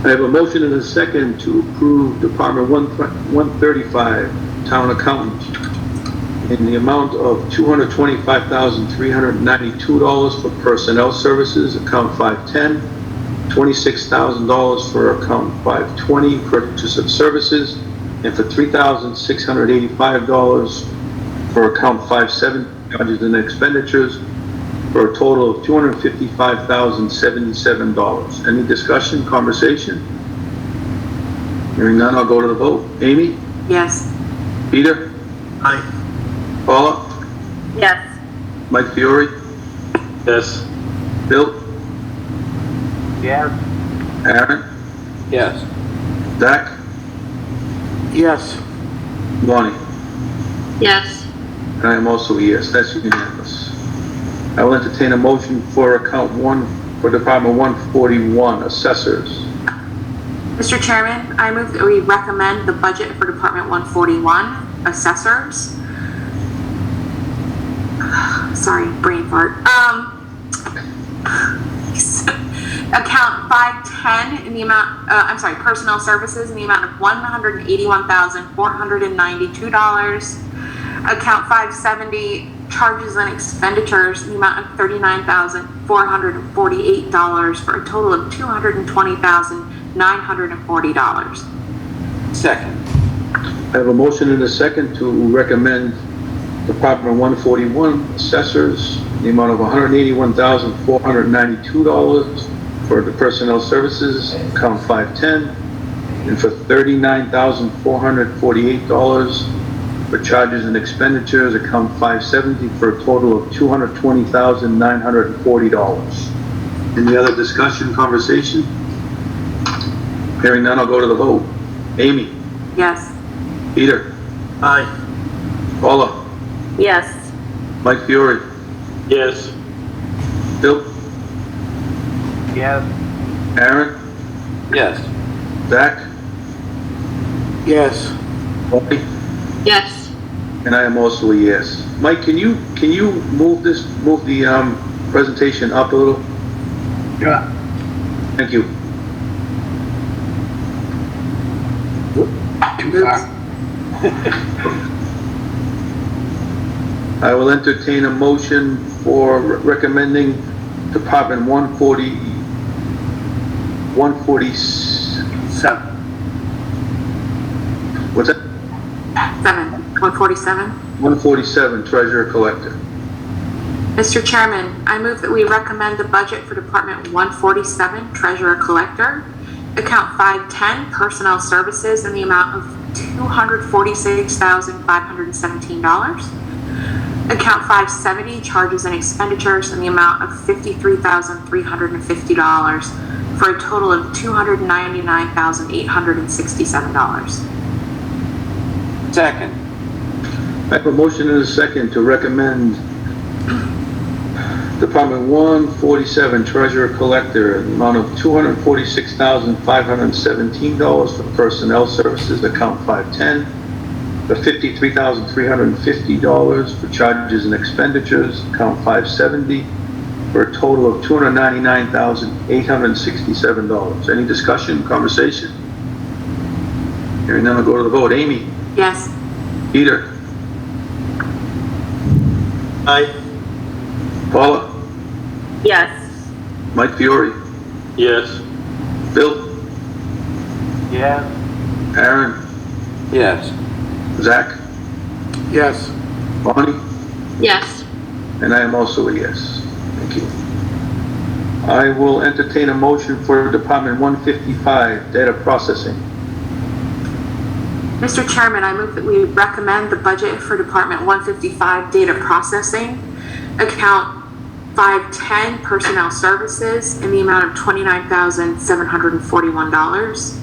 I have a motion and a second to approve Department 135 Town Accountant in the amount of $225,392 for Personnel Services, account 510, $26,000 for account 520, Purchase of Services, and for $3,685 for account 570, Charges and Expenditures, for a total of $255,077. Any discussion, conversation? Hearing none, I'll go to the vote. Amy? Yes. Peter? Aye. Paula? Yes. Mike Fiore? Yes. Bill? Yes. Aaron? Yes. Zach? Yes. Bonnie? Yes. And I am also a yes. That's unanimous. I will entertain a motion for account 1 for Department 141, Assessors. Mr. Chairman, I move that we recommend the budget for Department 141, Assessors. Sorry, brain fart. Account 510 in the amount, Personnel Services in the amount of $181,492. Account 570, Charges and Expenditures in the amount of $39,448, for a total of $220,940. Second. I have a motion and a second to recommend Department 141 assessors, the amount of $181,492 for the personnel services, account 510, and for $39,448 for charges and expenditures, account 570, for a total of $220,940. Any other discussion, conversation? Hearing none, I'll go to the vote. Amy? Yes. Peter? Aye. Paula? Yes. Mike Fiore? Yes. Bill? Yes. Aaron? Yes. Zach? Yes. Bobby? Yes. And I am also a yes. Mike, can you move the presentation up a little? Yeah. Thank you. Too far. I will entertain a motion for recommending Department 147. What's that? 147. 147, Treasurer Collector. Mr. Chairman, I move that we recommend the budget for Department 147, Treasurer Collector, account 510, Personnel Services, in the amount of $246,517. Account 570, Charges and Expenditures, in the amount of $53,350, for a total of $299,867. Second. I have a motion and a second to recommend Department 147, Treasurer Collector, an amount of $246,517 for personnel services, account 510, the $53,350 for charges and expenditures, account 570, for a total of $299,867. Any discussion, conversation? Hearing none, I'll go to the vote. Amy? Yes. Peter? Aye. Paula? Yes. Mike Fiore? Yes. Bill? Yes. Aaron? Yes. Zach? Yes. Bonnie? Yes. And I am also a yes. Thank you. I will entertain a motion for Department 155, data processing. Mr. Chairman, I move that we recommend the budget for Department 155, Data Processing, account 510, Personnel Services, in the amount of $29,741.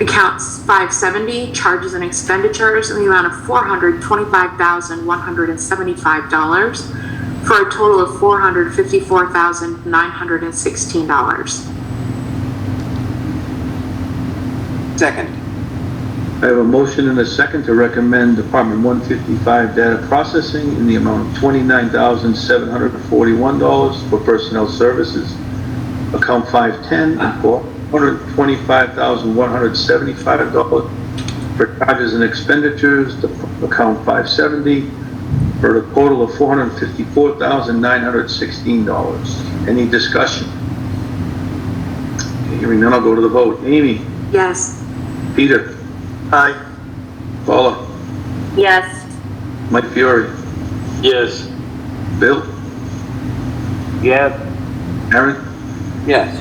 Accounts 570, Charges and Expenditures, in the amount of $425,175, for a total of $454,916. Second. I have a motion and a second to recommend Department 155 data processing in the amount of $29,741 for personnel services, account 510, and $425,175 for charges and expenditures, account 570, for a total of $454,916. Any discussion? Hearing none, I'll go to the vote. Amy? Yes. Peter? Aye. Paula? Yes. Mike Fiore? Yes. Bill? Yes. Aaron? Yes.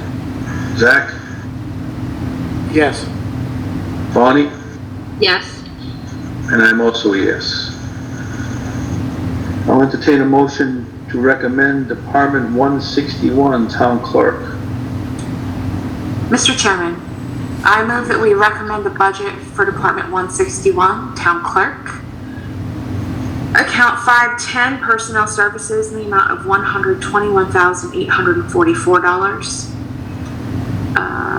Zach? Yes. Bonnie? Yes. And I'm also a yes. I'll entertain a motion to recommend Department 161, Town Clerk. Mr. Chairman, I move that we recommend the budget for Department 161, Town Clerk, account 510, Personnel Services, in the amount of $121,844.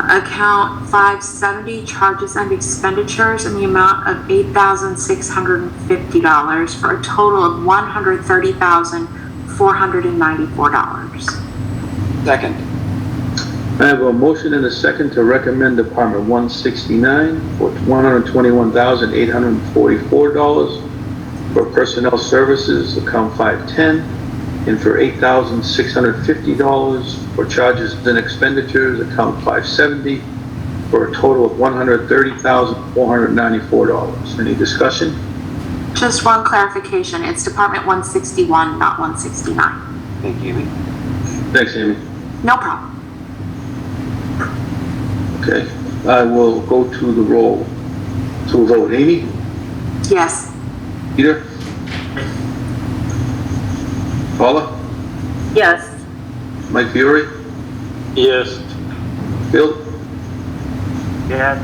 Account 570, Charges and Expenditures, in the amount of $8,650, for a total of $130,494. Second. I have a motion and a second to recommend Department 169 for $121,844 for personnel services, account 510, and for $8,650 for charges and expenditures, account 570, for a total of $130,494. Any discussion? Just one clarification, it's Department 161, not 169. Thank you, Amy. Thanks, Amy. No problem. Okay, I will go to the roll. To a vote. Amy? Yes. Peter? Paula? Yes. Mike Fiore? Yes. Bill? Yes.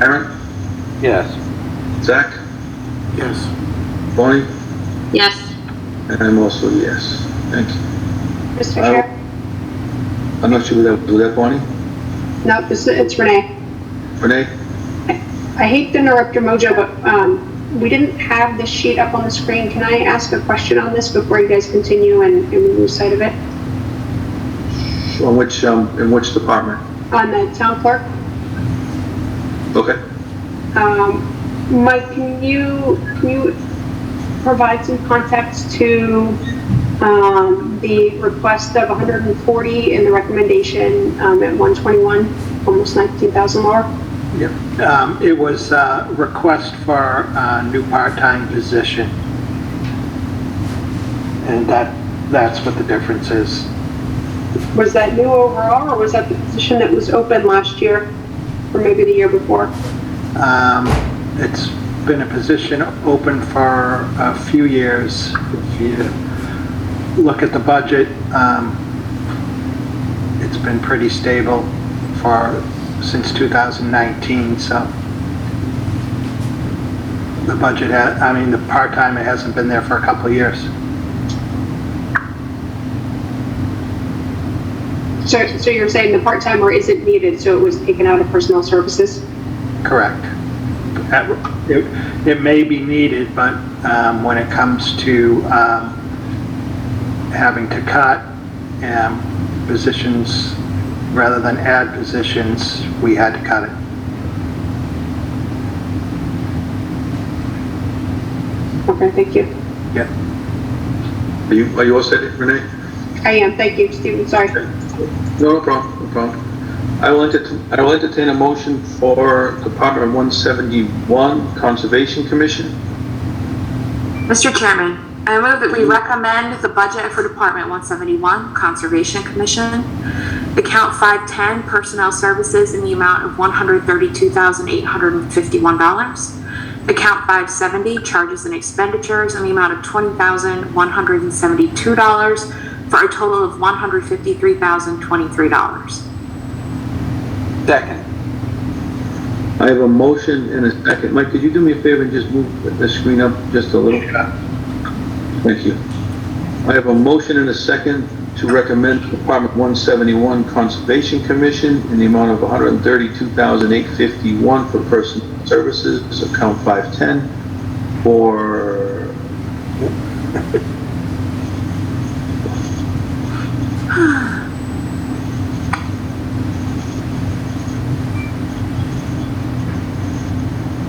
Aaron? Yes. Zach? Yes. Bonnie? Yes. And I'm also a yes. Thank you. Mr. Chair? I'm not sure was that Bonnie? No, it's Renee. Renee? I hate to interrupt your mojo, but we didn't have this sheet up on the screen. Can I ask a question on this before you guys continue and we lose sight of it? In which department? On the town clerk? Okay. Mike, can you provide some context to the request of 140 and the recommendation at 121, almost 19,000 lower? Yep. It was a request for a new part-time position. And that's what the difference is. Was that new overall, or was that the position that was open last year, or maybe the year before? It's been a position open for a few years. If you look at the budget, it's been pretty stable since 2019, so the budget, the part-time, it hasn't been there for a couple of years. So you're saying the part-timer isn't needed, so it was taken out of personnel services? Correct. It may be needed, but when it comes to having to cut positions rather than add positions, we had to cut it. Okay, thank you. Yeah. Are you all set, Renee? I am, thank you, Stephen, sorry. No problem. I will entertain a motion for Department 171, Conservation Commission. Mr. Chairman, I move that we recommend the budget for Department 171, Conservation Commission, account 510, Personnel Services, in the amount of $132,851. Account 570, Charges and Expenditures, in the amount of $20,172, for a total of $153,023. Second. I have a motion and a second. Mike, could you do me a favor and just move the screen up just a little? Thank you. I have a motion and a second to recommend Department 171 Conservation Commission in the amount of $132,851 for personal services, account 510, for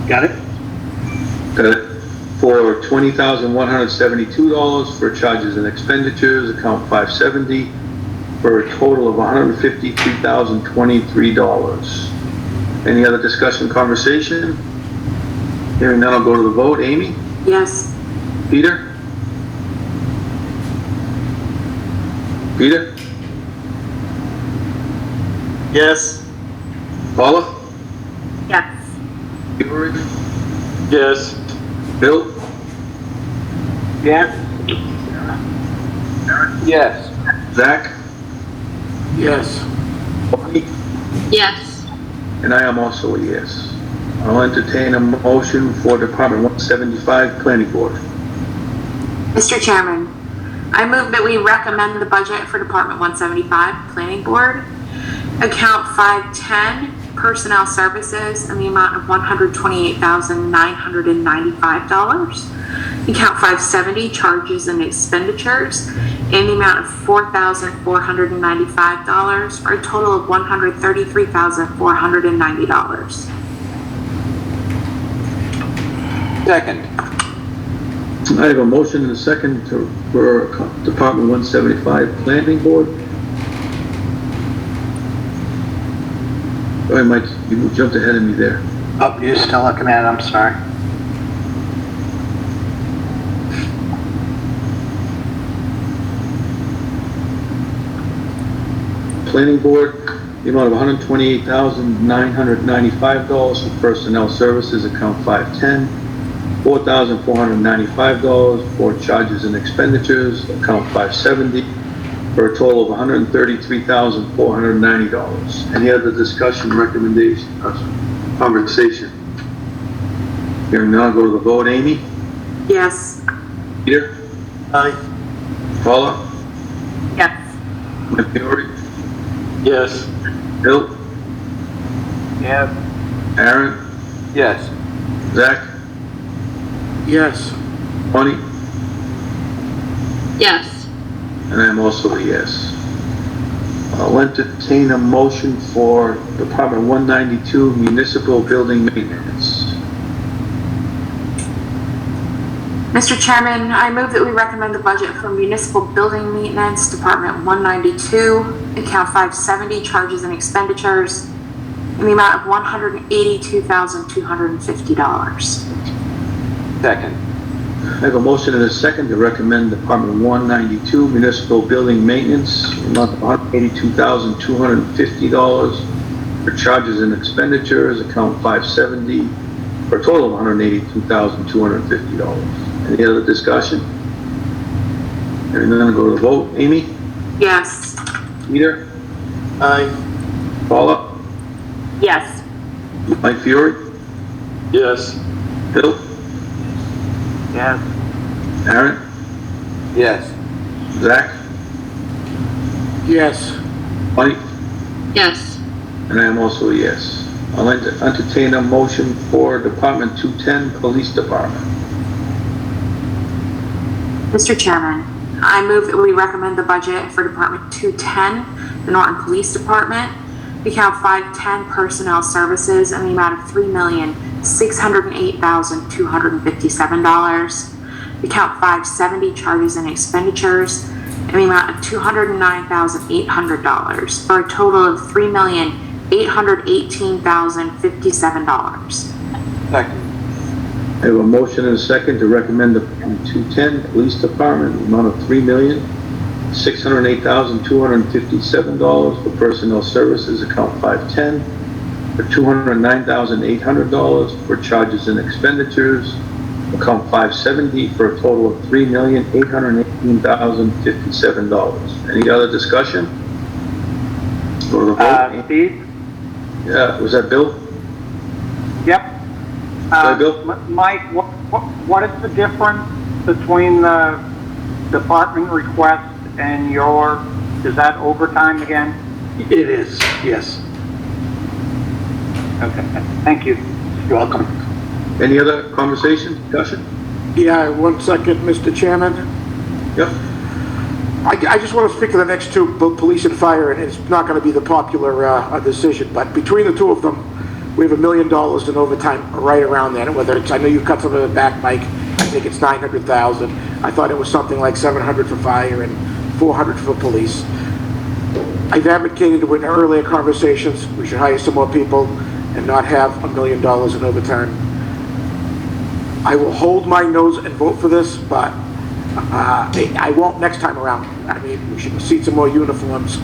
Got it? For $20,172 for charges and expenditures, account 570, for a total of $153,023. Any other discussion, conversation? Hearing none, I'll go to the vote. Amy? Yes. Peter? Peter? Yes. Paula? Yes. Fiore? Yes. Bill? Yes. Yes. Zach? Yes. Bonnie? Yes. And I am also a yes. I'll entertain a motion for Department 175 Planning Board. Mr. Chairman, I move that we recommend the budget for Department 175, Planning Board, account 510, Personnel Services, in the amount of $128,995. Account 570, Charges and Expenditures, in the amount of $4,495, for a total of $133,490. Second. I have a motion and a second for Department 175 Planning Board. Go ahead, Mike, you jumped ahead of me there. Oh, you're still looking at it, I'm sorry. Planning board, the amount of $128,995 for personnel services, account 510. $4,495 for charges and expenditures, account 570, for a total of $133,490. Any other discussion, recommendation, conversation? Hearing none, go to the vote. Amy? Yes. Peter? Aye. Paula? Yes. Fiore? Yes. Bill? Yes. Aaron? Yes. Zach? Yes. Bonnie? Yes. And I'm also a yes. I'll entertain a motion for Department 192 Municipal Building Maintenance. Mr. Chairman, I move that we recommend the budget for Municipal Building Maintenance, Department 192, account 570, charges and expenditures, in the amount of $182,250. Second. I have a motion and a second to recommend Department 192 Municipal Building Maintenance, amount of $182,250 for charges and expenditures, account 570, for a total of $182,250. Any other discussion? Hearing none, go to the vote. Amy? Yes. Peter? Aye. Paula? Yes. Mike Fiore? Yes. Bill? Yes. Aaron? Yes. Zach? Yes. Bonnie? Yes. And I am also a yes. I'll entertain a motion for Department 210 Police Department. Mr. Chairman, I move that we recommend the budget for Department 210, the Norton Police Department, account 510 personnel services in the amount of $3,608,257, account 570 charges and expenditures in the amount of $209,800 for a total of $3,818,057. Second. I have a motion and a second to recommend the 210 Police Department, the amount of $3,608,257 for personnel services, account 510, for $209,800 for charges and expenditures, account 570, for a total of $3,818,057. Any other discussion? Go to the vote. Steve? Yeah, was that Bill? Yep. Bill? Mike, what is the difference between the department request and your, is that overtime again? It is, yes. Okay, thank you. You're welcome. Any other conversation, discussion? Yeah, 1 second, Mr. Chairman. Yep. I just want to speak to the next two, both police and fire, and it's not going to be the popular decision, but between the two of them, we have $1 million in overtime right around there. Whether it's, I know you cut some of it back, Mike. I think it's 900,000. I thought it was something like 700 for fire and 400 for police. I've advocated in earlier conversations we should hire some more people and not have $1 million in overtime. I will hold my nose and vote for this, but I won't next time around. I mean, we should see some more uniforms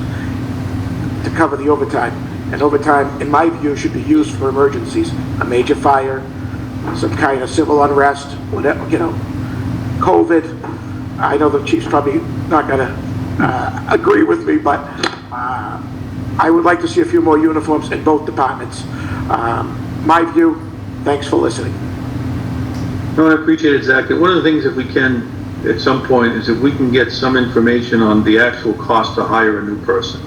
to cover the overtime. And overtime, in my view, should be used for emergencies, a major fire, some kind of civil unrest, whatever, you know, COVID. I know the chief's probably not going to agree with me, but I would like to see a few more uniforms in both departments. My view, thanks for listening. No, I appreciate it, Zach. And one of the things, if we can, at some point, is if we can get some information on the actual cost to hire a new person.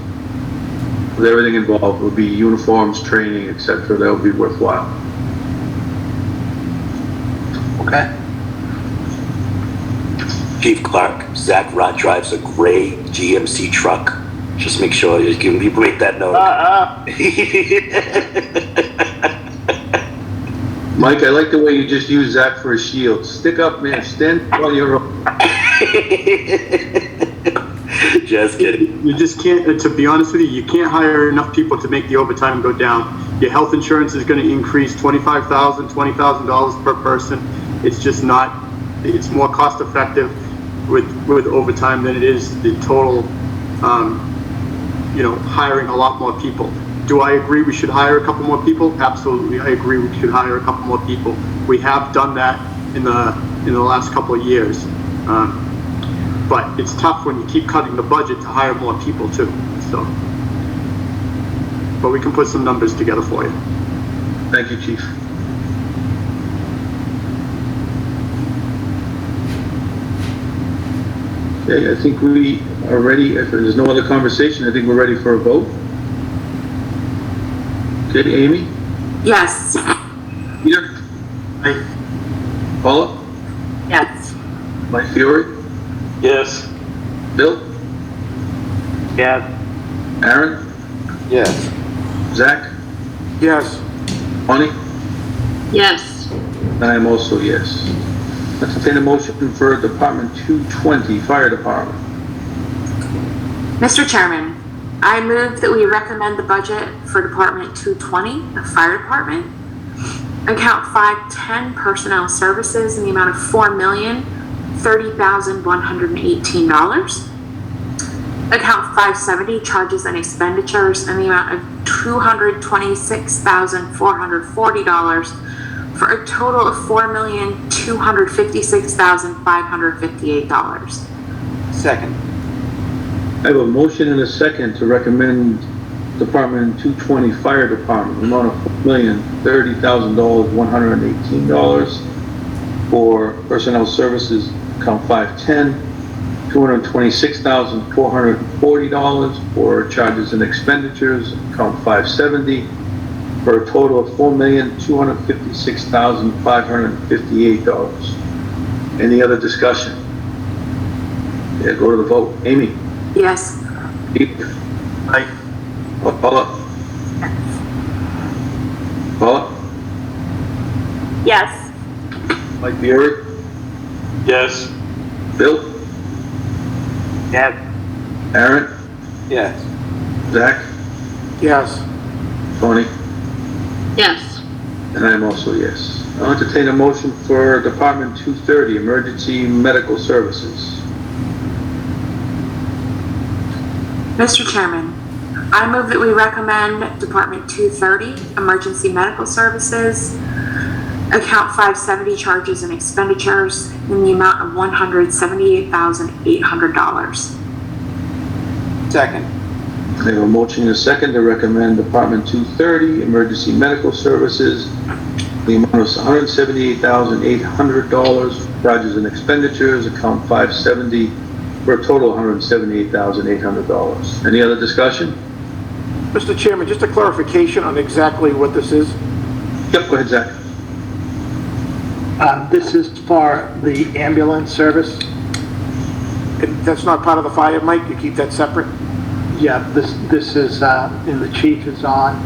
With everything involved, would be uniforms, training, etc. That would be worthwhile. Okay. Chief Clark, Zach Rod drives a gray GMC truck. Just make sure you're giving people make that note. Mike, I like the way you just use Zach for a shield. Stick up, man. Stand on your own. Just kidding. You just can't, to be honest with you, you can't hire enough people to make the overtime go down. Your health insurance is going to increase $20,000 per person. It's just not, it's more cost effective with overtime than it is the total, hiring a lot more people. Do I agree we should hire a couple more people? Absolutely, I agree we should hire a couple more people. We have done that in the last couple of years. But it's tough when you keep cutting the budget to hire more people too, so. But we can put some numbers together for you. Thank you, Chief. Okay, I think we are ready. If there's no other conversation, I think we're ready for a vote. Okay, Amy? Yes. Peter? Aye. Paula? Yes. Mike Fiore? Yes. Bill? Yes. Aaron? Yes. Zach? Yes. Bonnie? Yes. I am also yes. Let's entertain a motion for Department 220, Fire Department. Mr. Chairman, I move that we recommend the budget for Department 220, the Fire Department, account 510 personnel services in the amount of $4,030,118. Account 570 charges and expenditures in the amount of $226,440 for a total of $4,256,558. Second. I have a motion and a second to recommend Department 220 Fire Department, the amount of $4,030,118 for personnel services, account 510, $226,440 for charges and expenditures, account 570, for a total of $4,256,558. Any other discussion? Yeah, go to the vote. Amy? Yes. Peter? Aye. Paula? Paula? Yes. Mike Fiore? Yes. Bill? Yes. Aaron? Yes. Zach? Yes. Tony? Yes. And I'm also yes. I'll entertain a motion for Department 230, Emergency Medical Services. Mr. Chairman, I move that we recommend Department 230, Emergency Medical Services, account 570 charges and expenditures in the amount of $178,800. Second. I have a motion and a second to recommend Department 230, Emergency Medical Services, the amount of $178,800, charges and expenditures, account 570, for a total of $178,800. Any other discussion? Mr. Chairman, just a clarification on exactly what this is. Yep, go ahead, Zach. This is for the ambulance service. That's not part of the fire, Mike? You keep that separate? Yeah, this is, and the chief is on.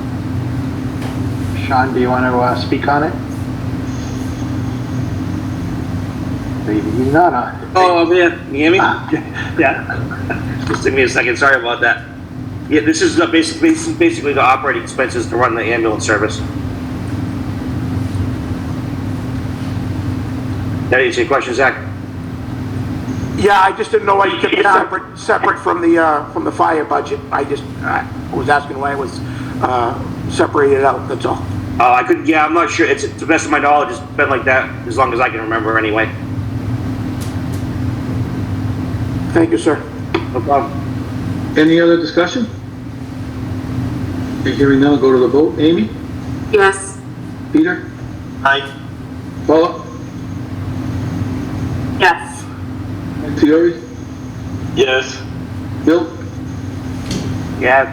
Sean, do you want to speak on it? Maybe he's not on. Oh, I'm here. Can you hear me? Yeah. Just give me a second. Sorry about that. Yeah, this is basically the operating expenses to run the ambulance service. That answer your question, Zach? Yeah, I just didn't know why you kept it separate from the fire budget. I was asking why it was separated out, that's all. I couldn't, yeah, I'm not sure. It's, to the best of my knowledge, it's been like that as long as I can remember anyway. Thank you, sir. No problem. Any other discussion? Okay, hearing none, go to the vote. Amy? Yes. Peter? Aye. Paula? Yes. Fiore? Yes. Bill? Yes.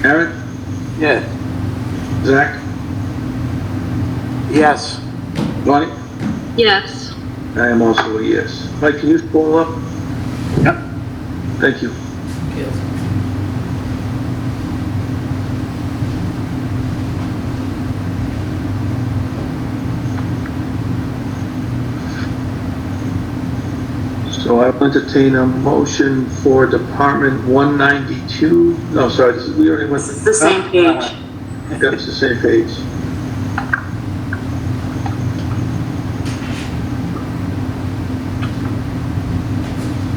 Aaron? Yes. Zach? Yes. Bonnie? Yes. I am also a yes. Mike, can you scroll up? Yep. Thank you. So So I will entertain a motion for Department 192. No, sorry, we already went. It's the same page. Yeah, it's the same page.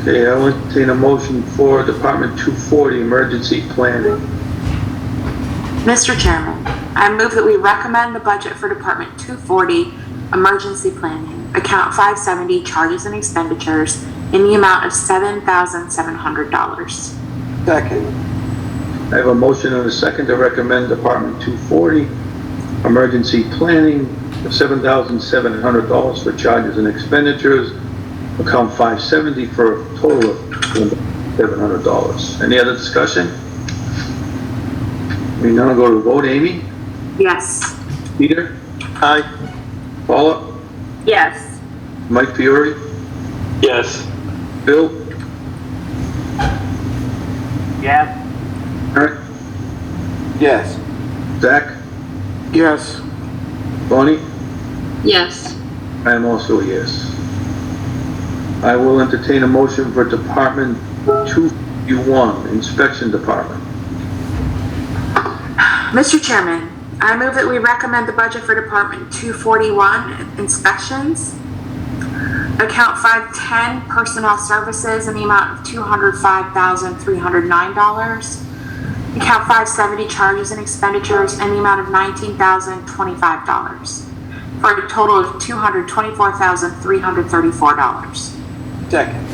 Okay, I will entertain a motion for Department 240, Emergency Planning. Mr. Chairman, I move that we recommend the budget for Department 240, Emergency Planning, account 570, charges and expenditures in the amount of $7,700. Second. I have a motion and a second to recommend Department 240, Emergency Planning, of $7,700 for charges and expenditures, account 570 for a total of $700. Any other discussion? We now go to the vote. Amy? Yes. Peter? Aye. Paula? Yes. Mike Fiore? Yes. Bill? Yes. Eric? Yes. Zach? Yes. Bonnie? Yes. I am also a yes. I will entertain a motion for Department 251, Inspection Department. Mr. Chairman, I move that we recommend the budget for Department 241, Inspections, account 510, Personnel Services in the amount of $205,309, account 570, Charges and Expenditures in the amount of $19,025, for a total of $224,334. Second.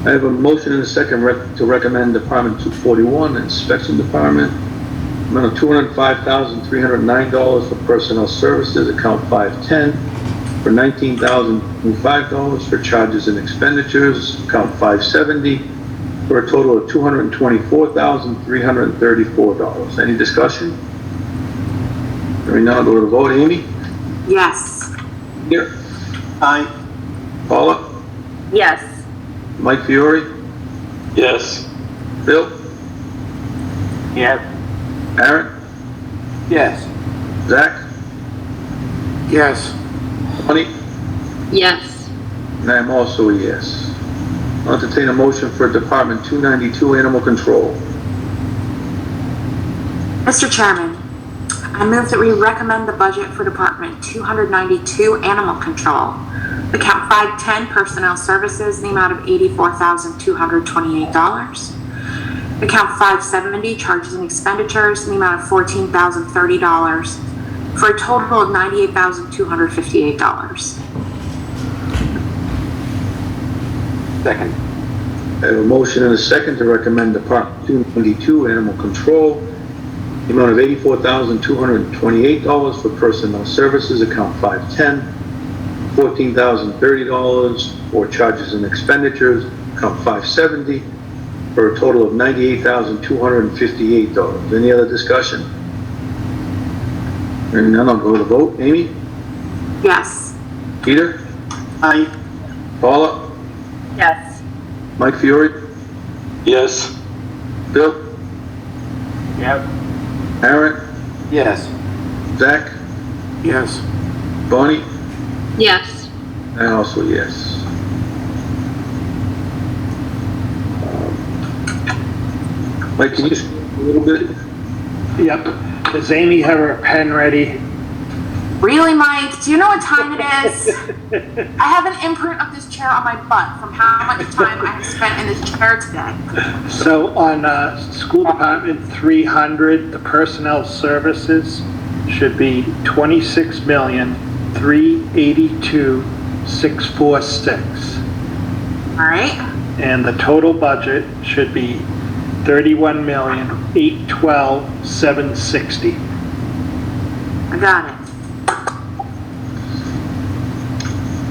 I have a motion and a second to recommend Department 241, Inspection Department, amount of $205,309 for Personnel Services, account 510, for $19,005 for charges and expenditures, account 570, for a total of $224,334. Any discussion? Hearing none, I'll go to the vote. Amy? Yes. Here. Aye. Paula? Yes. Mike Fiore? Yes. Bill? Yes. Aaron? Yes. Zach? Yes. Bonnie? Yes. And I am also a yes. I'll entertain a motion for Department 292, Animal Control. Mr. Chairman, I move that we recommend the budget for Department 292, Animal Control, account 510, Personnel Services in the amount of $84,228, account 570, Charges and Expenditures in the amount of $14,030, for a total of $98,258. Second. I have a motion and a second to recommend Department 292, Animal Control, the amount of $84,228 for Personnel Services, account 510, $14,030 for charges and expenditures, account 570, for a total of $98,258. Any other discussion? Hearing none, I'll go to the vote. Amy? Yes. Peter? Aye. Paula? Yes. Mike Fiore? Yes. Bill? Yes. Aaron? Yes. Zach? Yes. Bonnie? Yes. And also yes. Mike, can you speak a little bit? Yep. Does Amy have her pen ready? Really, Mike? Do you know what time it is? I have an imprint of this chair on my butt from how much time I have spent in this chair today. So on School Department 300, the Personnel Services should be $26,382,646. All right. And the total budget should be $31,812,760. I got it.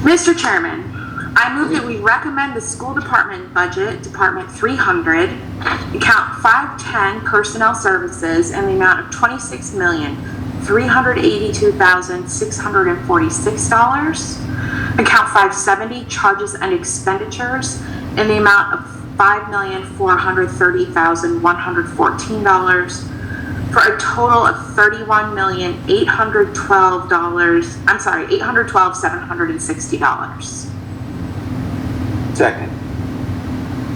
Mr. Chairman, I move that we recommend the school department budget, Department 300, account 510, Personnel Services, in the amount of $26,382,646. Account 570, Charges and Expenditures, in the amount of $5,430,114. For a total of $31,812,760. Second.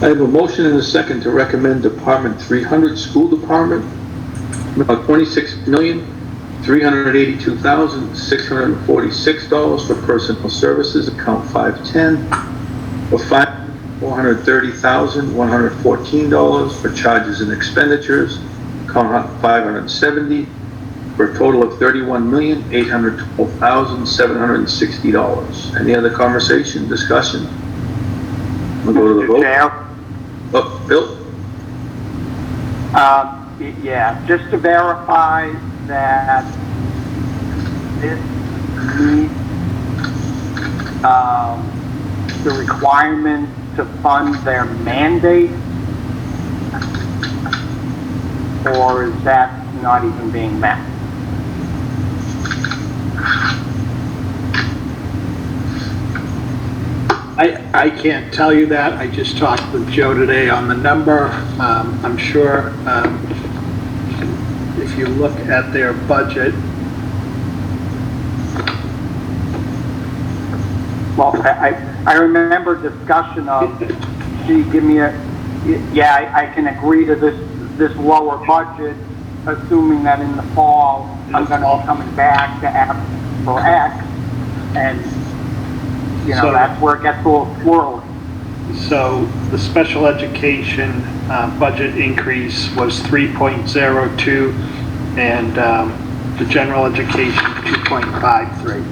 I have a motion and a second to recommend Department 300, School Department, $26,382,646 for personal services, account 510, for $430,114 for charges and expenditures, account 570, for a total of $31,812,760. Any other conversation, discussion? We'll go to the vote. Oh, Bill? Yeah, just to verify that this meets the requirement to fund their mandate, or is that not even being met? I can't tell you that. I just talked with Joe today on the number. I'm sure if you look at their budget. Well, I remember discussion of, gee, give me a, yeah, I can agree to this lower budget, assuming that in the fall, I'm gonna be coming back to ask for X, and, you know, So- that's where it gets a little swirly. So the special education budget increase was 3.02, and the general education 2.53.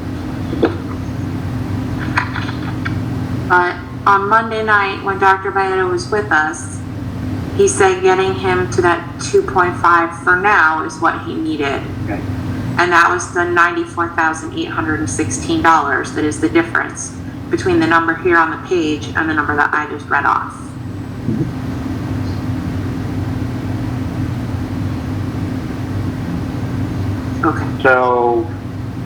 But on Monday night, when Dr. Baeta was with us, he said getting him to that 2.5 for now is what he needed. Okay. And that was the $94,816 that is the difference between the number here on the page and the number that I just read off. Okay. So,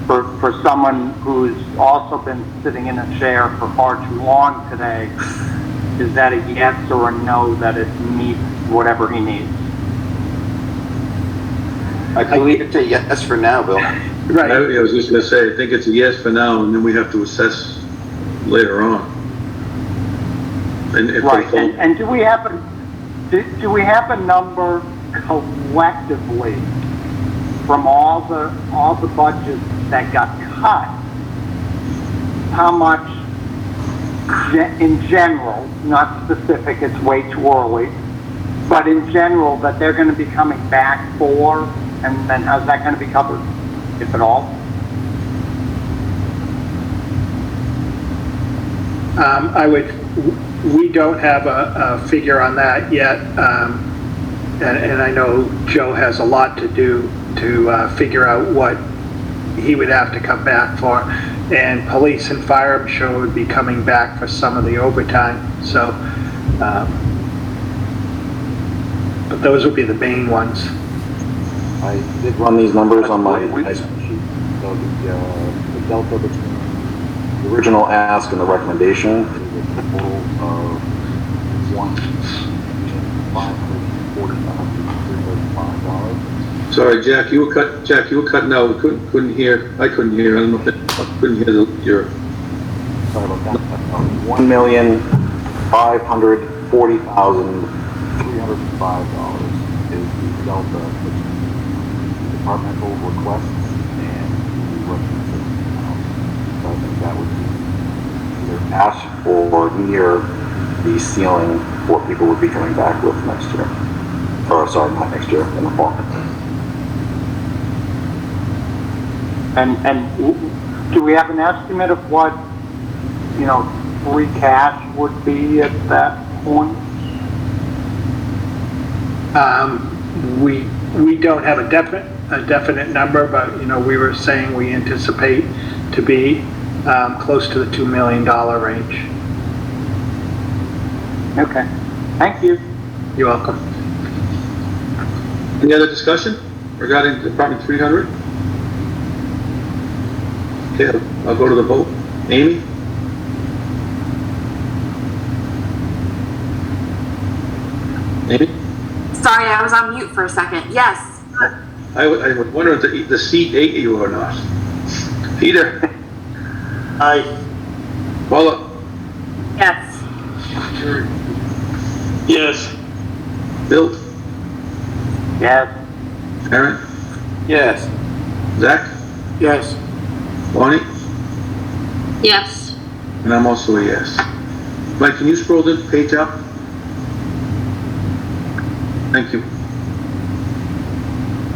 for someone who's also been sitting in a chair for far too long today, is that a yes or a no that it meets whatever he needs? I believe it's a yes for now, Bill. Right. I was just gonna say, I think it's a yes for now, and then we have to assess later on. And if Right, they fall- and do we have a number collectively from all the budgets that got cut? How much in general, not specific, it's way too early, but in general that they're gonna be coming back for, and then how's that gonna be covered, if at all? We don't have a figure on that yet, and I know Joe has a lot to do to figure out what he would have to come back for. And police and fire, I'm sure, would be coming back for some of the overtime, so, but those would be the main ones. I did run these numbers on my spreadsheet. So the delta between the original ask and the recommendation is a total of $1,540,335. Sorry, Jack, you were cutting out, we couldn't hear, I couldn't hear, I don't know if I couldn't hear your. Sorry about that. $1,540,305 is the delta between departmental requests and the recommended amount. So I think that would be either at or near the ceiling for what people would be coming back with next year. Or sorry, not next year, in the fall. And do we have an estimate of what, you know, free cash would be at that point? We don't have a definite number, but, you know, we were saying we anticipate to be close to the $2 million range. Okay, thank you. You're welcome. Any other discussion regarding Department 300? Okay, I'll go to the vote. Amy? Amy? Sorry, I was on mute for a second. Yes. I was wondering if the seat ate you or not. Peter? Aye. Paula? Yes. Yes. Bill? Yes. Aaron? Yes. Zach? Yes. Bonnie? Yes. And I'm also a yes. Mike, can you scroll the page up? Thank you.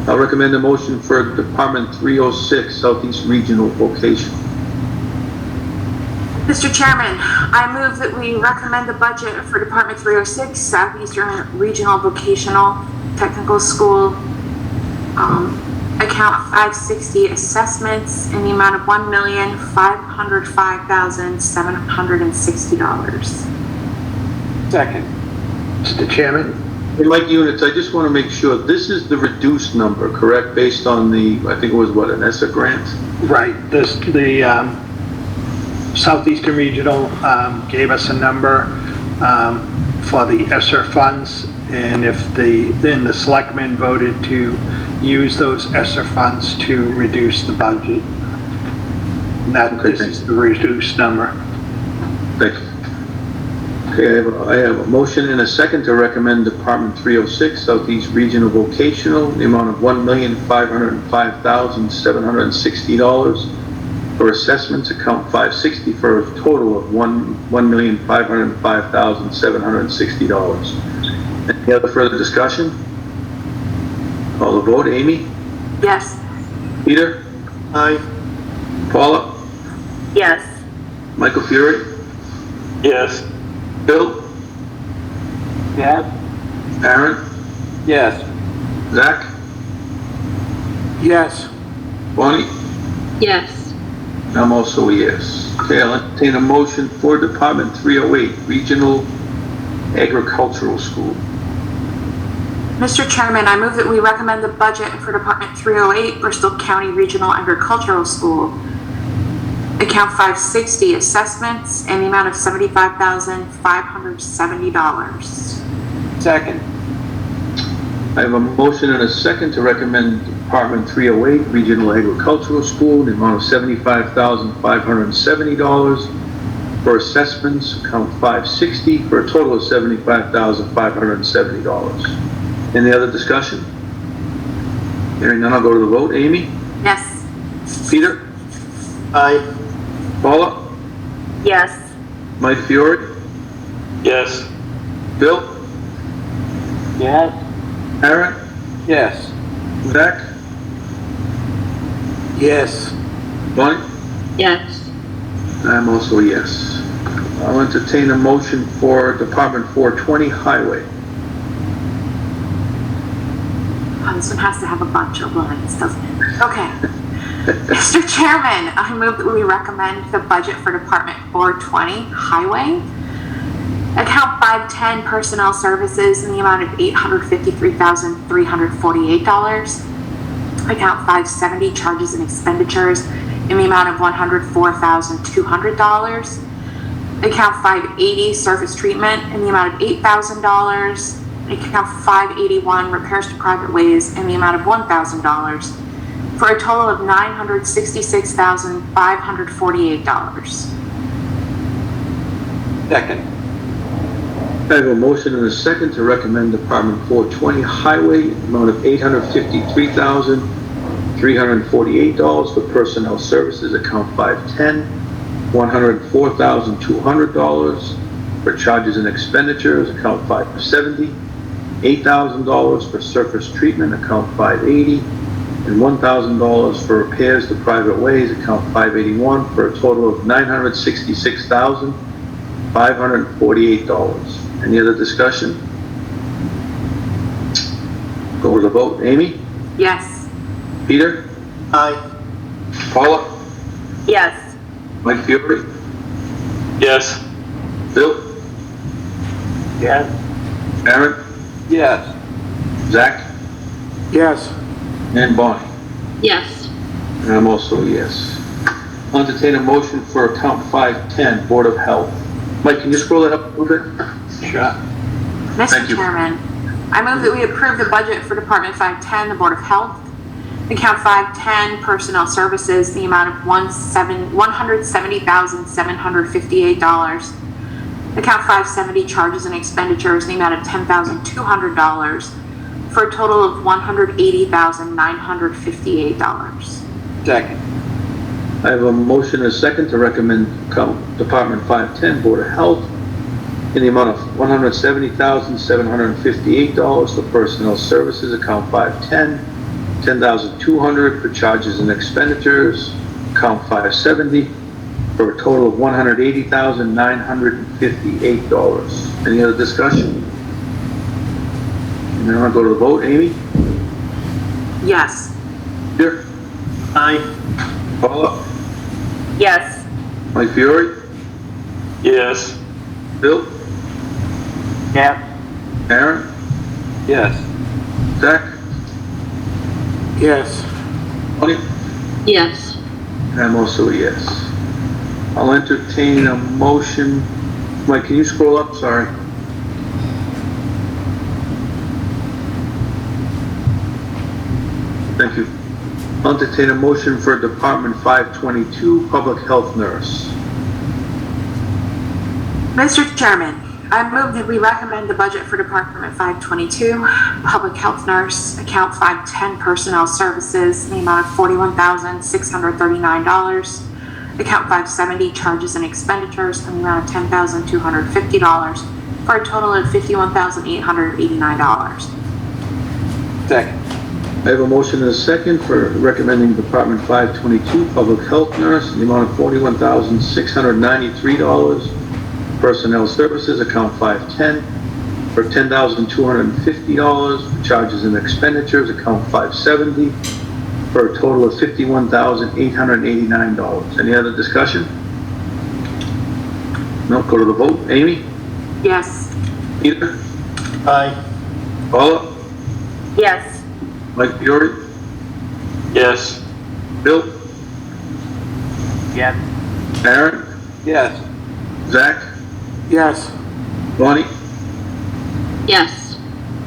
I'll recommend a motion for Department 306, Southeast Regional Vocational. Mr. Chairman, I move that we recommend the budget for Department 306, Southeastern Regional Vocational Technical School, account 560 assessments in the amount of $1,505,760. Second. Mr. Chairman? Hey, Mike Units, I just want to make sure, this is the reduced number, correct, based on the, I think it was what, an ESSA grant? Right, the Southeastern Regional gave us a number for the ESSER funds, and then the selectmen voted to use those ESSER funds to reduce the budget. And this is the reduced number. Thank you. Okay, I have a motion and a second to recommend Department 306, Southeast Regional Vocational, the amount of $1,505,760 for assessments, account 560, for a total of $1,505,760. Any other further discussion? Call the vote. Amy? Yes. Peter? Aye. Paula? Yes. Michael Fury? Yes. Bill? Yes. Aaron? Yes. Zach? Yes. Bonnie? Yes. I'm also a yes. Okay, I'll entertain a motion for Department 308, Regional Agricultural School. Mr. Chairman, I move that we recommend the budget for Department 308, Bristol County Regional Agricultural School, account 560 assessments in the amount of $75,570. Second. I have a motion and a second to recommend Department 308, Regional Agricultural School, the amount of $75,570 for assessments, account 560, for a total of $75,570. Any other discussion? Hearing none, I'll go to the vote. Amy? Yes. Peter? Aye. Paula? Yes. Mike Fiore? Yes. Bill? Yes. Aaron? Yes. Zach? Yes. Bonnie? Yes. I'm also a yes. I'll entertain a motion for Department 420, Highway. Oh, this one has to have a bunch of lines, doesn't it? Okay. Mr. Chairman, I move that we recommend the budget for Department 420, Highway, account 510 Personnel Services in the amount of $853,348, account 570 Charges and Expenditures in the amount of $104,200, account 580 Surface Treatment in the amount of $8,000, account 581 Repairs to Private Ways in the amount of $1,000, for a total of $966,548. Second. I have a motion and a second to recommend Department 420 Highway, amount of $853,348 for personnel services, account 510, $104,200 for charges and expenditures, account 570, $8,000 for surface treatment, account 580, and $1,000 for repairs to private ways, account 581, for a total of $966,548. Any other discussion? Go with the vote. Amy? Yes. Peter? Aye. Paula? Yes. Mike Fury? Yes. Bill? Yes. Aaron? Yes. Zach? Yes. And Bonnie? Yes. And I'm also a yes. I'll entertain a motion for account 510, Board of Health. Mike, can you scroll that up a little bit? Sure. Mr. Chairman, I move that we approve the budget for Department 510, the Board of Health, account 510 Personnel Services, the amount of $170,758, Account 570, charges and expenditures, in the amount of $10,200 for a total of $180,958. Second. I have a motion and a second to recommend Department 510, Board of Health, in the amount of $170,758 for personnel services, account 510, $10,200 for charges and expenditures, account 570, for a total of $180,958. Any other discussion? And then I'll go to the vote. Amy? Yes. Peter? Aye. Paula? Yes. Mike Fiore? Yes. Bill? Yes. Aaron? Yes. Zach? Yes. Tony? Yes. And I'm also a yes. I'll entertain a motion. Mike, can you scroll up? Sorry. Thank you. I'll entertain a motion for Department 522, Public Health Nurse. Mr. Chairman, I move that we recommend the budget for Department 522, Public Health Nurse, account 510, Personnel Services, in the amount of $41,639. Account 570, charges and expenditures, in the amount of $10,250 for a total of $51,889. Second. I have a motion and a second for recommending Department 522, Public Health Nurse, in the amount of $41,693. Personnel Services, account 510, for $10,250. For charges and expenditures, account 570, for a total of $51,889. Any other discussion? No, go to the vote. Amy? Yes. Peter? Aye. Paula? Yes. Mike Fiore? Yes. Bill? Yes. Aaron? Yes. Zach? Yes. Bonnie? Yes.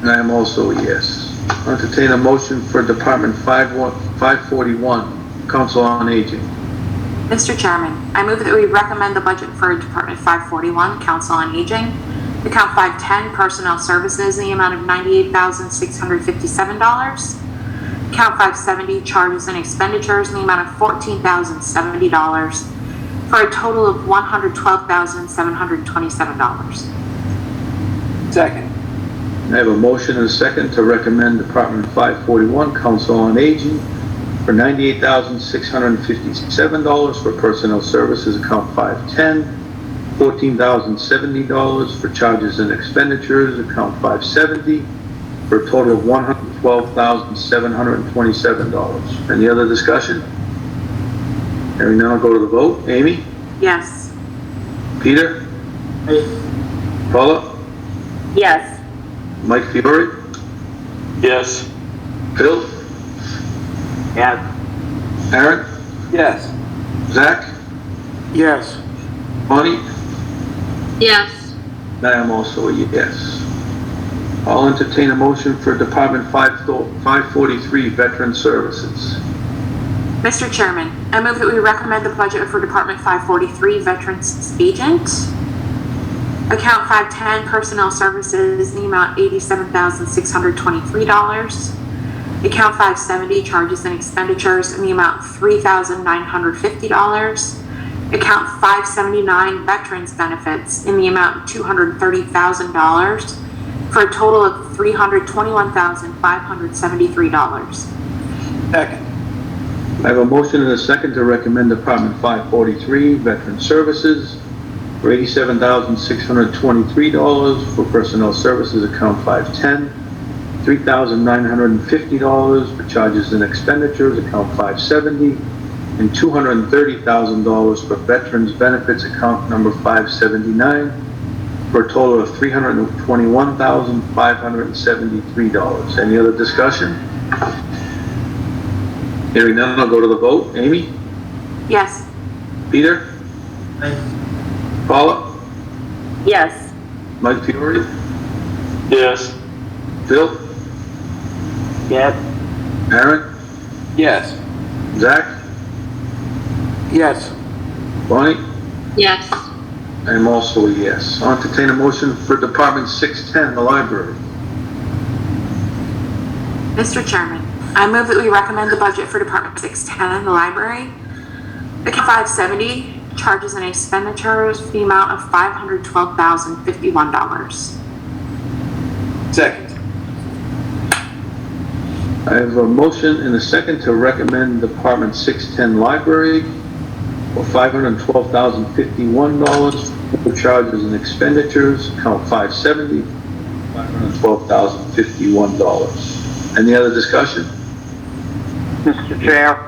And I am also a yes. I'll entertain a motion for Department 541, Council on Aging. Mr. Chairman, I move that we recommend the budget for Department 541, Council on Aging, account 510, Personnel Services, in the amount of $98,657. Account 570, charges and expenditures, in the amount of $14,070 for a total of $112,727. Second. I have a motion and a second to recommend Department 541, Council on Aging, for $98,657 for Personnel Services, account 510, $14,070 for charges and expenditures, account 570, for a total of $112,727. Any other discussion? Hearing none, I'll go to the vote. Amy? Yes. Peter? Aye. Paula? Yes. Mike Fiore? Yes. Bill? Yes. Aaron? Yes. Zach? Yes. Bonnie? Yes. I am also a yes. I'll entertain a motion for Department 543, Veteran Services. Mr. Chairman, I move that we recommend the budget for Department 543, Veterans Agent, account 510, Personnel Services, in the amount $87,623. Account 570, charges and expenditures, in the amount $3,950. Account 579, Veterans Benefits, in the amount of $230,000 for a total of $321,573. Second. I have a motion and a second to recommend Department 543, Veteran Services, for $87,623 for Personnel Services, account 510, $3,950 for charges and expenditures, account 570, and $230,000 for Veterans Benefits, account number 579, for a total of $321,573. Any other discussion? Hearing none, I'll go to the vote. Amy? Yes. Peter? Aye. Paula? Yes. Mike Fiore? Yes. Phil? Yes. Aaron? Yes. Zach? Yes. Bonnie? Yes. I am also a yes. I'll entertain a motion for Department 610, the library. Mr. Chairman, I move that we recommend the budget for Department 610, the library. Account 570, charges and expenditures, the amount of $512,051. Second. I have a motion and a second to recommend Department 610 library for $512,051 for charges and expenditures, account 570, $512,051. Any other discussion? Mr. Chair?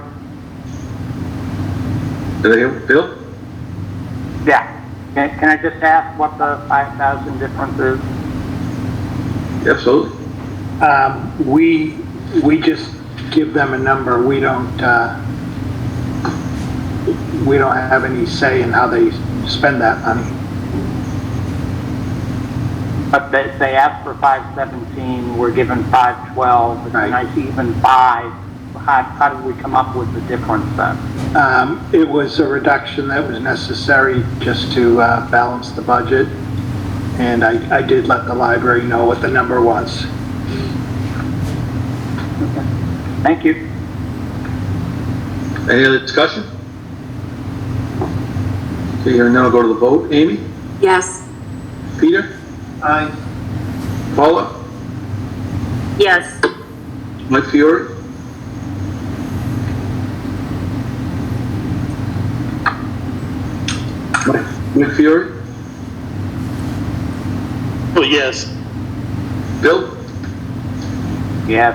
Did I hear Bill? Yeah. Can I just ask what the 5,000 difference is? Absolutely. We just give them a number. We don't have any say in how they spend that money. But they asked for 517, we're given 512, it's a nice even 5. How did we come up with the difference then? It was a reduction that was necessary just to balance the budget. And I did let the library know what the number was. Thank you. Any other discussion? Okay, hearing none, I'll go to the vote. Amy? Yes. Peter? Aye. Paula? Yes. Mike Fiore? Mike Fiore? Oh, yes. Bill? Yes.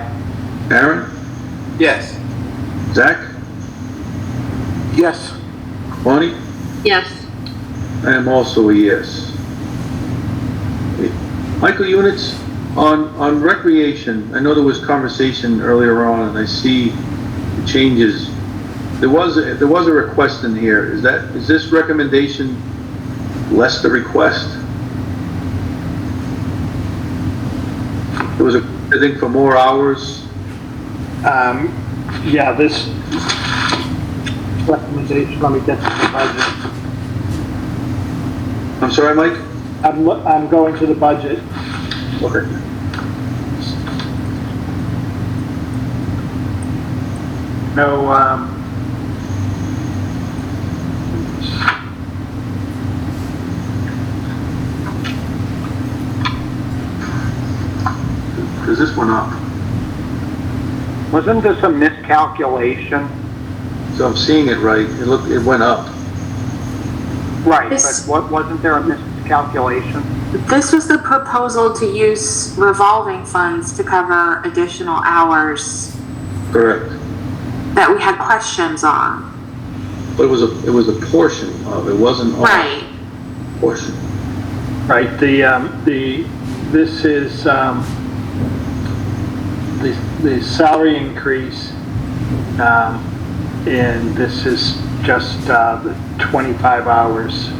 Aaron? Yes. Zach? Yes. Bonnie? Yes. I am also a yes. Okay. Michael, units on recreation, I know there was conversation earlier on and I see the changes. There was a request in here. Is this recommendation less the request? There was I think for more hours. Yeah, this recommendation, let me get to the budget. I'm sorry, Mike? I'm going to the budget. Okay. No, Because this went up. Wasn't this a miscalculation? So I'm seeing it right. It went up. Right, This- but wasn't there a miscalculation? This was the proposal to use revolving funds to cover additional hours Correct. that we had questions on. But it was a portion of it. Wasn't all Right. portion. right, this is, the salary increase, and this is just, the 25 hours.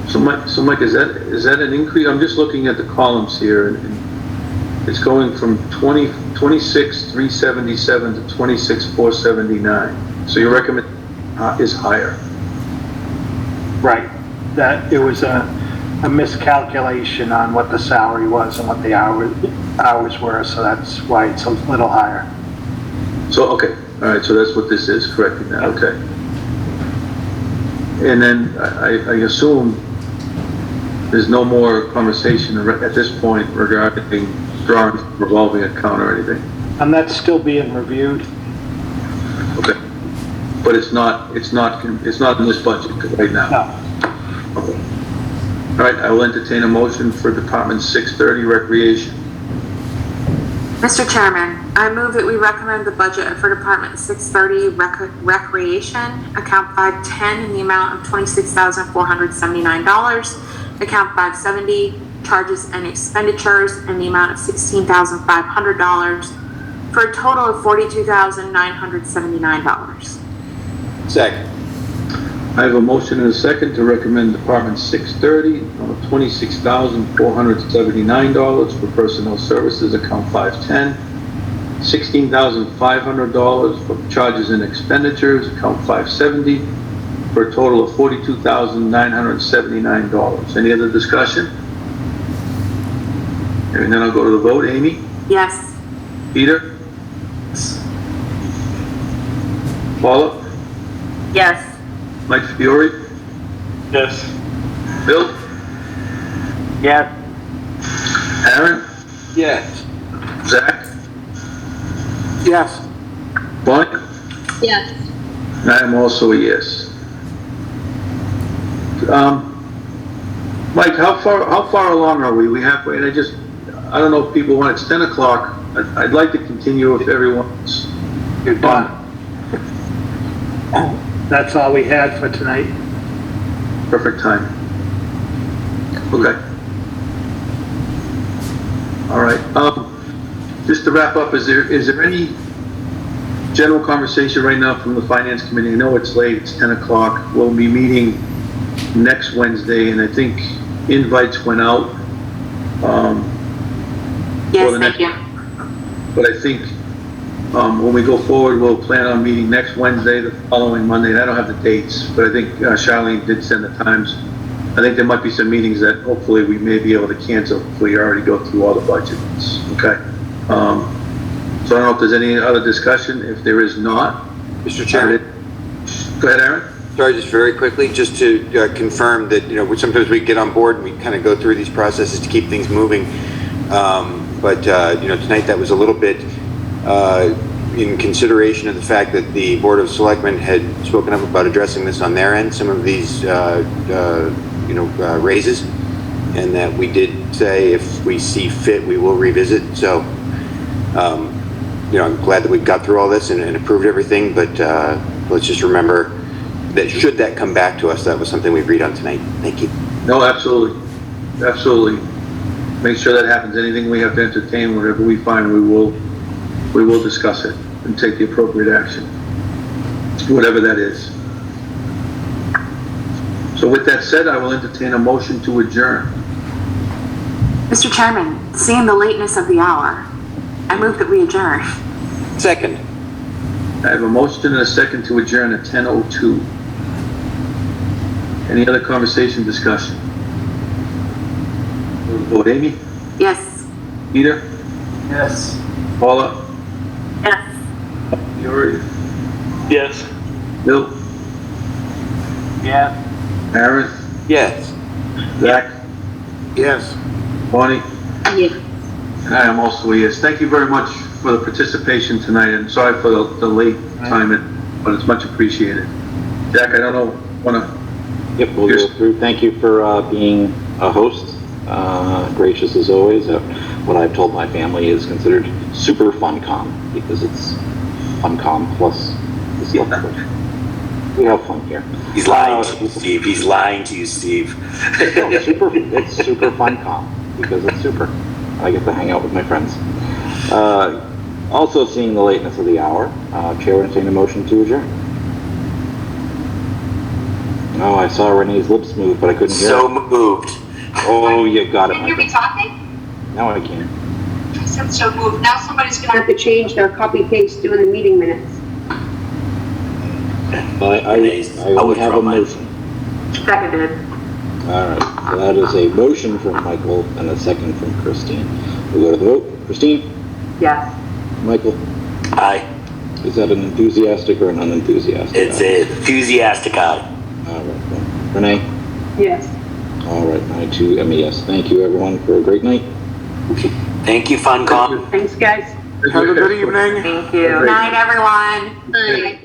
So Mike, is that an increase? I'm just looking at the columns here, and it's going from 26,377 to 26,479. So your recommend is higher. Right, that, it was a miscalculation on what the salary was and what the hours were, so that's why it's a little higher. So, okay, all right, so that's what this is, correcting that, okay. And then I assume there's no more conversation at this point regarding drawing revolving account or anything. And that's still being reviewed. Okay. But it's not in this budget right now? No. Okay. All right, I will entertain a motion for Department 630 Recreation. Mr. Chairman, I move that we recommend the budget for Department 630 Recreation, account 510 in the amount of $26,479, account 570 charges and expenditures in the amount of $16,500 for a total of $42,979. Second. I have a motion and a second to recommend Department 630, $26,479 for personnel services, account 510, $16,500 for charges and expenditures, account 570, for a total of $42,979. Any other discussion? And then I'll go to the vote. Amy? Yes. Peter? Paula? Yes. Mike Fiore? Yes. Bill? Yes. Aaron? Yes. Zach? Yes. Bonnie? Yes. And I am also a yes. Mike, how far along are we? We halfway? And I don't know if people want, it's 10 o'clock. I'd like to continue if everyone's. You're done. That's all we had for tonight. Perfect time. Okay. All right. Just to wrap up, is there any general conversation right now from the Finance Committee? I know it's late, it's 10 o'clock. We'll be meeting next Wednesday, and I think invites went out. Yes, thank you. But I think when we go forward, we'll plan on meeting next Wednesday, the following Monday, and I don't have the dates, but I think Charlene did send the times. I think there might be some meetings that hopefully we may be able to cancel if we already go through all the budgets, okay? So I don't know if there's any other discussion. If there is not. Mr. Chairman? Go ahead, Aaron. Sorry, just very quickly, just to confirm that, sometimes we get on board and we kind of go through these processes to keep things moving. But tonight that was a little bit in consideration of the fact that the Board of Selectmen had spoken up about addressing this on their end, some of these, raises, and that we did say if we see fit, we will revisit. So, I'm glad that we've got through all this and approved everything, but let's just remember that should that come back to us, that was something we agreed on tonight. Thank you. No, absolutely. Absolutely. Make sure that happens. Anything we have to entertain, whatever we find, we will discuss it and take the appropriate action, whatever that is. So with that said, I will entertain a motion to adjourn. Mr. Chairman, seeing the lateness of the hour, I move that we adjourn. Second. I have a motion and a second to adjourn at 10:02. Any other conversation, discussion? Vote. Amy? Yes. Peter? Yes. Paula? Yes. Fiore? Yes. Bill? Yes. Aaron? Yes. Zach? Yes. Bonnie? Yes. And I am also a yes. Thank you very much for the participation tonight, and sorry for the late time, but it's much appreciated. Jack, I don't know, Yep, we'll go through. Thank you for being a host, gracious as always. What I've told my family is considered super FunCom, because it's FunCom plus the SelectBoard. We have fun here. He's lying to you, Steve. He's lying to you, Steve. No, it's super FunCom, because it's super. I get to hang out with my friends. Also, seeing the lateness of the hour, Chair will entertain a motion to adjourn. Oh, I saw Renee's lips move, but I couldn't hear So it. moved. Oh, you got it. Can you be talking? Now I can. I said so moved. Now somebody's gonna have to change their copy paste doing the meeting minutes. I only have a motion. Seconded. All right, so that is a motion from Michael and a second from Christine. We'll go to the vote. Christine? Yes. Michael? Aye. Is that an enthusiastic or an unenthusiastic? It's an enthusiastic aye. All right. Renee? Yes. All right, I too am a yes. Thank you, everyone, for a great night. Thank you, FunCom. Thanks, guys. Have a good evening. Thank you. Night, everyone. Bye.